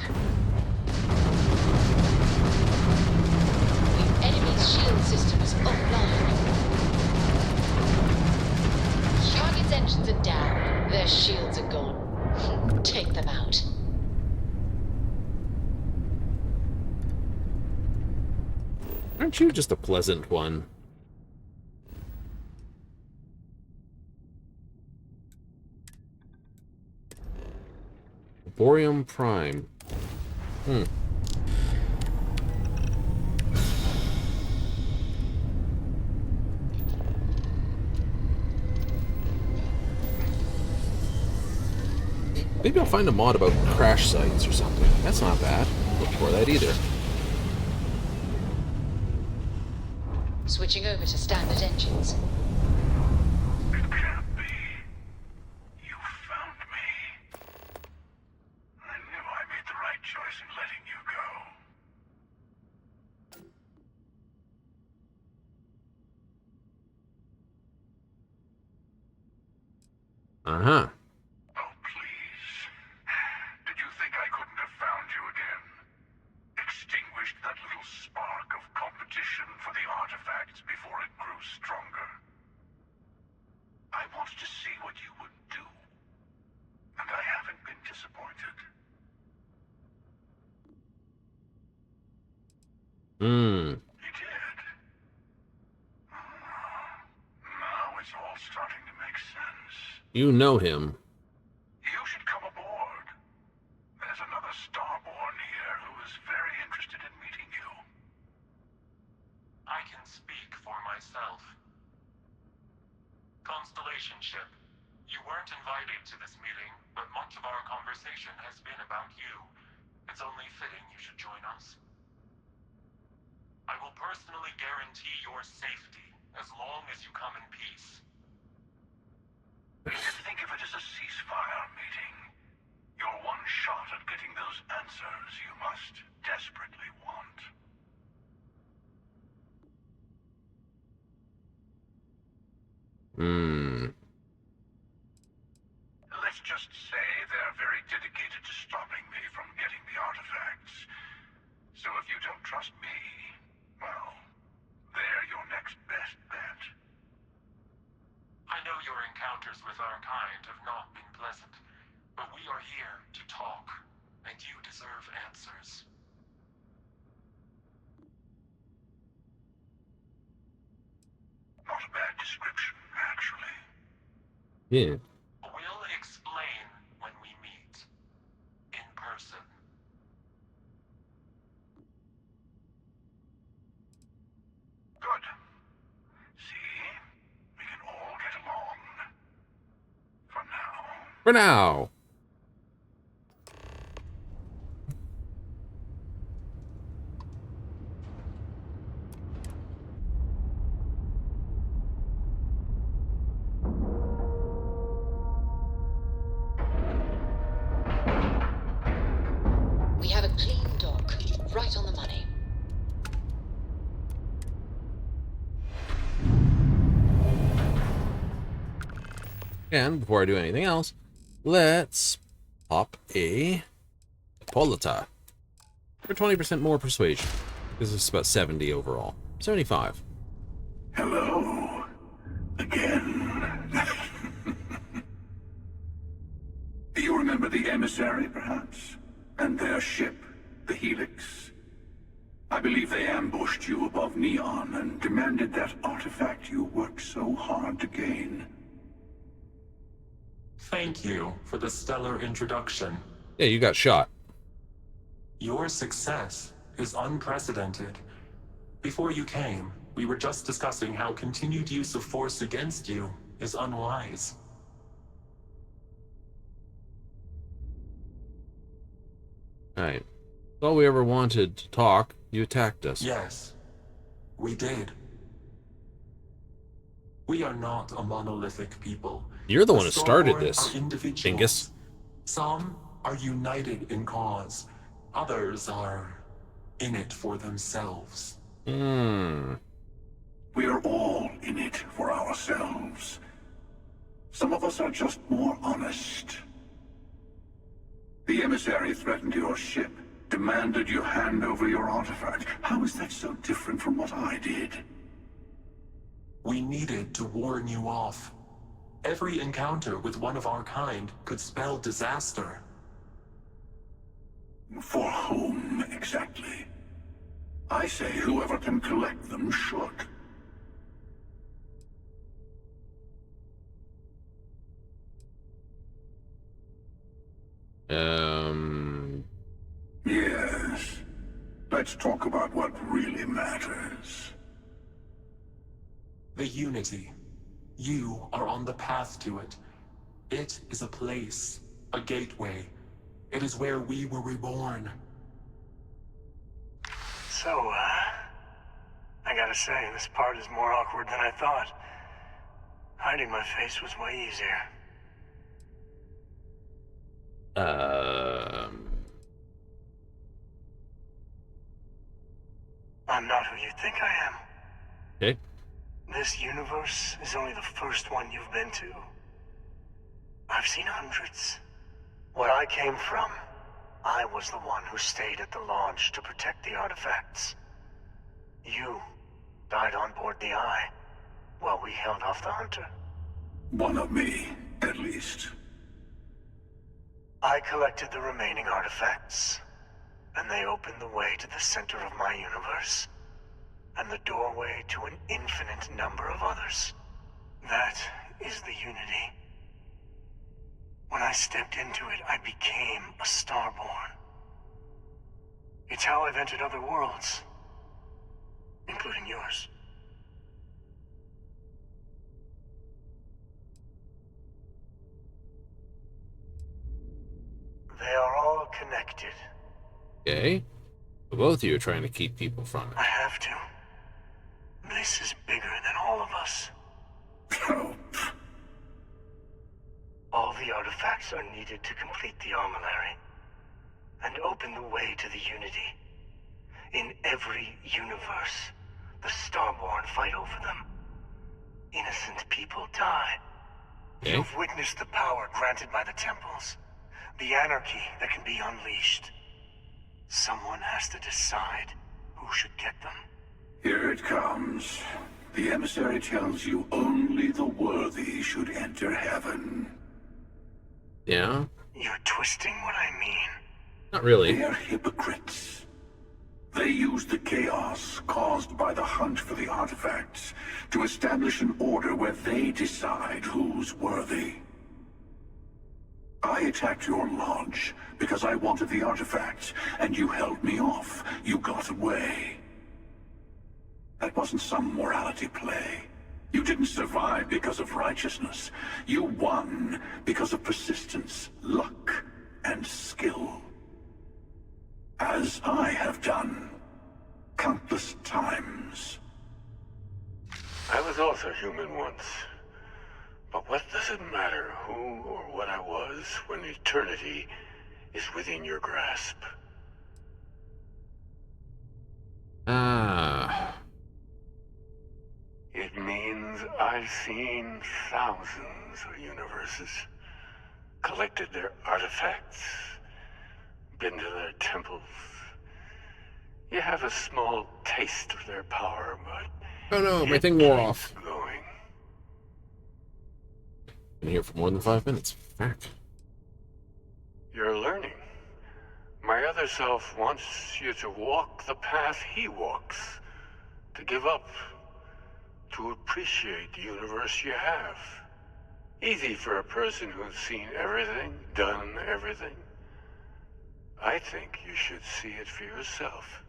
H: The enemy's shield system is offline. Target's engines are down. Their shields are gone. Take them out.
A: Aren't you just a pleasant one? Boreum Prime. Maybe I'll find a mod about crash sites or something. That's not bad. Look for that either.
H: Switching over to standard engines.
U: It can't be. You found me. I knew I made the right choice in letting you go.
A: Uh-huh.
U: Oh, please. Did you think I couldn't have found you again? Extinguished that little spark of competition for the artifacts before it grew stronger. I wanted to see what you would do. And I haven't been disappointed.
A: Hmm.
U: You did. Now it's all starting to make sense.
A: You know him.
U: You should come aboard. There's another Starborn here who is very interested in meeting you.
M: I can speak for myself. Constellation ship, you weren't invited to this meeting, but much of our conversation has been about you. It's only fitting you should join us. I will personally guarantee your safety as long as you come in peace.
U: Think of it as a ceasefire meeting. Your one shot at getting those answers you must desperately want. Let's just say they're very dedicated to stopping me from getting the artifacts. So if you don't trust me, well, they're your next best bet.
M: I know your encounters with our kind have not been pleasant, but we are here to talk, and you deserve answers.
U: Not a bad description, actually.
A: Yeah.
M: We'll explain when we meet. In person.
U: Good. See? We can all get along. For now.
A: For now.
H: We have a clean dock, right on the money.
A: And before I do anything else, let's pop a Polita for 20% more persuasion. This is about 70 overall. 75.
U: Hello. Again. You remember the emissary, perhaps? And their ship, the Helix?
S: I believe they ambushed you above Neon and demanded that artifact you worked so hard to gain.
M: Thank you for the stellar introduction.
A: Yeah, you got shot.
M: Your success is unprecedented. Before you came, we were just discussing how continued use of force against you is unwise.
A: Alright. That's all we ever wanted to talk. You attacked us.
M: Yes, we did. We are not a monolithic people.
A: You're the one who started
M: Starborn
A: this,
M: are individuals.
A: dingus.
M: Some are united in cause. Others are in it for themselves.
S: We are all in it for ourselves. Some of us are just more honest. The emissary threatened your ship, demanded you hand over your artifact. How is that so different from what I did?
M: We needed to warn you off. Every encounter with one of our kind could spell disaster.
S: For whom, exactly? I say whoever can collect them should. Yes. Let's talk about what really matters.
M: The Unity. You are on the path to it. It is a place, a gateway. It is where we were reborn.
T: So, I gotta say, this part is more awkward than I thought. Hiding my face was way easier. I'm not who you think I am.
A: Okay.
T: This universe is only the first one you've been to. I've seen hundreds. Where I came from, I was the one who stayed at the launch to protect the artifacts. You died on board the Eye, while we held off the Hunter.
S: One of me, at least.
T: I collected the remaining artifacts, and they opened the way to the center of my universe, and the doorway to an infinite number of others. That is the Unity. When I stepped into it, I became a Starborn. It's how I've entered other worlds, including yours. They are all connected.
A: Okay. But both of you are trying to keep people from it.
T: I have to. This is bigger than all of us. All the artifacts are needed to complete the armillary and open the way to the Unity. In every universe, the Starborn fight over them. Innocent people die.
A: Okay.
T: You've witnessed the power granted by the temples, the anarchy that can be unleashed. Someone has to decide who should get them.
S: Here it comes. The emissary tells you only the worthy should enter heaven.
A: Yeah?
T: You're twisting what I mean.
A: Not really.
S: They're hypocrites. They use the chaos caused by the hunt for the artifacts to establish an order where they decide who's worthy. I attacked your launch because I wanted the artifact, and you held me off. You got away. That wasn't some morality play. You didn't survive because of righteousness. You won because of persistence, luck, and skill. As I have done countless times.
B: I was also human once. But what does it matter who or what I was when eternity is within your grasp? It means I've seen thousands of universes, collected their artifacts, been to their temples. You have a small taste of their power, but...
A: Oh no, my thing wore off. Been here for more than 5 minutes. Fuck.
B: You're learning. My other
S: other self wants you to walk the path he walks, to give up, to appreciate the universe you have. Easy for a person who's seen everything, done everything. I think you should see it for yourself.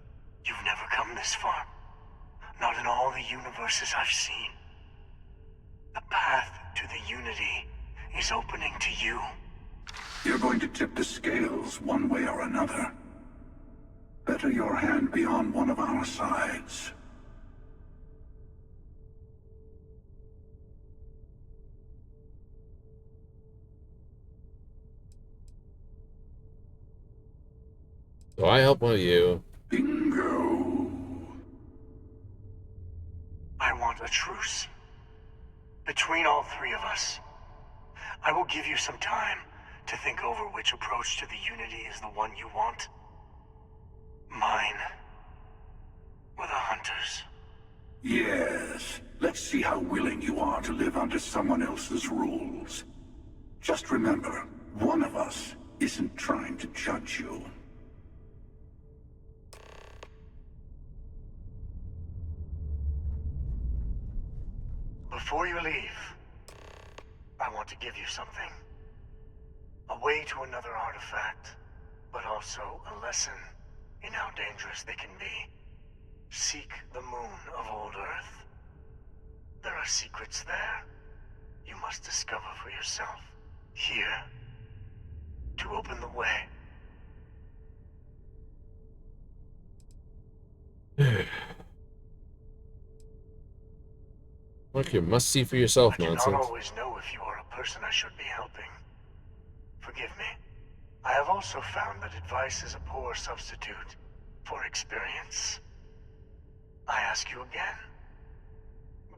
T: You've never come this far. Not in all the universes I've seen. The path to the Unity is opening to you.
S: You're going to tip the scales one way or another. Better your hand be on one of our sides.
A: So I help one of you.
S: Bingo.
T: I want a truce. Between all three of us. I will give you some time to think over which approach to the Unity is the one you want. Mine. Or the Hunters.
S: Yes. Let's see how willing you are to live under someone else's rules. Just remember, one of us isn't trying to judge you.
T: Before you leave, I want to give you something. A way to another artifact, but also a lesson in how dangerous they can be. Seek the moon of old Earth. There are secrets there you must discover for yourself. Here, to open the way.
A: Look, you must see for yourself,
T: I do
A: nonsense.
T: not always know if you are a person I should be helping. Forgive me. I have also found that advice is a poor substitute for experience. I ask you again.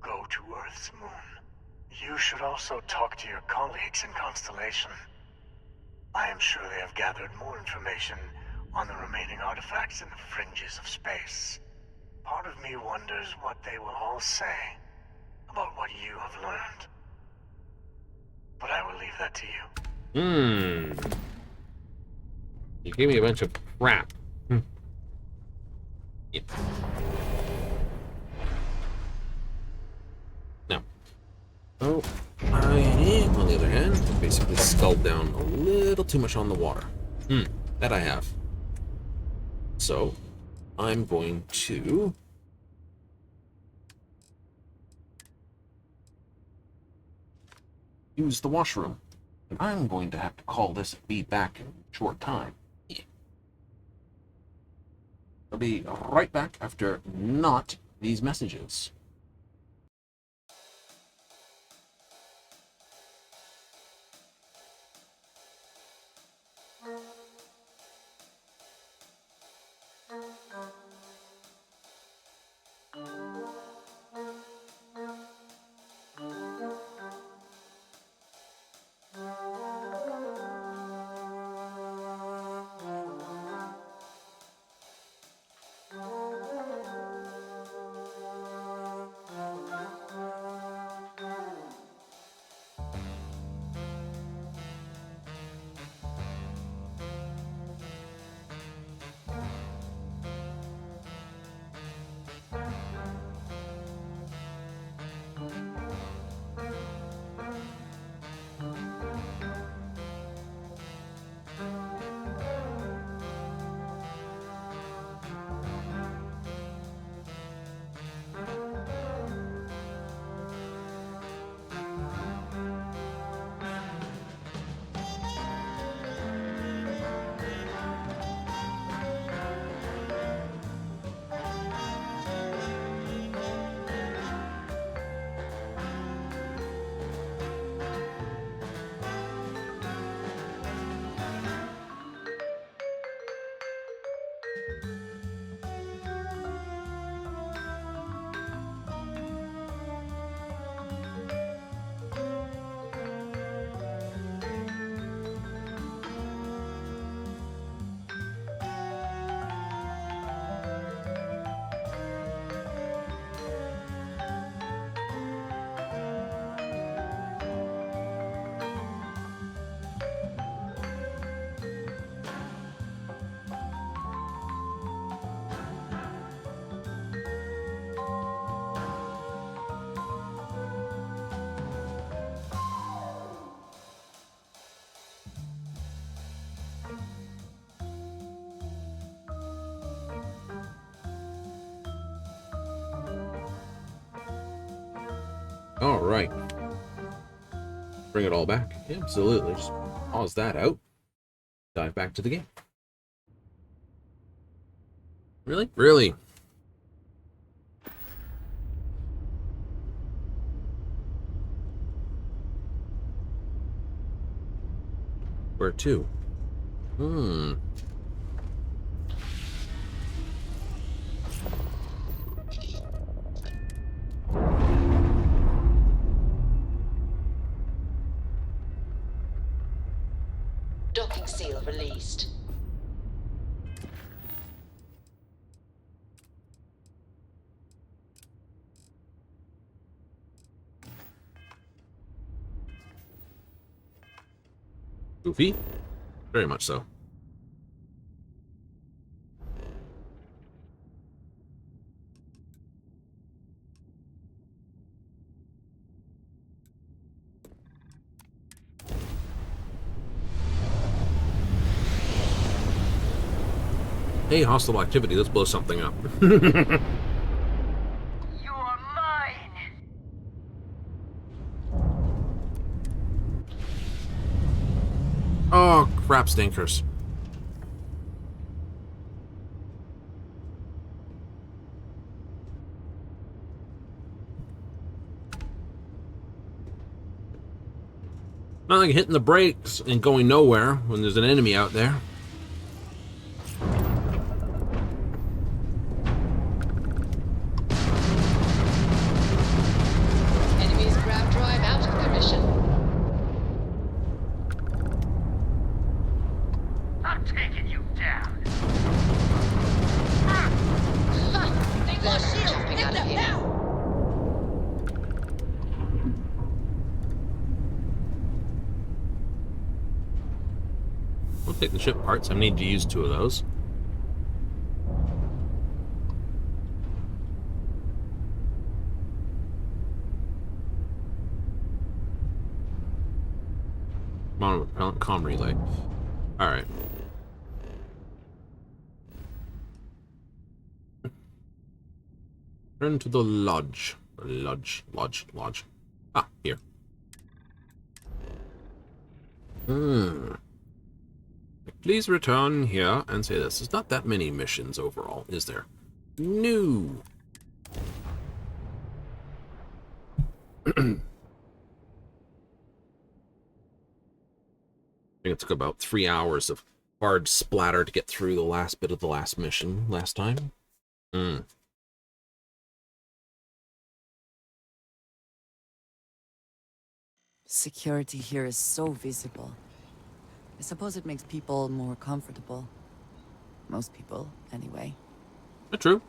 T: Go to Earth's moon. You should also talk to your colleagues in Constellation. I am sure they have gathered more information on the remaining artifacts in the fringes of space. Part of me wonders what they will all say about what you have learned. But I will leave that to you.
A: You gave me a bunch of crap. Yeah. No. Oh, I am, on the other hand, basically sculled down a little too much on the water. That I have. So, I'm going to... use the washroom. And I'm going to have to call this be back in a short time. Yeah. I'll be right back after not these messages. All right. Bring it all back. Absolutely. Just pause that out. Dive back to the game. Really? Really? Where to?
H: Docking seal released.
A: Goofy? Very much so. Hey, hostile activity. Let's blow something up. Oh, crap stinkers. Not like hitting the brakes and going nowhere when there's an enemy out there.
H: Enemies grav drive out of their mission.
S: I'm taking you down.
H: They lost jumping out of here.
A: We'll take the ship parts. I need to use 2 of those. Repellent comm relay. Alright. Turn to the lodge. Lodge. Ah, here. Please return here and say this. There's not that many missions overall, is there? No. I think it took about 3 hours of hard splatter to get through the last bit of the last mission last time.
K: Security here is so visible. I suppose it makes people more comfortable. Most people, anyway.
A: True.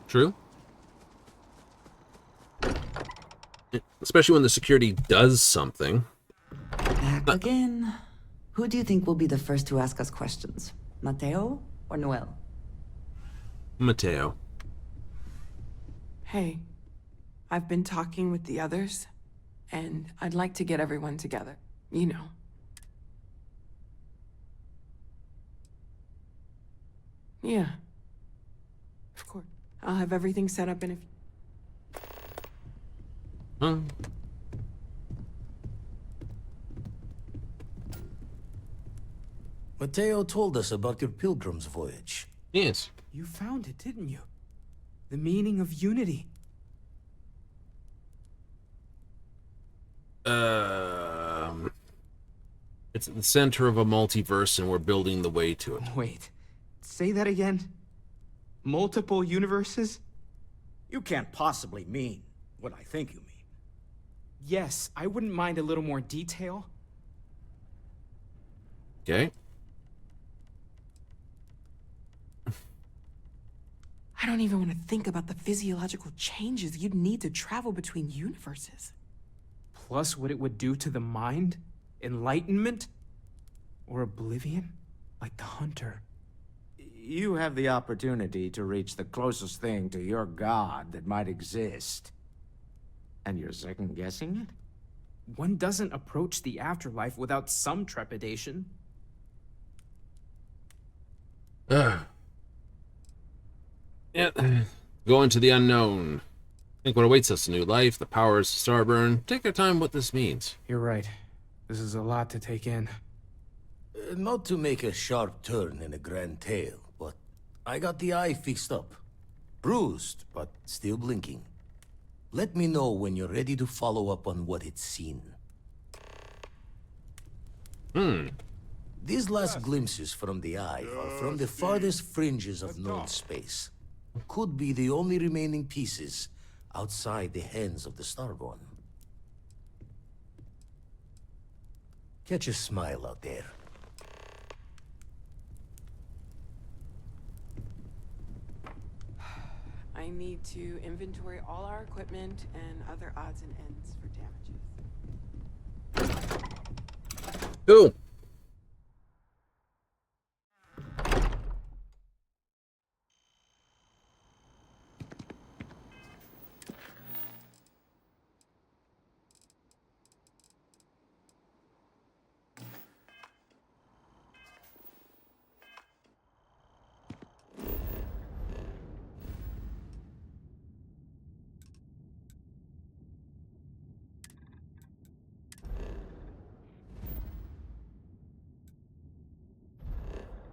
A: Especially when the security does something.
R: Back again. Who do you think will be the first to ask us questions? Mateo or Noel?
A: Mateo.
G: Hey, I've been talking with the others, and I'd like to get everyone together. You know. Yeah. Of course. I'll have everything set up in a few.
F: Mateo told us about your pilgrim's voyage.
A: Yes.
L: You found it, didn't you? The meaning of unity.
A: It's at the center of a multiverse and we're building the way to it.
L: Wait. Say that again? Multiple universes?
V: You can't possibly mean what I think you mean.
L: Yes, I wouldn't mind a little more detail.
A: Okay.
G: I don't even want to think about the physiological changes you'd need to travel between universes.
L: Plus what it would do to the mind? Enlightenment? Or oblivion? Like the Hunter.
V: You have the opportunity to reach the closest thing to your god that might exist. And you're second-guessing it?
L: One doesn't approach the afterlife without some trepidation.
A: Yeah. Go into the unknown. Think what awaits us: a new life, the powers of Starborn. Take our time what this means.
L: You're right. This is a lot to take in.
F: Not to make a sharp turn in a grand tale, but I got the eye fixed up. Bruised, but still blinking. Let me know when you're ready to follow up on what it's seen. These last glimpses from the eye are from the farthest fringes of known space. Could be the only remaining pieces outside the hands of the Starborn. Catch a smile out there.
G: I need to inventory all our equipment and other odds and ends for damages.
A: Cool.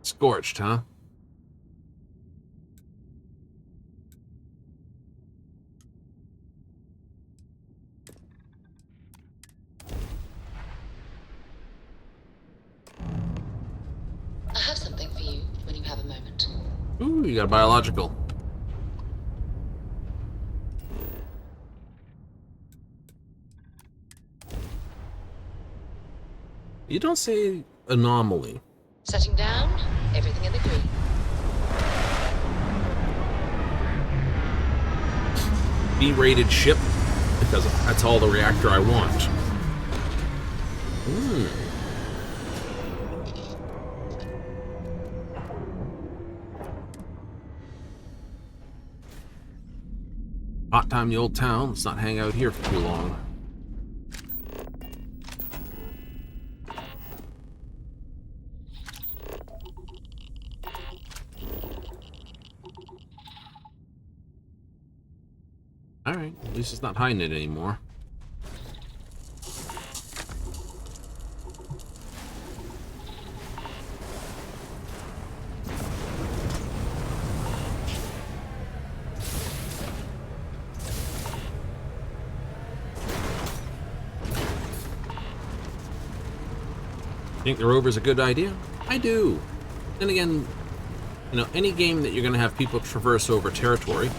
A: Scorched, huh?
H: I have something for you when you have a moment.
A: Ooh, you got a biological. You don't say anomaly.
H: Setting down, everything in the green.
A: B-rated ship, because that's all the reactor I want. Hot time in the old town. Let's not hang out here for too long. Alright, at least it's not hiding it anymore. Think the rover's a good idea? I do. Then again, you know, any game that you're going to have people traverse over territory,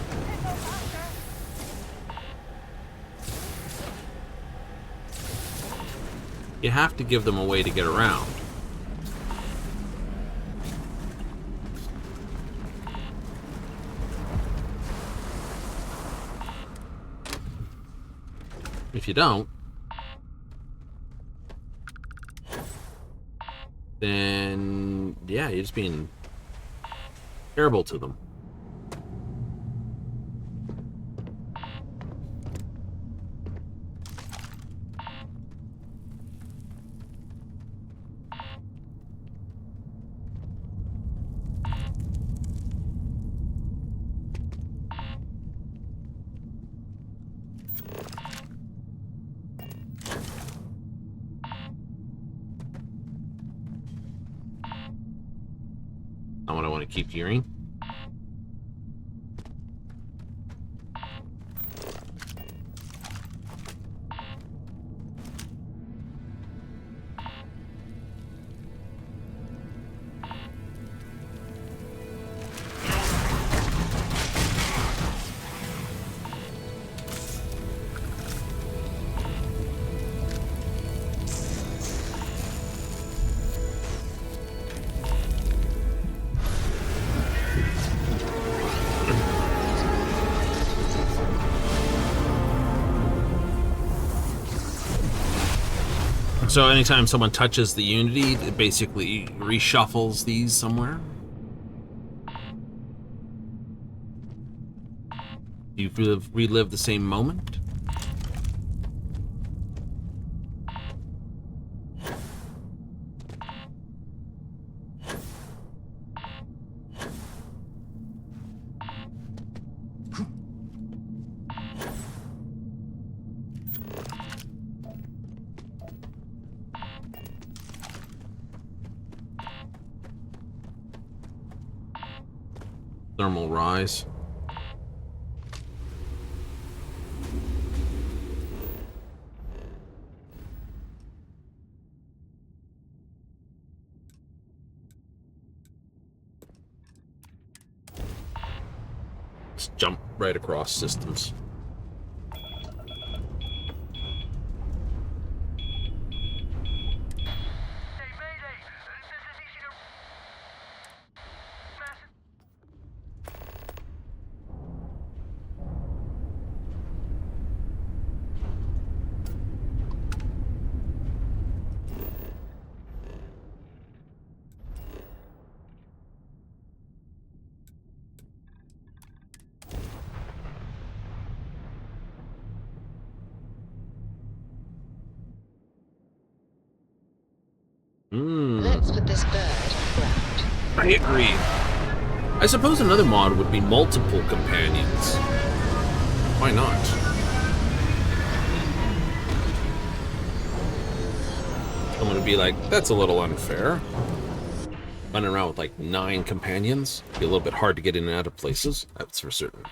A: you have to give them a way to get around. If you don't, then yeah, you're just being terrible to them. Not what I want to keep hearing. So anytime someone touches the Unity, it basically reshuffles these somewhere? You relive the same moment? Thermal rise. Just jump right across systems.
H: Let's put this bird on the ground.
A: I agree. I suppose another mod would be multiple companions. Why not? I'm gonna be like, that's a little unfair. Running around with like 9 companions. Be a little bit hard to get in and out of places. That's for certain.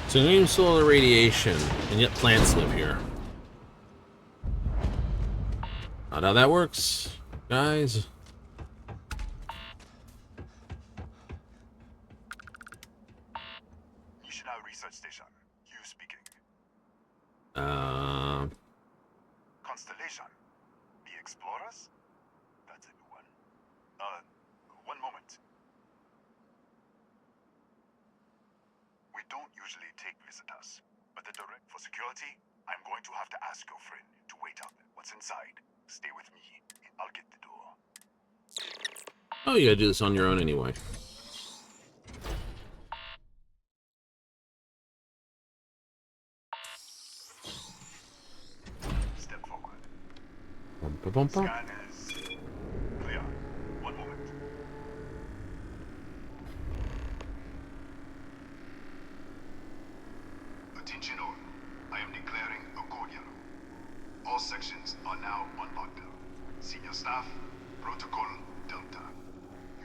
A: So no solar radiation, and yet plants live here. Not how that works, guys.
I: Nishina Research Station. You speaking. Constellation. The Explorers? That's a new one. One moment. We don't usually take visitors, but for security, I'm going to have to ask your friend to wait up. What's inside? Stay with me. I'll get the door.
A: Oh, you gotta do this on your own anyway.
I: Step forward.
A: Bum-ba-bum-bum.
I: Scan is clear. One moment. Attention all. I am declaring a code yellow. All sections are now on lockdown. Senior staff, protocol Delta.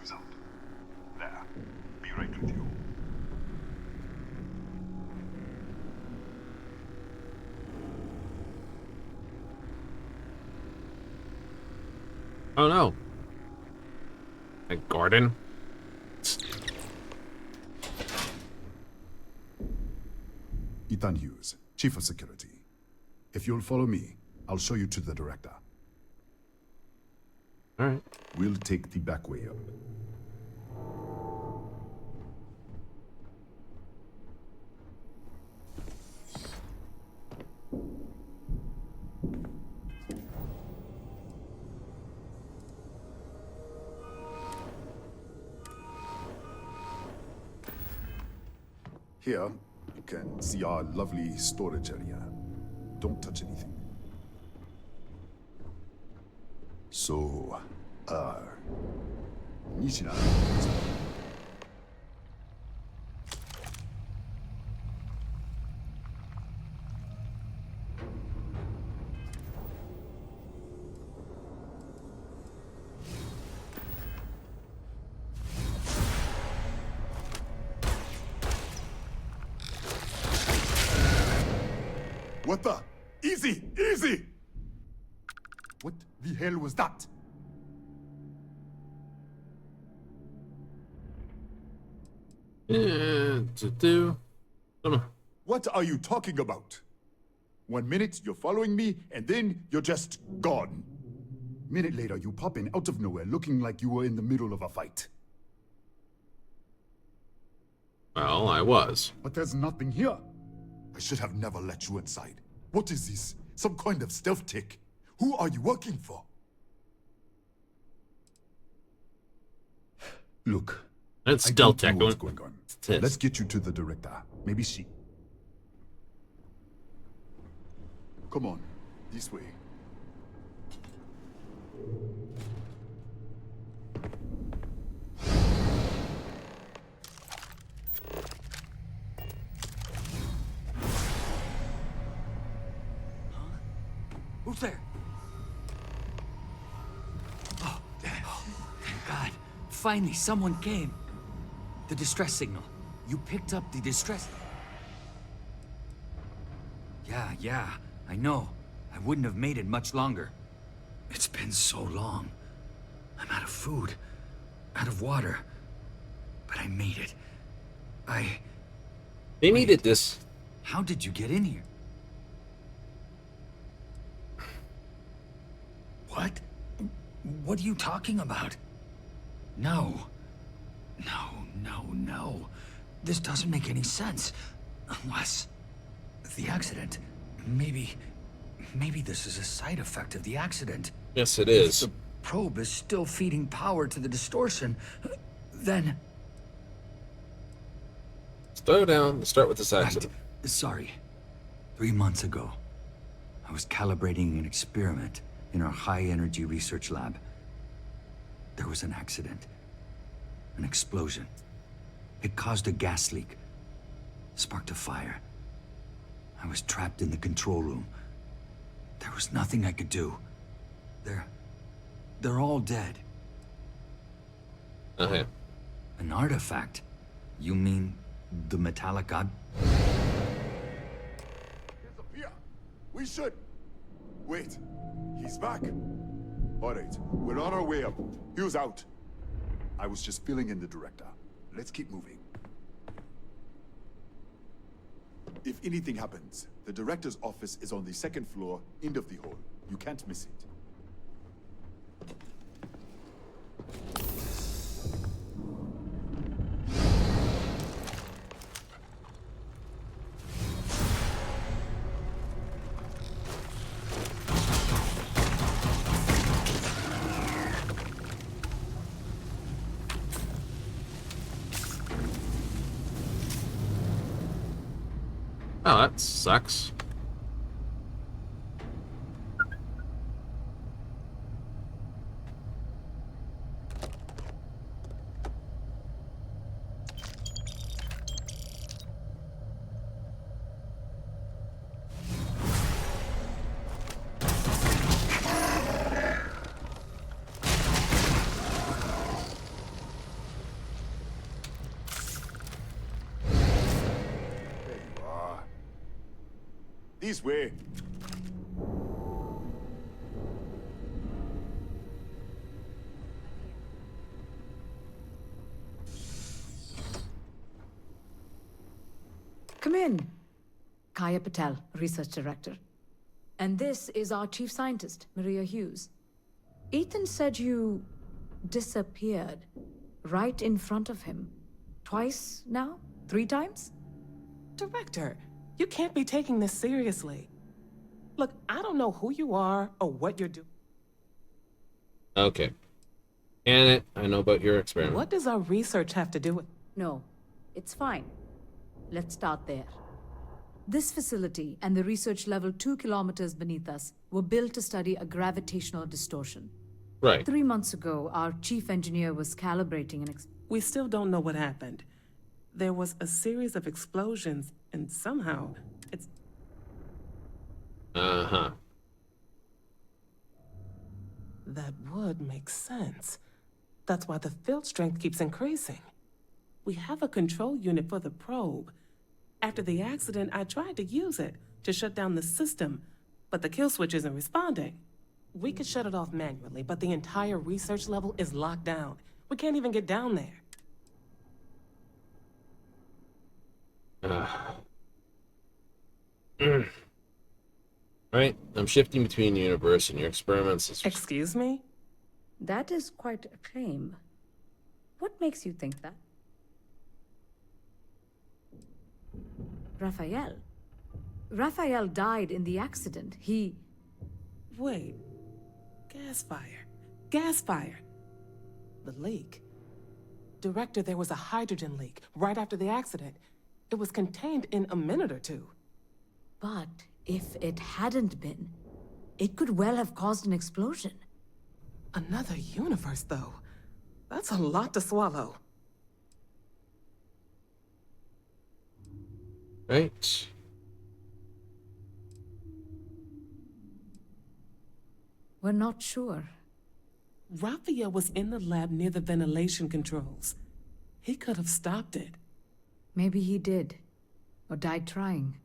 I: Use out. There. Be right with you.
A: Oh no. A garden?
P: Ethan Hughes, Chief of Security. If you'll follow me, I'll show you to the director.
A: Alright.
P: We'll take the back way up. Here, you can see our lovely storage area. Don't touch anything. So, Nishina. What the? Easy! Easy! What the hell was that? What are you talking about? 1 minute you're following me, and then you're just gone. Minute later, you pop in out of nowhere looking like you were in the middle of a fight.
A: Well, I was.
P: But there's nothing here. I should have never let you inside. What is this? Some kind of stealth tech? Who are you working for? Look.
A: That's
P: I
A: stealth
P: don't
A: tech.
P: know what's going on.
A: Tis.
P: Let's get you to the director. Maybe she. Come on. This way.
D: Who's there? Oh, thank God. Finally, someone came. The distress signal. You picked up the distress... Yeah, I know. I wouldn't have made it much longer. It's been so long. I'm out of food, out of water. But I made it.
A: They needed this.
D: How did you get in here? What? What are you talking about? No. This doesn't make any sense. Unless... the accident. Maybe this is a side effect of the accident.
A: Yes, it is.
D: If the probe is still feeding power to the distortion, then...
A: Slow down. Let's start with this accident.
D: Sorry. 3 months ago, I was calibrating an experiment in our high-energy research lab. There was an accident. An explosion. It caused a gas leak. Sparked a fire. I was trapped in the control room. There was nothing I could do. They're all dead.
A: Okay.
D: An artifact? You mean the metallic god?
P: Disappear! We should... Wait. He's back. Alright, we're on our way up. Hugh's out. I was just filling in the director. Let's keep moving. If anything happens, the director's office is on the second floor, end of the hall. You can't miss it.
A: Oh, that sucks.
P: This way.
E: Come in. Kaya Patel, Research Director. And this is our Chief Scientist, Maria Hughes. Ethan said you disappeared right in front of him. Twice now? 3 times?
W: Director, you can't be taking this seriously. Look, I don't know who you are or what you're doing.
A: Okay. And I know about your experiment.
W: What does our research have to do with...
E: No, it's fine. Let's start there. This facility and the research level 2 kilometers beneath us were built to study a gravitational distortion.
A: Right.
E: 3 months ago, our chief engineer was calibrating an
W: We still don't know what happened. There was a series of explosions, and somehow, it's...
A: Uh-huh.
W: That would make sense. That's why the field strength keeps increasing. We have a control unit for the probe. After the accident, I tried to use it to shut down the system, but the kill switch isn't responding. We could shut it off manually, but the entire research level is locked down. We can't even get down there.
A: Right, I'm shifting between the universe and your experiments.
W: Excuse me?
E: That is quite a claim. What makes you think that? Raphael. Raphael died in the accident. He...
W: Wait. Gas fire. Gas fire. The leak. Director, there was a hydrogen leak right after the accident. It was contained in a minute or 2.
E: But if it hadn't been, it could well have caused an explosion.
W: Another universe, though. That's a lot to swallow.
A: Right.
E: We're not sure.
W: Raphael was in the lab near the ventilation controls. He could have stopped it.
E: Maybe he did. Or died trying.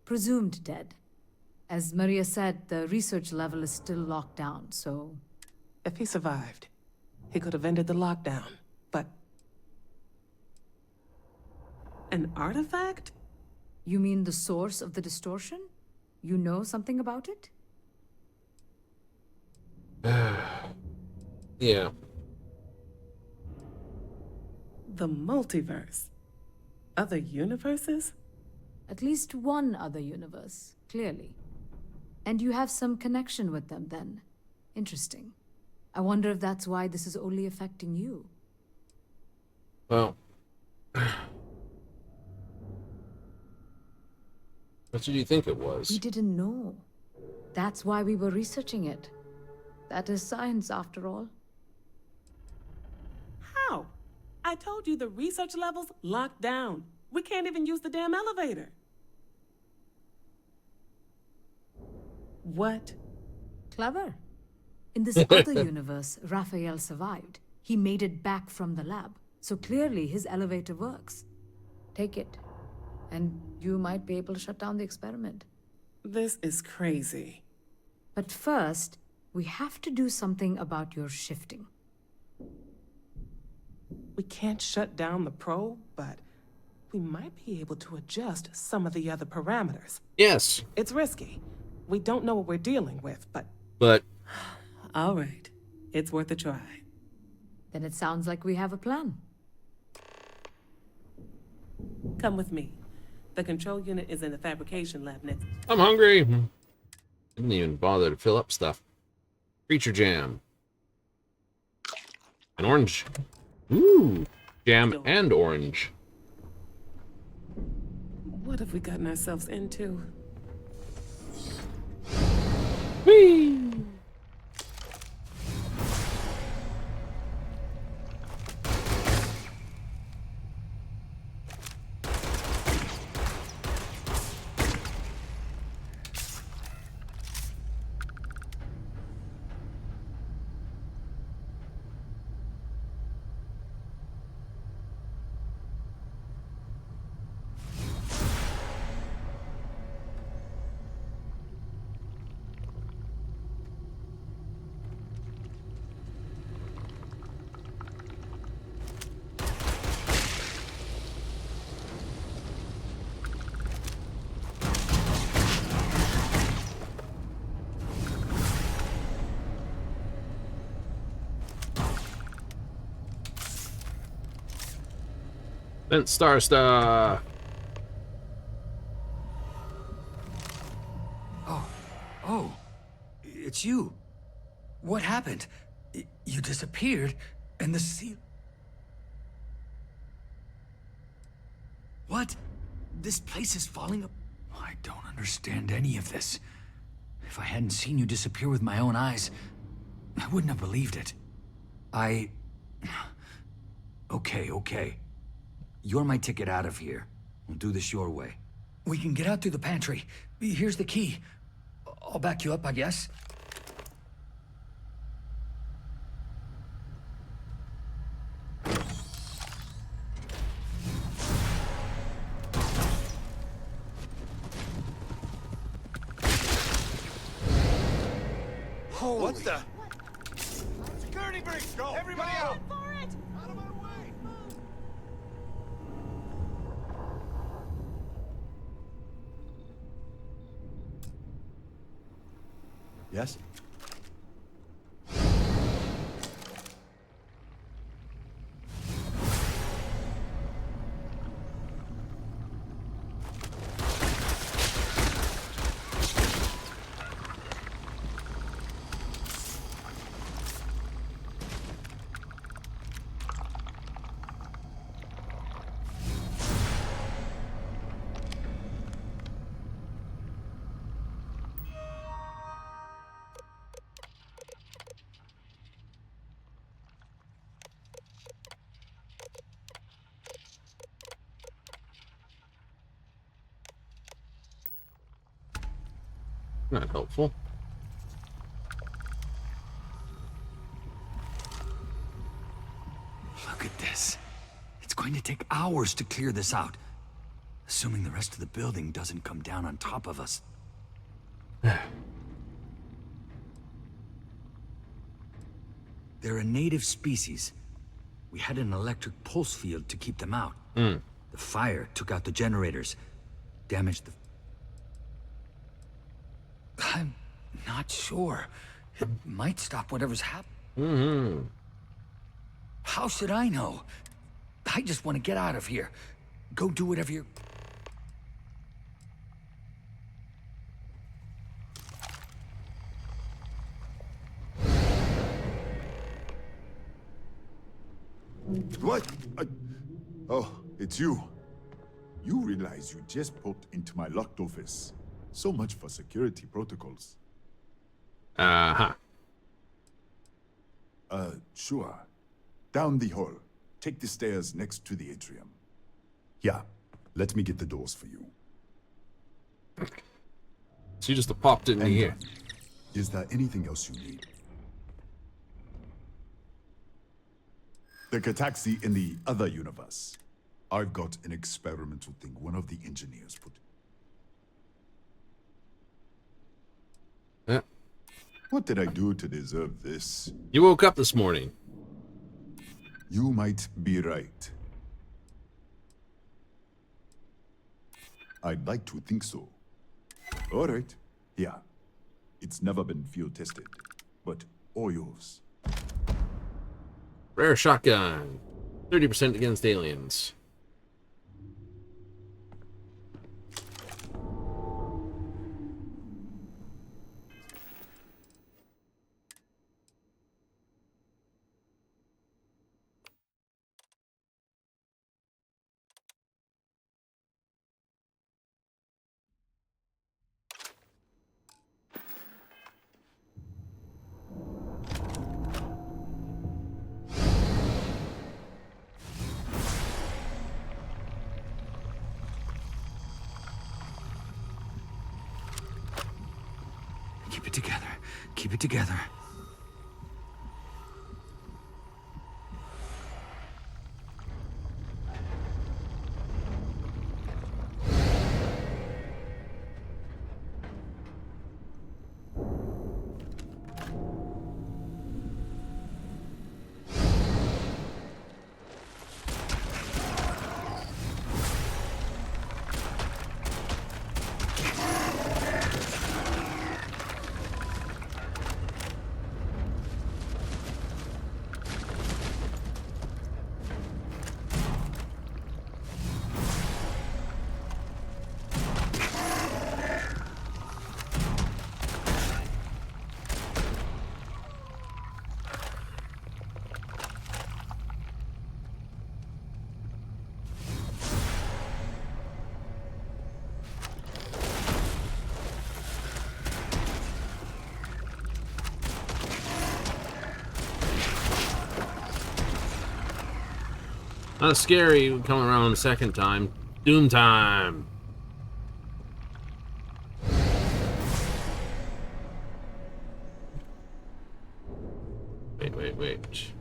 E: Presumed dead. As Maria said, the research level is still locked down, so...
W: If he survived, he could have ended the lockdown. But... an artifact?
E: You mean the source of the distortion? You know something about it?
A: Yeah.
W: The multiverse. Other universes?
E: At least one other universe, clearly. And you have some connection with them, then. Interesting. I wonder if that's why this is only affecting you.
A: Well... what did you think it was?
E: We didn't know. That's why we were researching it. That is science, after all.
W: How? I told you the research level's locked down. We can't even use the damn elevator. What?
E: Clever. In this other universe, Raphael survived. He made it back from the lab. So clearly his elevator works. Take it. And you might be able to shut down the experiment.
W: This is crazy.
E: But first, we have to do something about your shifting.
W: We can't shut down the probe, but we might be able to adjust some of the other parameters.
A: Yes.
W: It's risky. We don't know what we're dealing with, but... All right. It's worth a try.
E: Then it sounds like we have a plan.
W: Come with me. The control unit is in the fabrication lab next.
A: I'm hungry. Didn't even bother to fill up stuff. Creature jam. An orange. Ooh. Jam and orange.
W: What have we gotten ourselves into?
A: Whee! Vent star stuff.
D: Oh, it's you. What happened? You disappeared, and the seal... What? This place is falling up... I don't understand any of this. If I hadn't seen you disappear with my own eyes, I wouldn't have believed it. Okay. You're my ticket out of here. We'll do this your way. We can get out through the pantry. Here's the key. I'll back you up, I guess.
N: Holy... What the? Security breach! Go! Everybody out!
W: For it!
N: Out of my way!
B: Yes?
A: Not helpful.
D: Look at this. It's going to take hours to clear this out. Assuming the rest of the building doesn't come down on top of us. They're a native species. We had an electric pulse field to keep them out. The fire took out the generators, damaged the... I'm not sure. It might stop whatever's happening. How should I know? I just want to get out of here. Go do whatever you're...
P: What? Oh, it's you. You realize you just popped into my locked office. So much for security protocols. Sure. Down the hall. Take the stairs next to the atrium. Yeah, let me get the doors for you.
A: So you just popped in here.
P: Is there anything else you need? The Cataxi in the other universe. I've got an experimental thing one of the engineers put.
A: Yeah.
P: What did I do to deserve this?
A: You woke up this morning.
P: You might be right. I'd like to think so. All right. Yeah. It's never been field tested, but all yours.
A: Rare shotgun. 30% against aliens.
D: Keep it together. Keep it together.
A: Not scary coming around the second time. Doom time. Wait.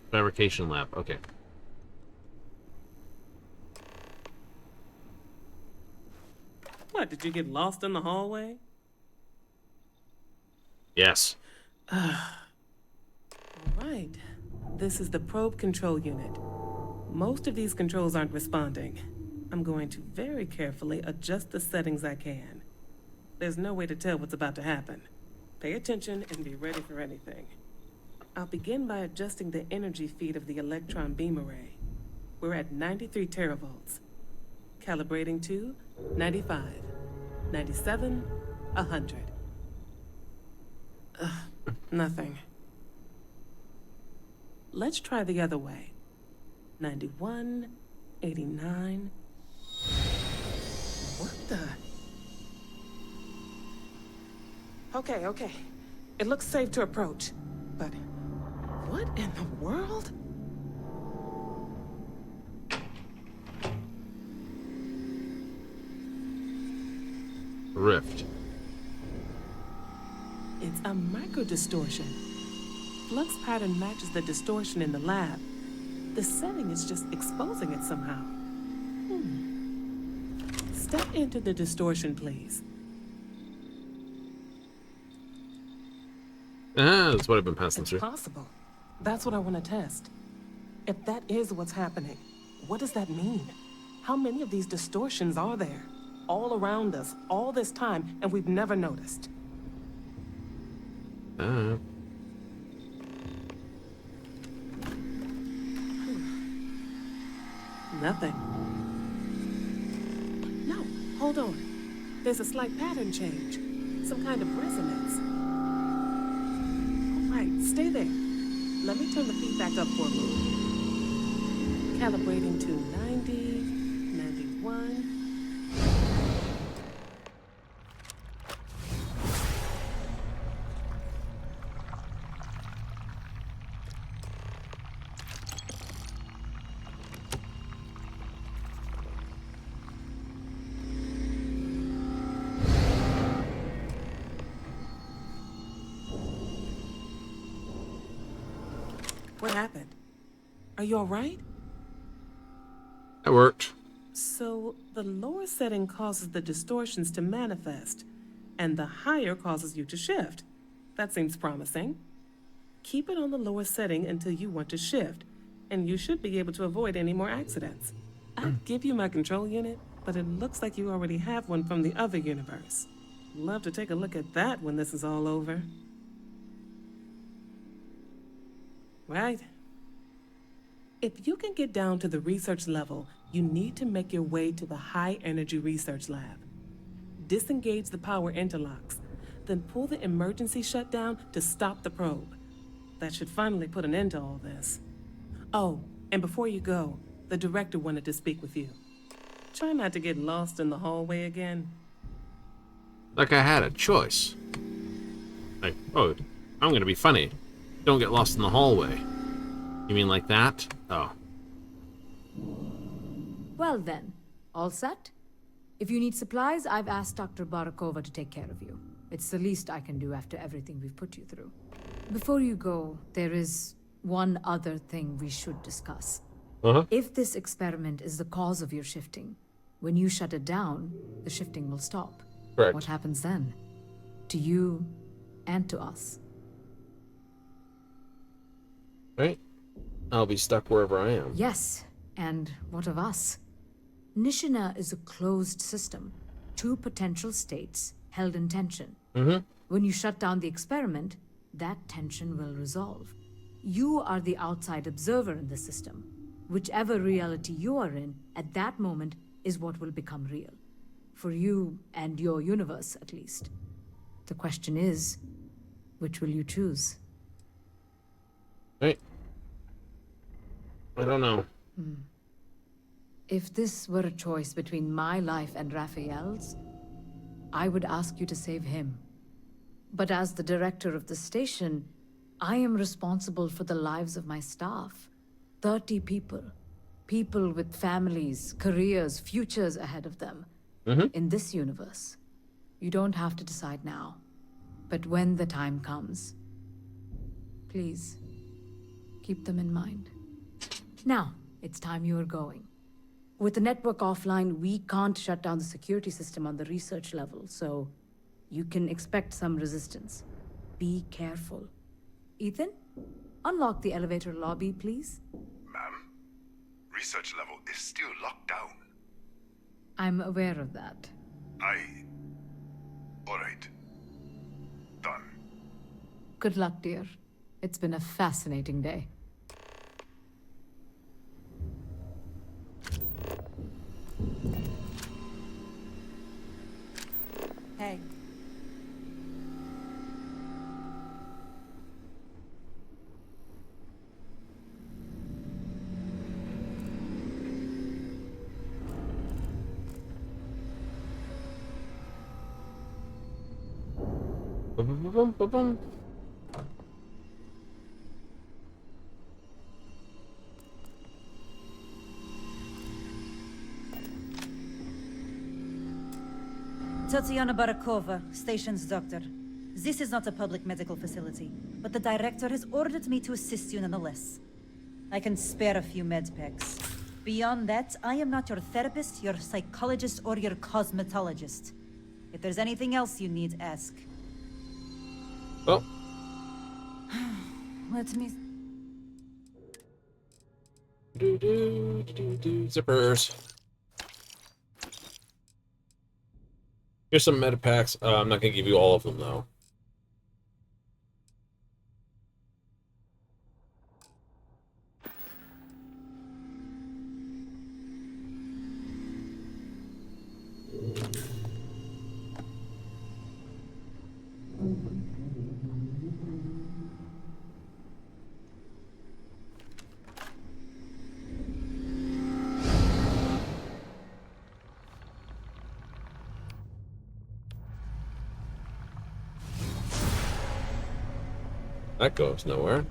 A: Fabrication lab. Okay.
W: What, did you get lost in the hallway?
A: Yes.
W: All right. This is the probe control unit. Most of these controls aren't responding. I'm going to very carefully adjust the settings I can. There's no way to tell what's about to happen. Pay attention and be ready for anything. I'll begin by adjusting the energy feed of the electron beam array. We're at 93 teravolts. Calibrating to 95, 97, 100. Nothing. Let's try the other way. 91, 89. What the? Okay. It looks safe to approach. But what in the world? .
A: Rift.
W: It's a micro-distortion. Flux pattern matches the distortion in the lab. The setting is just exposing it somehow. Step into the distortion, please.
A: Ah, that's what I've been passing through.
W: Possible. That's what I want to test. If that is what's happening, what does that mean? How many of these distortions are there? All around us, all this time, and we've never noticed. Nothing. No, hold on. There's a slight pattern change. Some kind of resonance. All right, stay there. Let me turn the feedback up for a moment. Calibrating to 90, 91. What happened? Are you all right?
A: That worked.
W: So, the lower setting causes the distortions to manifest, and the higher causes you to shift. That seems promising. Keep it on the lower setting until you want to shift, and you should be able to avoid any more accidents. I'd give you my control unit, but it looks like you already have one from the other universe. Love to take a look at that when this is all over. Right? If you can get down to the research level, you need to make your way to the high energy research lab. Disengage the power interlocks, then pull the emergency shutdown to stop the probe. That should finally put an end to all this. Oh, and before you go, the director wanted to speak with you. Try not to get lost in the hallway again.
A: Like I had a choice. Like, oh, I'm gonna be funny. Don't get lost in the hallway. You mean like that? Oh.
E: Well then, all set? If you need supplies, I've asked Dr. Barakova to take care of you. It's the least I can do after everything we've put you through. Before you go, there is one other thing we should discuss. If this experiment is the cause of your shifting, when you shut it down, the shifting will stop.
A: Correct.
E: What happens then? To you and to us.
A: Right? I'll be stuck wherever I am.
E: Yes, and what of us? Nishina is a closed system. Two potential states held in tension. When you shut down the experiment, that tension will resolve. You are the outside observer in the system. Whichever reality you are in, at that moment, is what will become real. For you and your universe, at least. The question is, which will you choose?
A: Right. I don't know.
E: If this were a choice between my life and Raphael's, I would ask you to save him. But as the director of the station, I am responsible for the lives of my staff. 30 people. People with families, careers, futures ahead of them. In this universe. You don't have to decide now. But when the time comes, please, keep them in mind. Now, it's time you are going. With the network offline, we can't shut down the security system on the research level, so you can expect some resistance. Be careful. Ethan, unlock the elevator lobby, please.
I: Ma'am, research level is still locked down.
E: I'm aware of that.
I: All right. Done.
E: Good luck, dear. It's been a fascinating day.
R: Hey.
A: Ba-bum-ba-bum-ba-bum.
K: Tatiana Barakova, station's doctor. This is not a public medical facility, but the director has ordered me to assist you nonetheless. I can spare a few med packs. Beyond that, I am not your therapist, your psychologist, or your cosmetologist. If there's anything else you need, ask.
A: Well.
K: Let me...
A: Zippers. Here's some meta packs. I'm not going to give you all of them, though. That goes nowhere.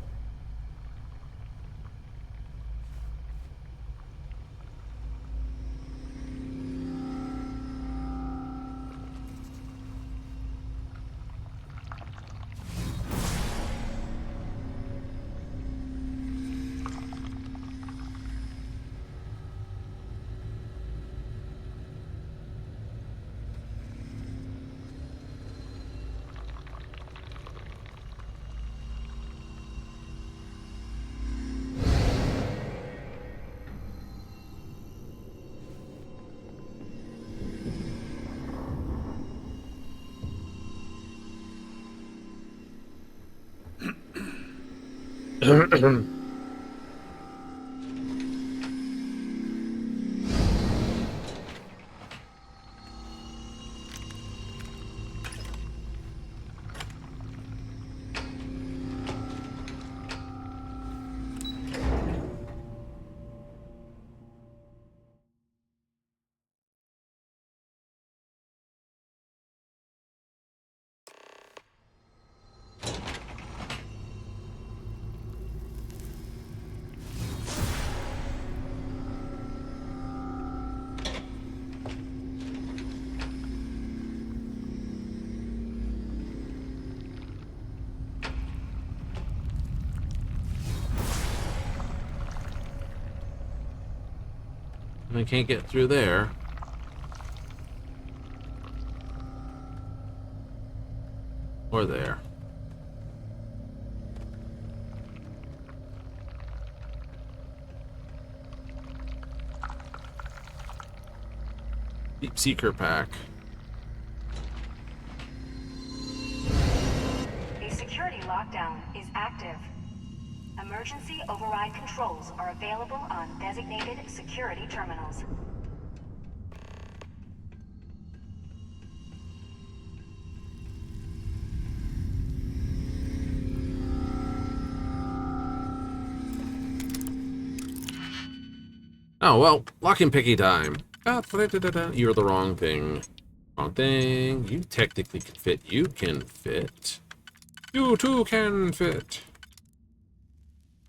A: I can't get through there. Or there. Deep Seeker pack.
J: A security lockdown is active. Emergency override controls are available on designated security terminals.
A: Oh, well, lock and picky time. You're the wrong thing. Wrong thing. You technically can fit. You can fit. You too can fit.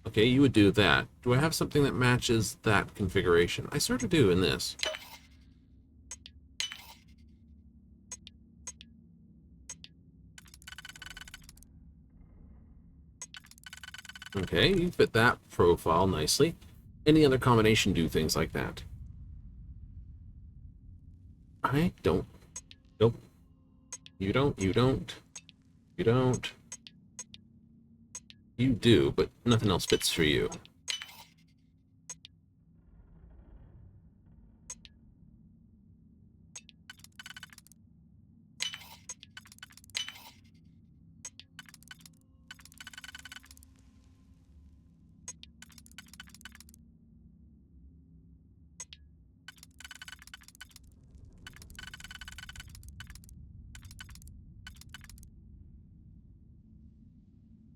A: Okay, you would do that. Do I have something that matches that configuration? I sort of do in this. Okay, you fit that profile nicely. Any other combination do things like that? I don't. Nope. You don't. You don't. You don't. You do, but nothing else fits for you.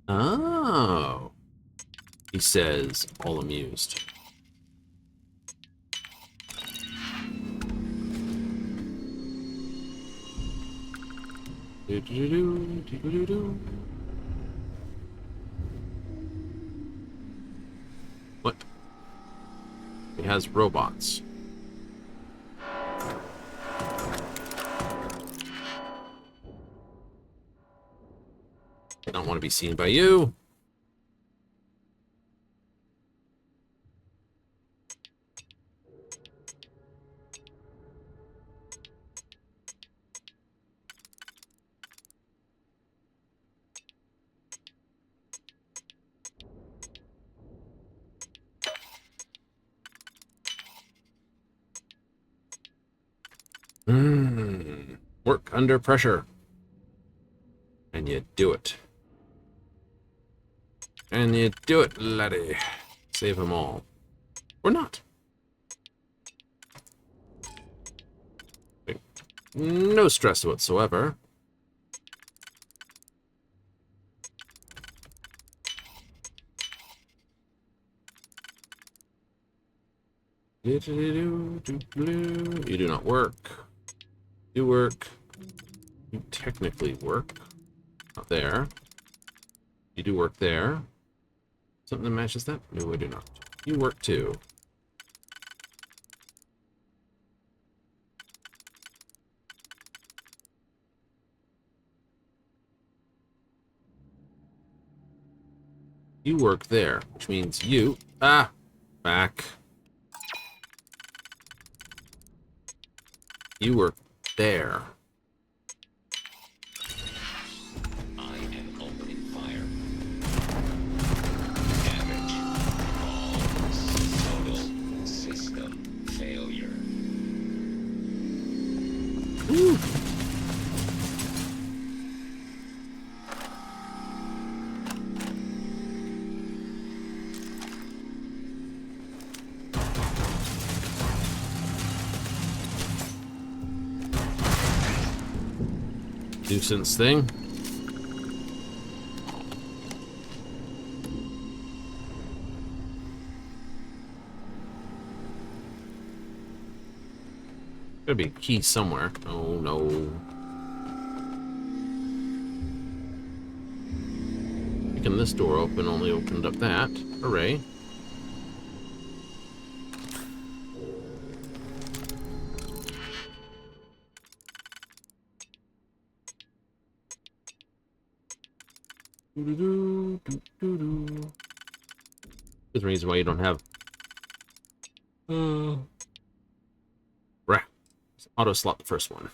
A: Oh, he says, all amused. What? It has robots. want to be seen by you. Work under pressure. And you do it. And you do it, laddie. Save them all. Or not. No stress whatsoever. You do not work. You work. You technically work. Not there. You do work there. Something that matches that? No, I do not. You work too. You work there, which means you... back. You work there.
F: I am opening fire. Damage. Total system failure.
A: Woo. Nuisance thing. Gotta be a key somewhere. Oh no. Picking this door open only opened up that. Hooray. There's a reason why you don't have auto slot the first one.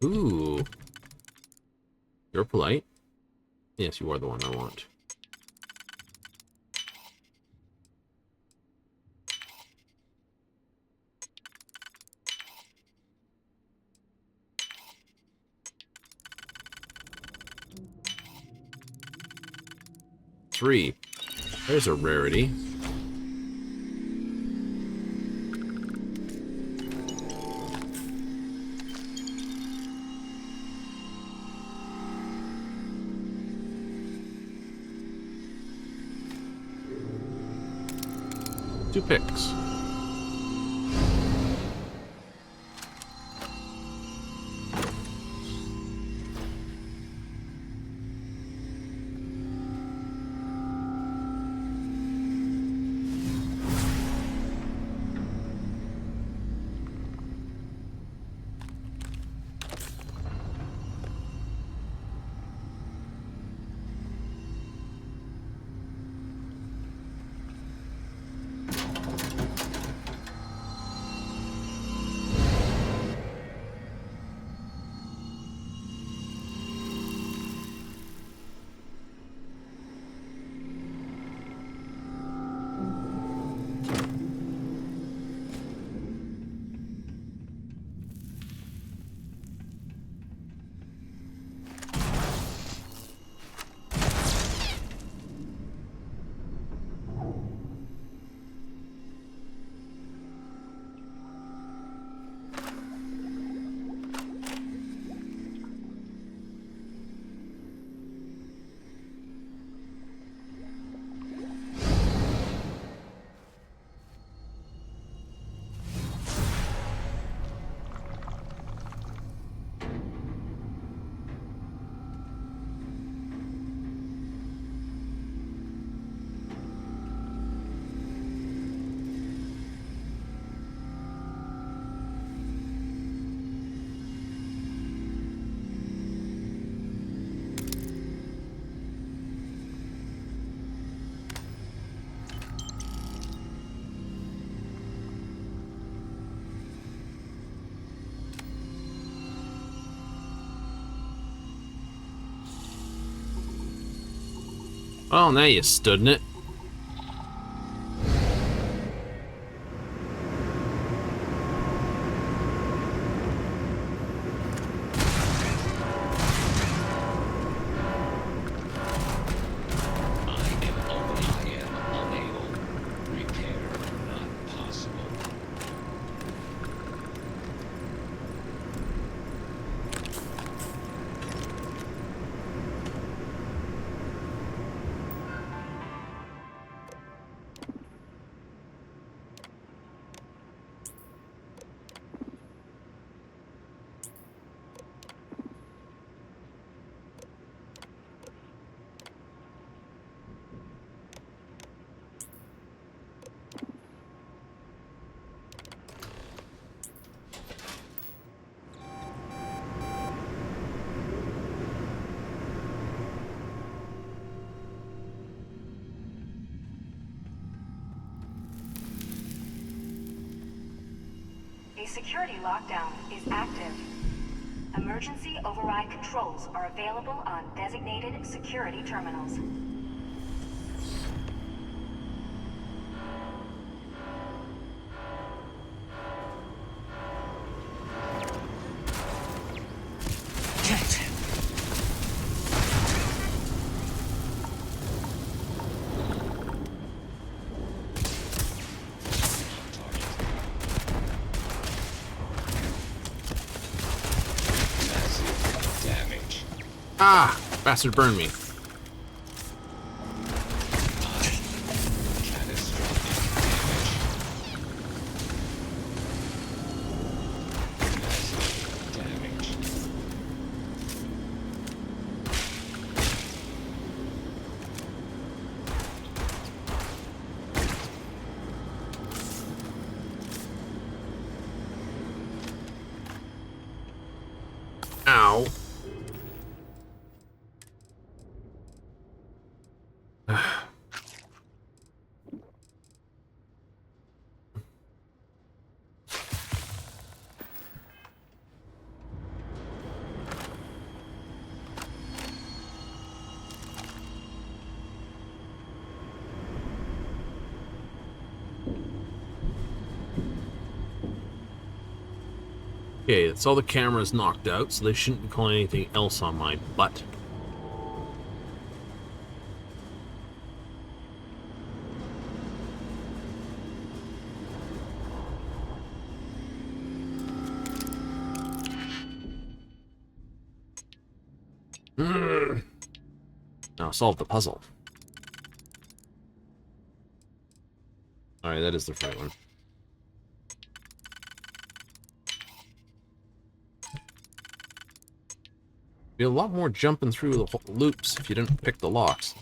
A: Ooh. You're polite. Yes, you are the one I want. Three. There's a rarity. Two picks. Well, now you stood in it.
J: A security lockdown is active. Emergency override controls are available on designated security terminals.
A: Ah! Bastard burned me. Ow. Okay, that's all the cameras knocked out, so they shouldn't be calling anything else on my butt. Now solve the puzzle. Alright, that is the right one. Be a lot more jumping through the loops if you didn't pick the locks.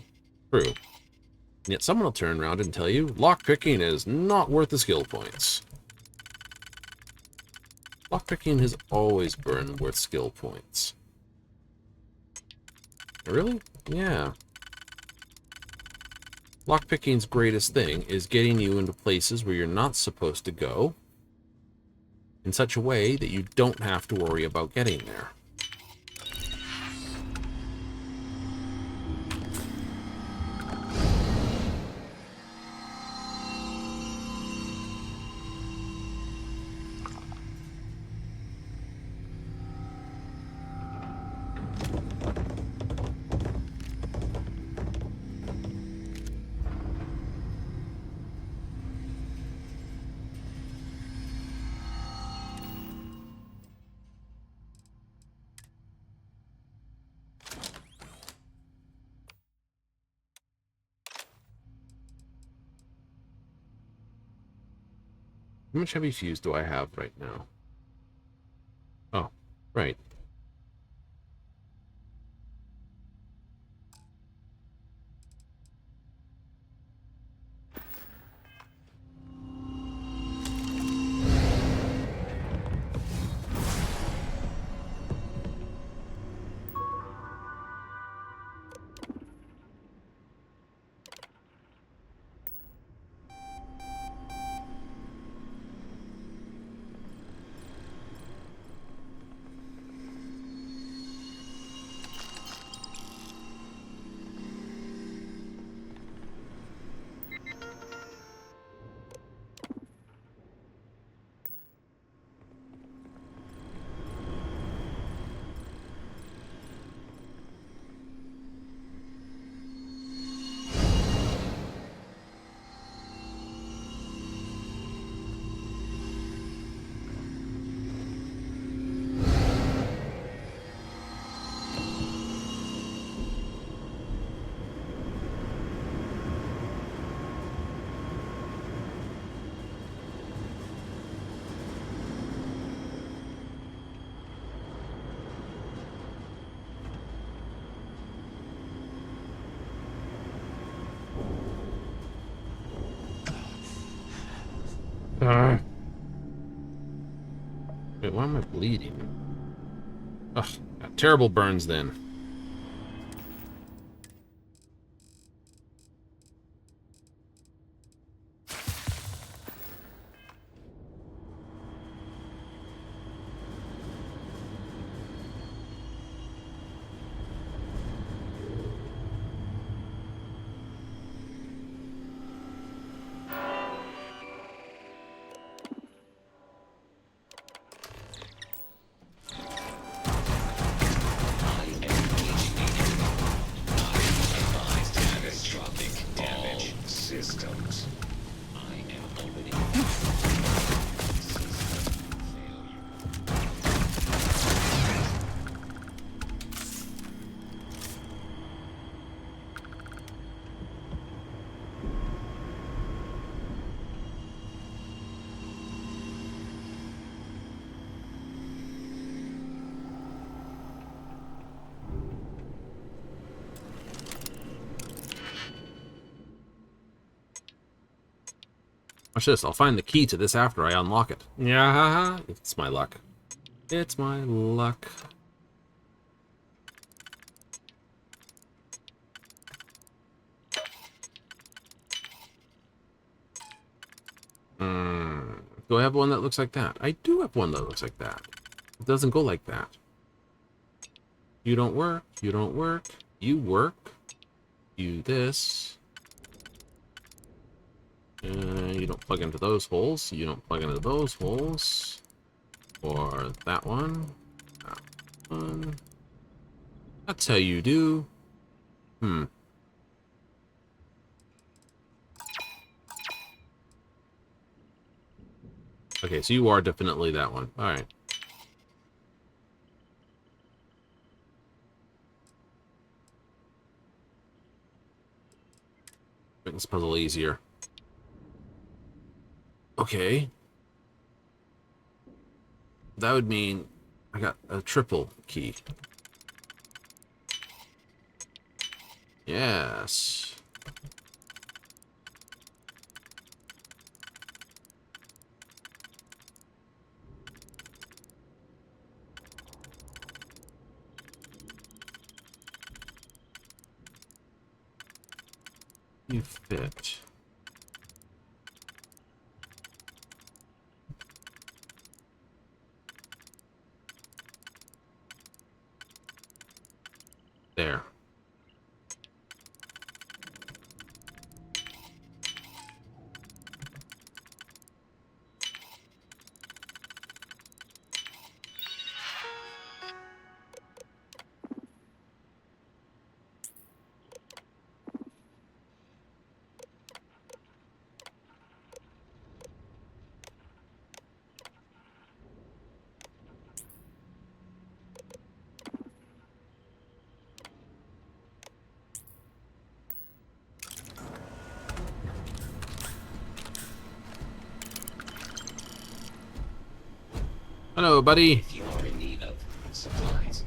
A: True. And yet someone will turn around and tell you, lockpicking is not worth the skill points. Lockpicking has always been worth skill points. Really? Yeah. Lockpicking's greatest thing is getting you into places where you're not supposed to go in such a way that you don't have to worry about getting there. How much heavy fuse do I have right now? Oh, right. Wait, why am I bleeding? Ugh, got terrible burns then.
C: Systems. I am already.
A: Watch this. I'll find the key to this after I unlock it. Yeah, it's my luck. It's my luck. Do I have one that looks like that? I do have one that looks like that. It doesn't go like that. You don't work. You don't work. You work. You this. You don't plug into those holes. You don't plug into those holes. Or that one. That one. That's how you do. Okay, so you are definitely that one. Alright. Make this puzzle easier. Okay. That would mean I got a triple key. Yes. You fit. There. Hello, buddy.
C: If you are in need of supplies,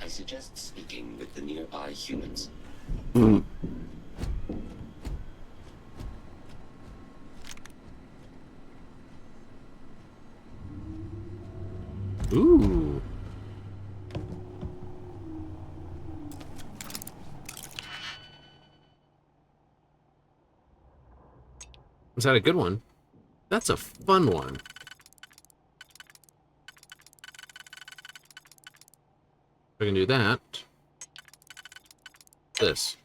C: I suggest speaking with the nearby humans.
A: Ooh. Was that a good one? That's a fun one. I can do that. This.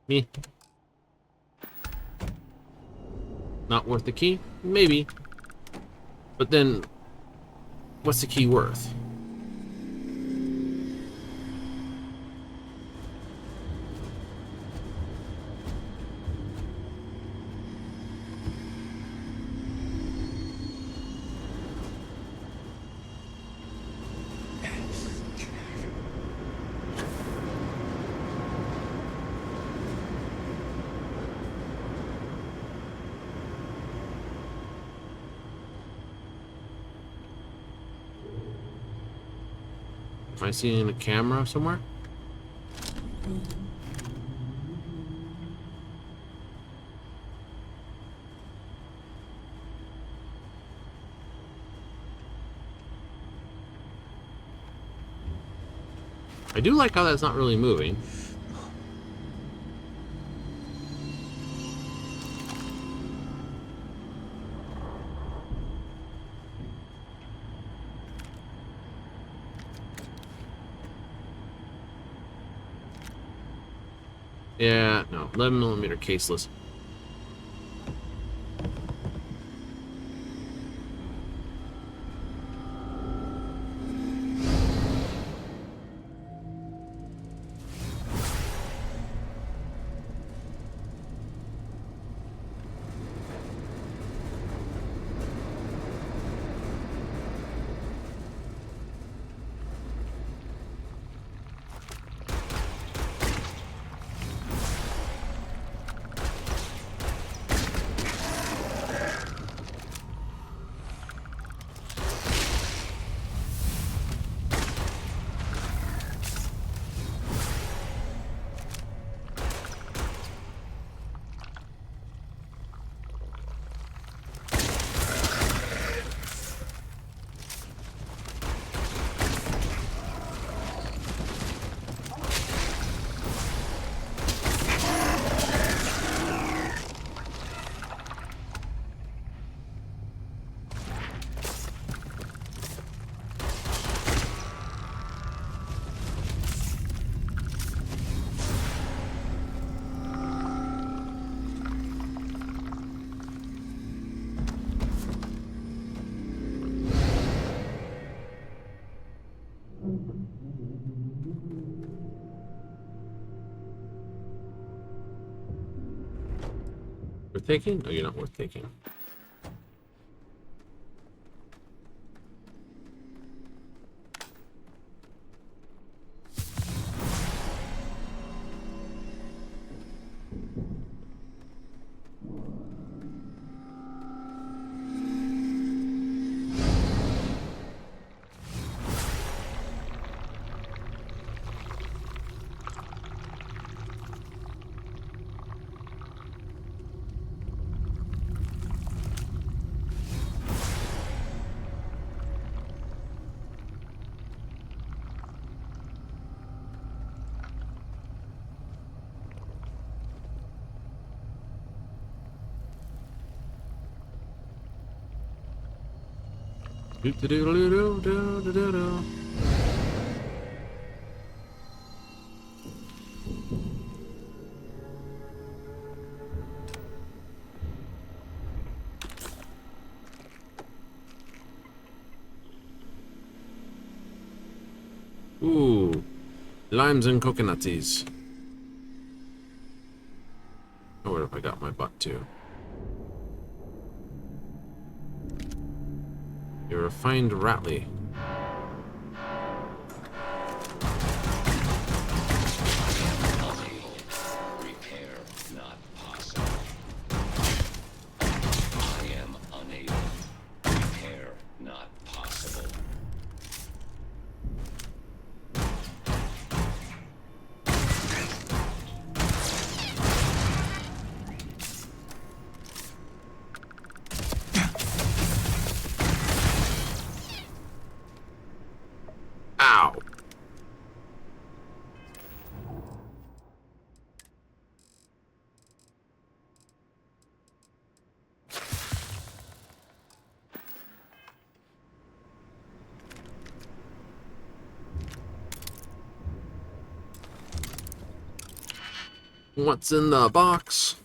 A: Me. Not worth the key? Maybe. But then, what's the key worth? Am I seeing a camera somewhere? I do like how that's not really moving. Yeah, no, 11mm caseless. Worth taking? No, you're not worth taking. Ooh, limes and coconutsies. Oh, where have I got my butt to? You refined Ratley.
C: Repair not possible. I am unable. Repair not possible.
A: Ow! What's in the box?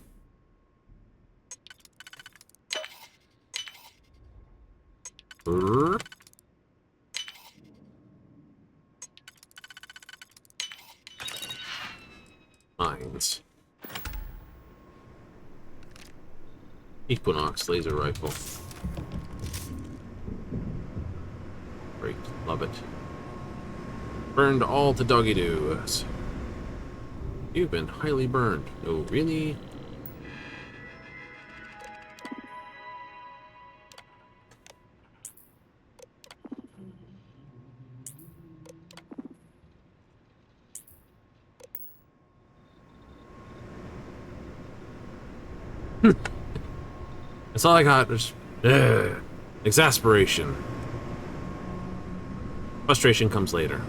A: Brr. Mines. Equinox laser rifle. Great, love it. Burned all to doggy doos. You've been highly burned. Oh, really? That's all I got. There's exasperation. Frustration comes later.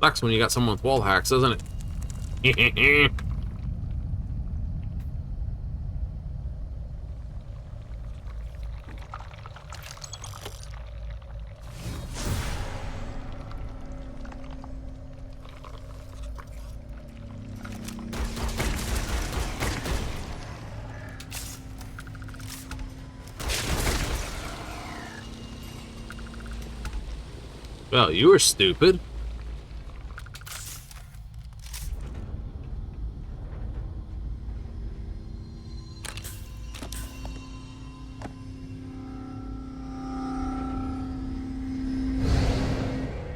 A: Sucks when you got someone with wall hacks, doesn't it? Well, you were stupid.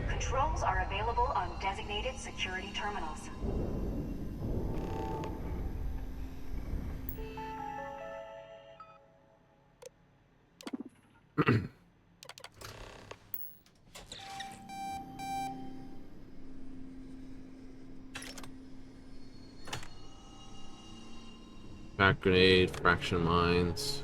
J: Controls are available on designated security terminals.
A: Back grenade, fraction mines.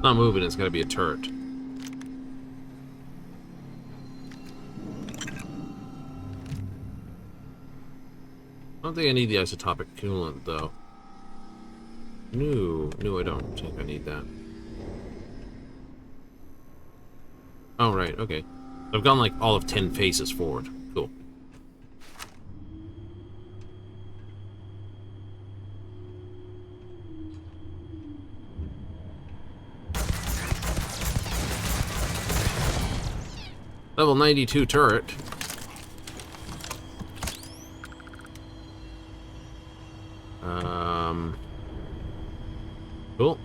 A: Not moving, it's gotta be a turret. I don't think I need the isotopic coolant, though. No, I don't think I need that. Oh, right, okay. I've gone like all of 10 faces forward. Cool. Level 92 turret. Cool.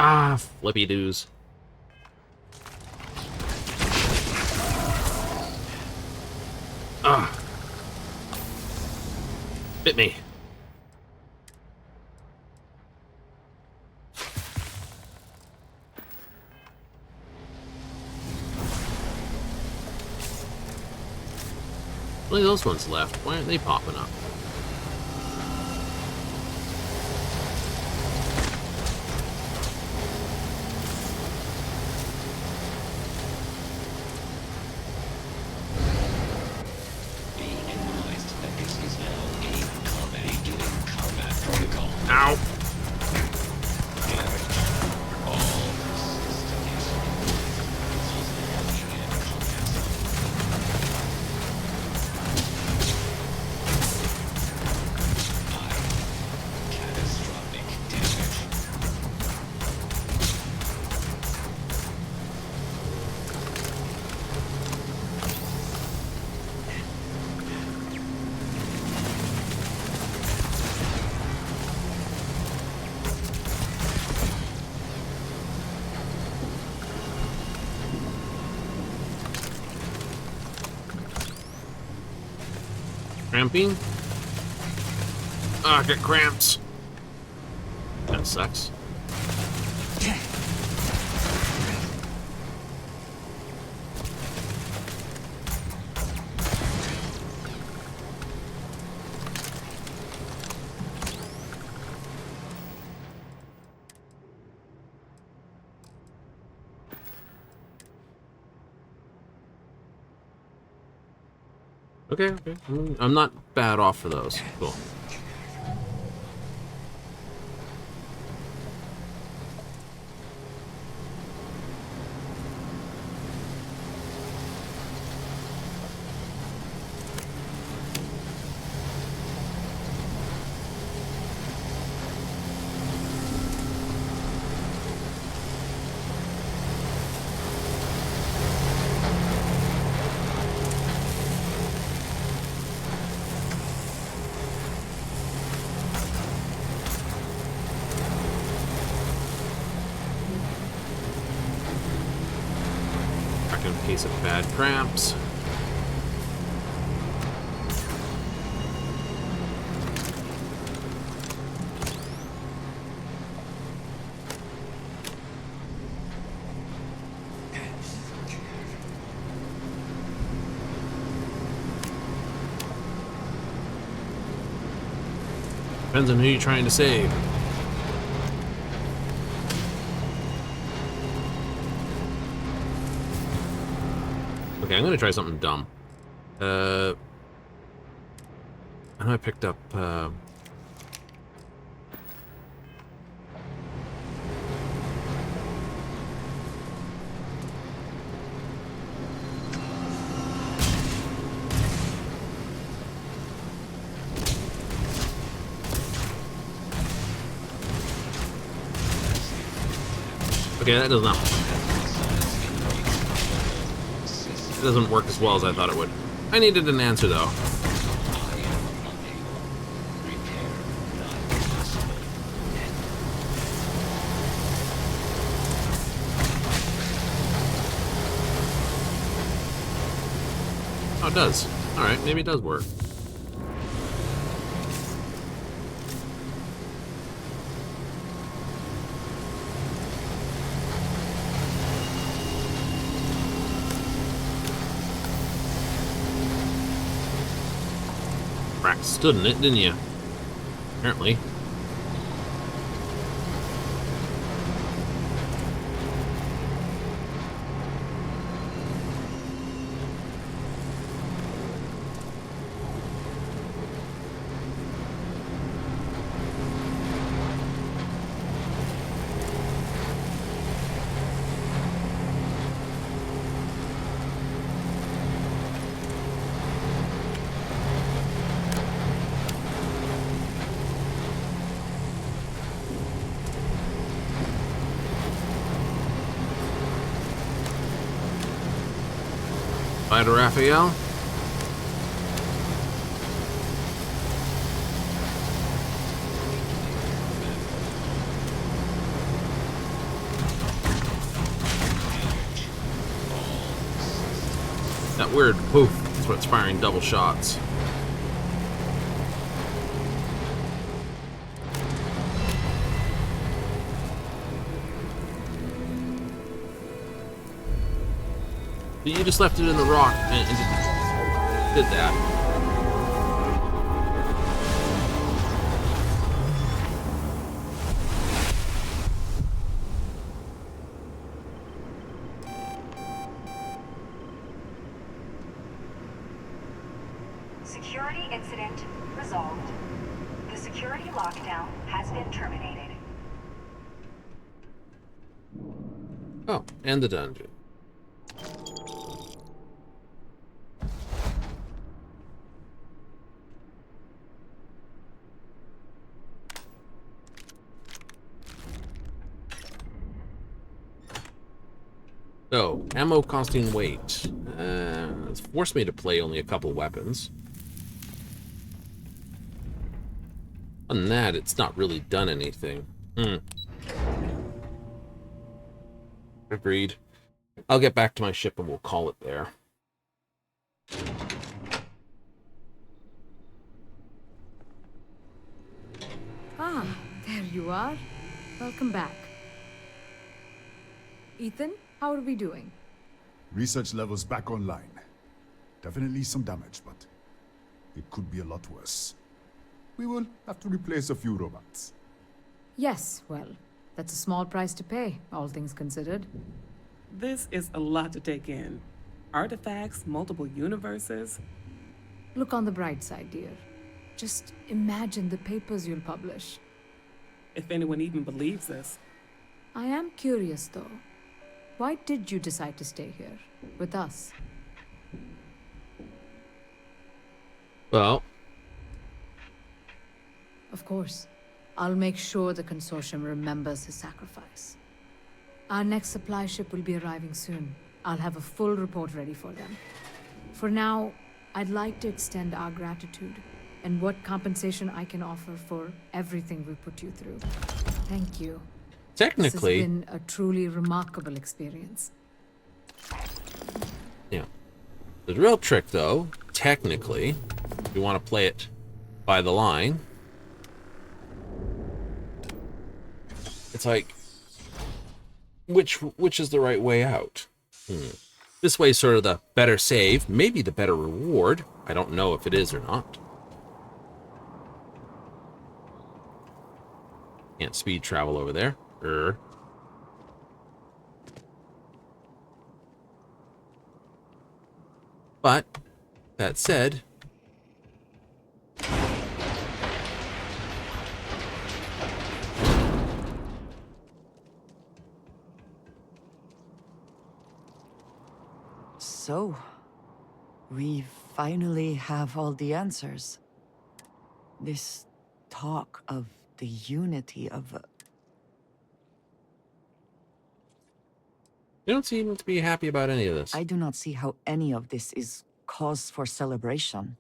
A: Ah, flippy doos. Ah. Bit me. Only those ones left. Why aren't they popping up? Ow! Cramping? Ah, I get cramps. That sucks. Okay, okay. I'm not bad off for those. Cool. In case of bad cramps. Depends on who you're trying to save. Okay, I'm gonna try something dumb. I know I picked up, okay, that does not. It doesn't work as well as I thought it would. I needed an answer, though. Oh, it does. Alright, maybe it does work. Stood in it, didn't you? Apparently. Bye to Raphael. That weird poof is what's firing double shots. You just left it in the rock and did that.
J: Security incident resolved. The security lockdown has been terminated.
A: Oh, and the dungeon. So, ammo costing weight. It's forced me to play only a couple weapons. Other than that, it's not really done anything. Agreed. I'll get back to my ship and we'll call it there.
E: Ah, there you are. Welcome back. Ethan, how are we doing?
P: Research levels back online. Definitely some damage, but it could be a lot worse. We will have to replace a few robots.
E: Yes, well, that's a small price to pay, all things considered.
W: This is a lot to take in. Artifacts, multiple universes.
E: Look on the bright side, dear. Just imagine the papers you'll publish.
W: If anyone even believes us.
E: I am curious, though. Why did you decide to stay here, with us?
A: Well,
E: of course. I'll make sure the consortium remembers his sacrifice. Our next supply ship will be arriving soon. I'll have a full report ready for them. For now, I'd like to extend our gratitude and what compensation I can offer for everything we put you through. Thank you.
A: Technically,
E: this has been a truly remarkable experience.
A: Yeah. The real trick, though, technically, if you want to play it by the line, it's like, which is the right way out? This way is sort of the better save, maybe the better reward. I don't know if it is or not. Can't speed travel over there. But, that said,
R: So, we finally have all the answers. This talk of the unity of...
A: You don't seem to be happy about any of this.
R: I do not see how any of this is cause for celebration.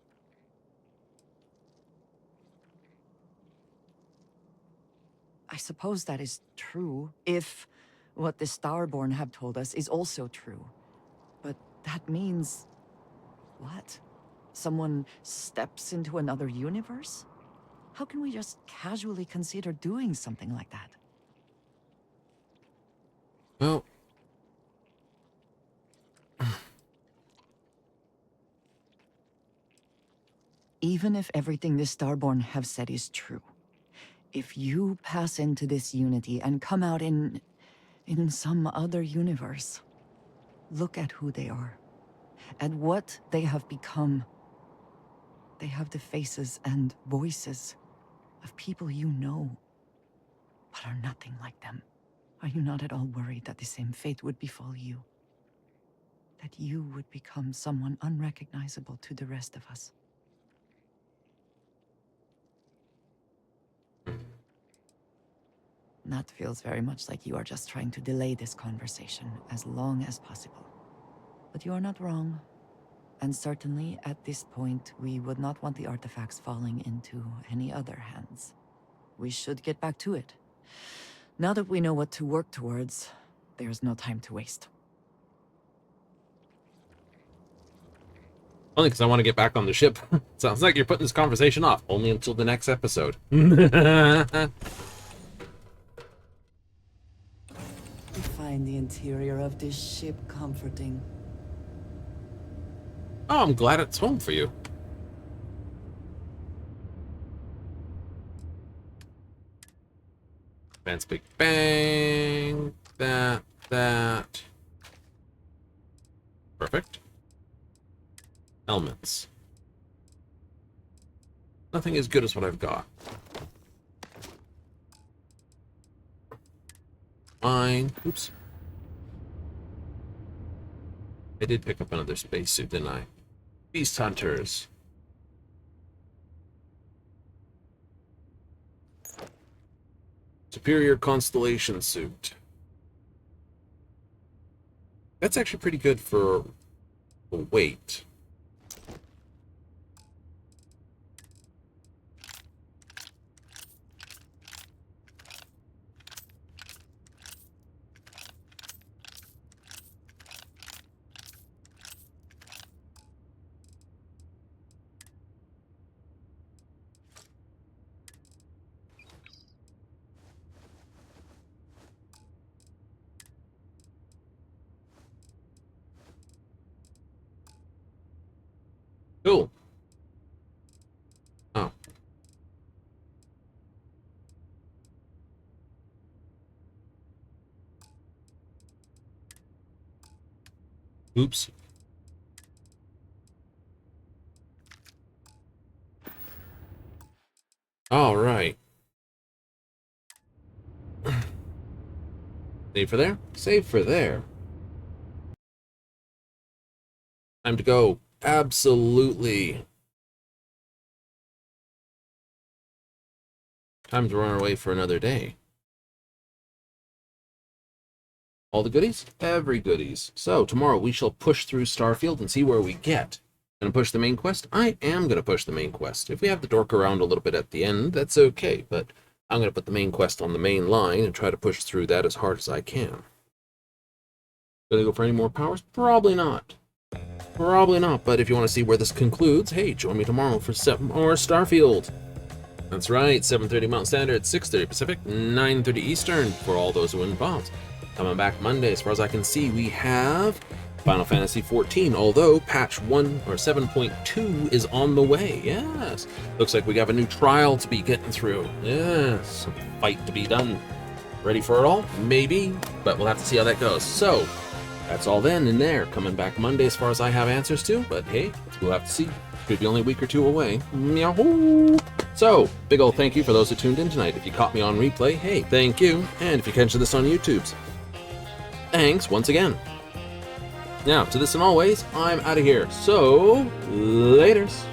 R: I suppose that is true, if what the Starborn have told us is also true. But that means... what? Someone steps into another universe? How can we just casually consider doing something like that?
A: Well...
R: Even if everything the Starborn have said is true, if you pass into this unity and come out in some other universe, look at who they are, at what they have become. They have the faces and voices of people you know, but are nothing like them. Are you not at all worried that the same fate would befall you? That you would become someone unrecognizable to the rest of us? That feels very much like you are just trying to delay this conversation as long as possible. But you are not wrong. And certainly, at this point, we would not want the artifacts falling into any other hands. We should get back to it. Now that we know what to work towards, there's no time to waste.
A: Only because I want to get back on the ship. Sounds like you're putting this conversation off, only until the next episode.
R: I find the interior of this ship comforting.
A: Oh, I'm glad it's home for you. Advance Big Bang. That. Perfect. Elements. Nothing as good as what I've got. Fine. Oops. I did pick up another spacesuit, didn't I? Beast Hunters. Superior Constellation suit. That's actually pretty good for the weight. Cool. Oh. Oops. All right. Save for there. Save for there. Time to go. Absolutely. Time to run away for another day. All the goodies? Every goodies. So, tomorrow we shall push through Starfield and see where we get. Gonna push the main quest? I am gonna push the main quest. If we have to dork around a little bit at the end, that's okay, but I'm gonna put the main quest on the main line and try to push through that as hard as I can. Gonna go for any more powers? Probably not. Probably not, but if you want to see where this concludes, hey, join me tomorrow for 7 more Starfield. That's right, 7:30 Mountain Standard, 6:30 Pacific, 9:30 Eastern for all those who win bombs. Coming back Monday, as far as I can see, we have Final Fantasy XIV, although patch 1 or 7.2 is on the way. Yes. Looks like we have a new trial to be getting through. Yes. A fight to be done. Ready for it all? Maybe, but we'll have to see how that goes. So, that's all then and there. Coming back Monday as far as I have answers to, but hey, we'll have to see. Could be only a week or two away. Meow. So, big ol' thank you for those who tuned in tonight. If you caught me on replay, hey, thank you. And if you catch this on YouTube's, thanks once again. Now, to this and always, I'm out of here. So, laters.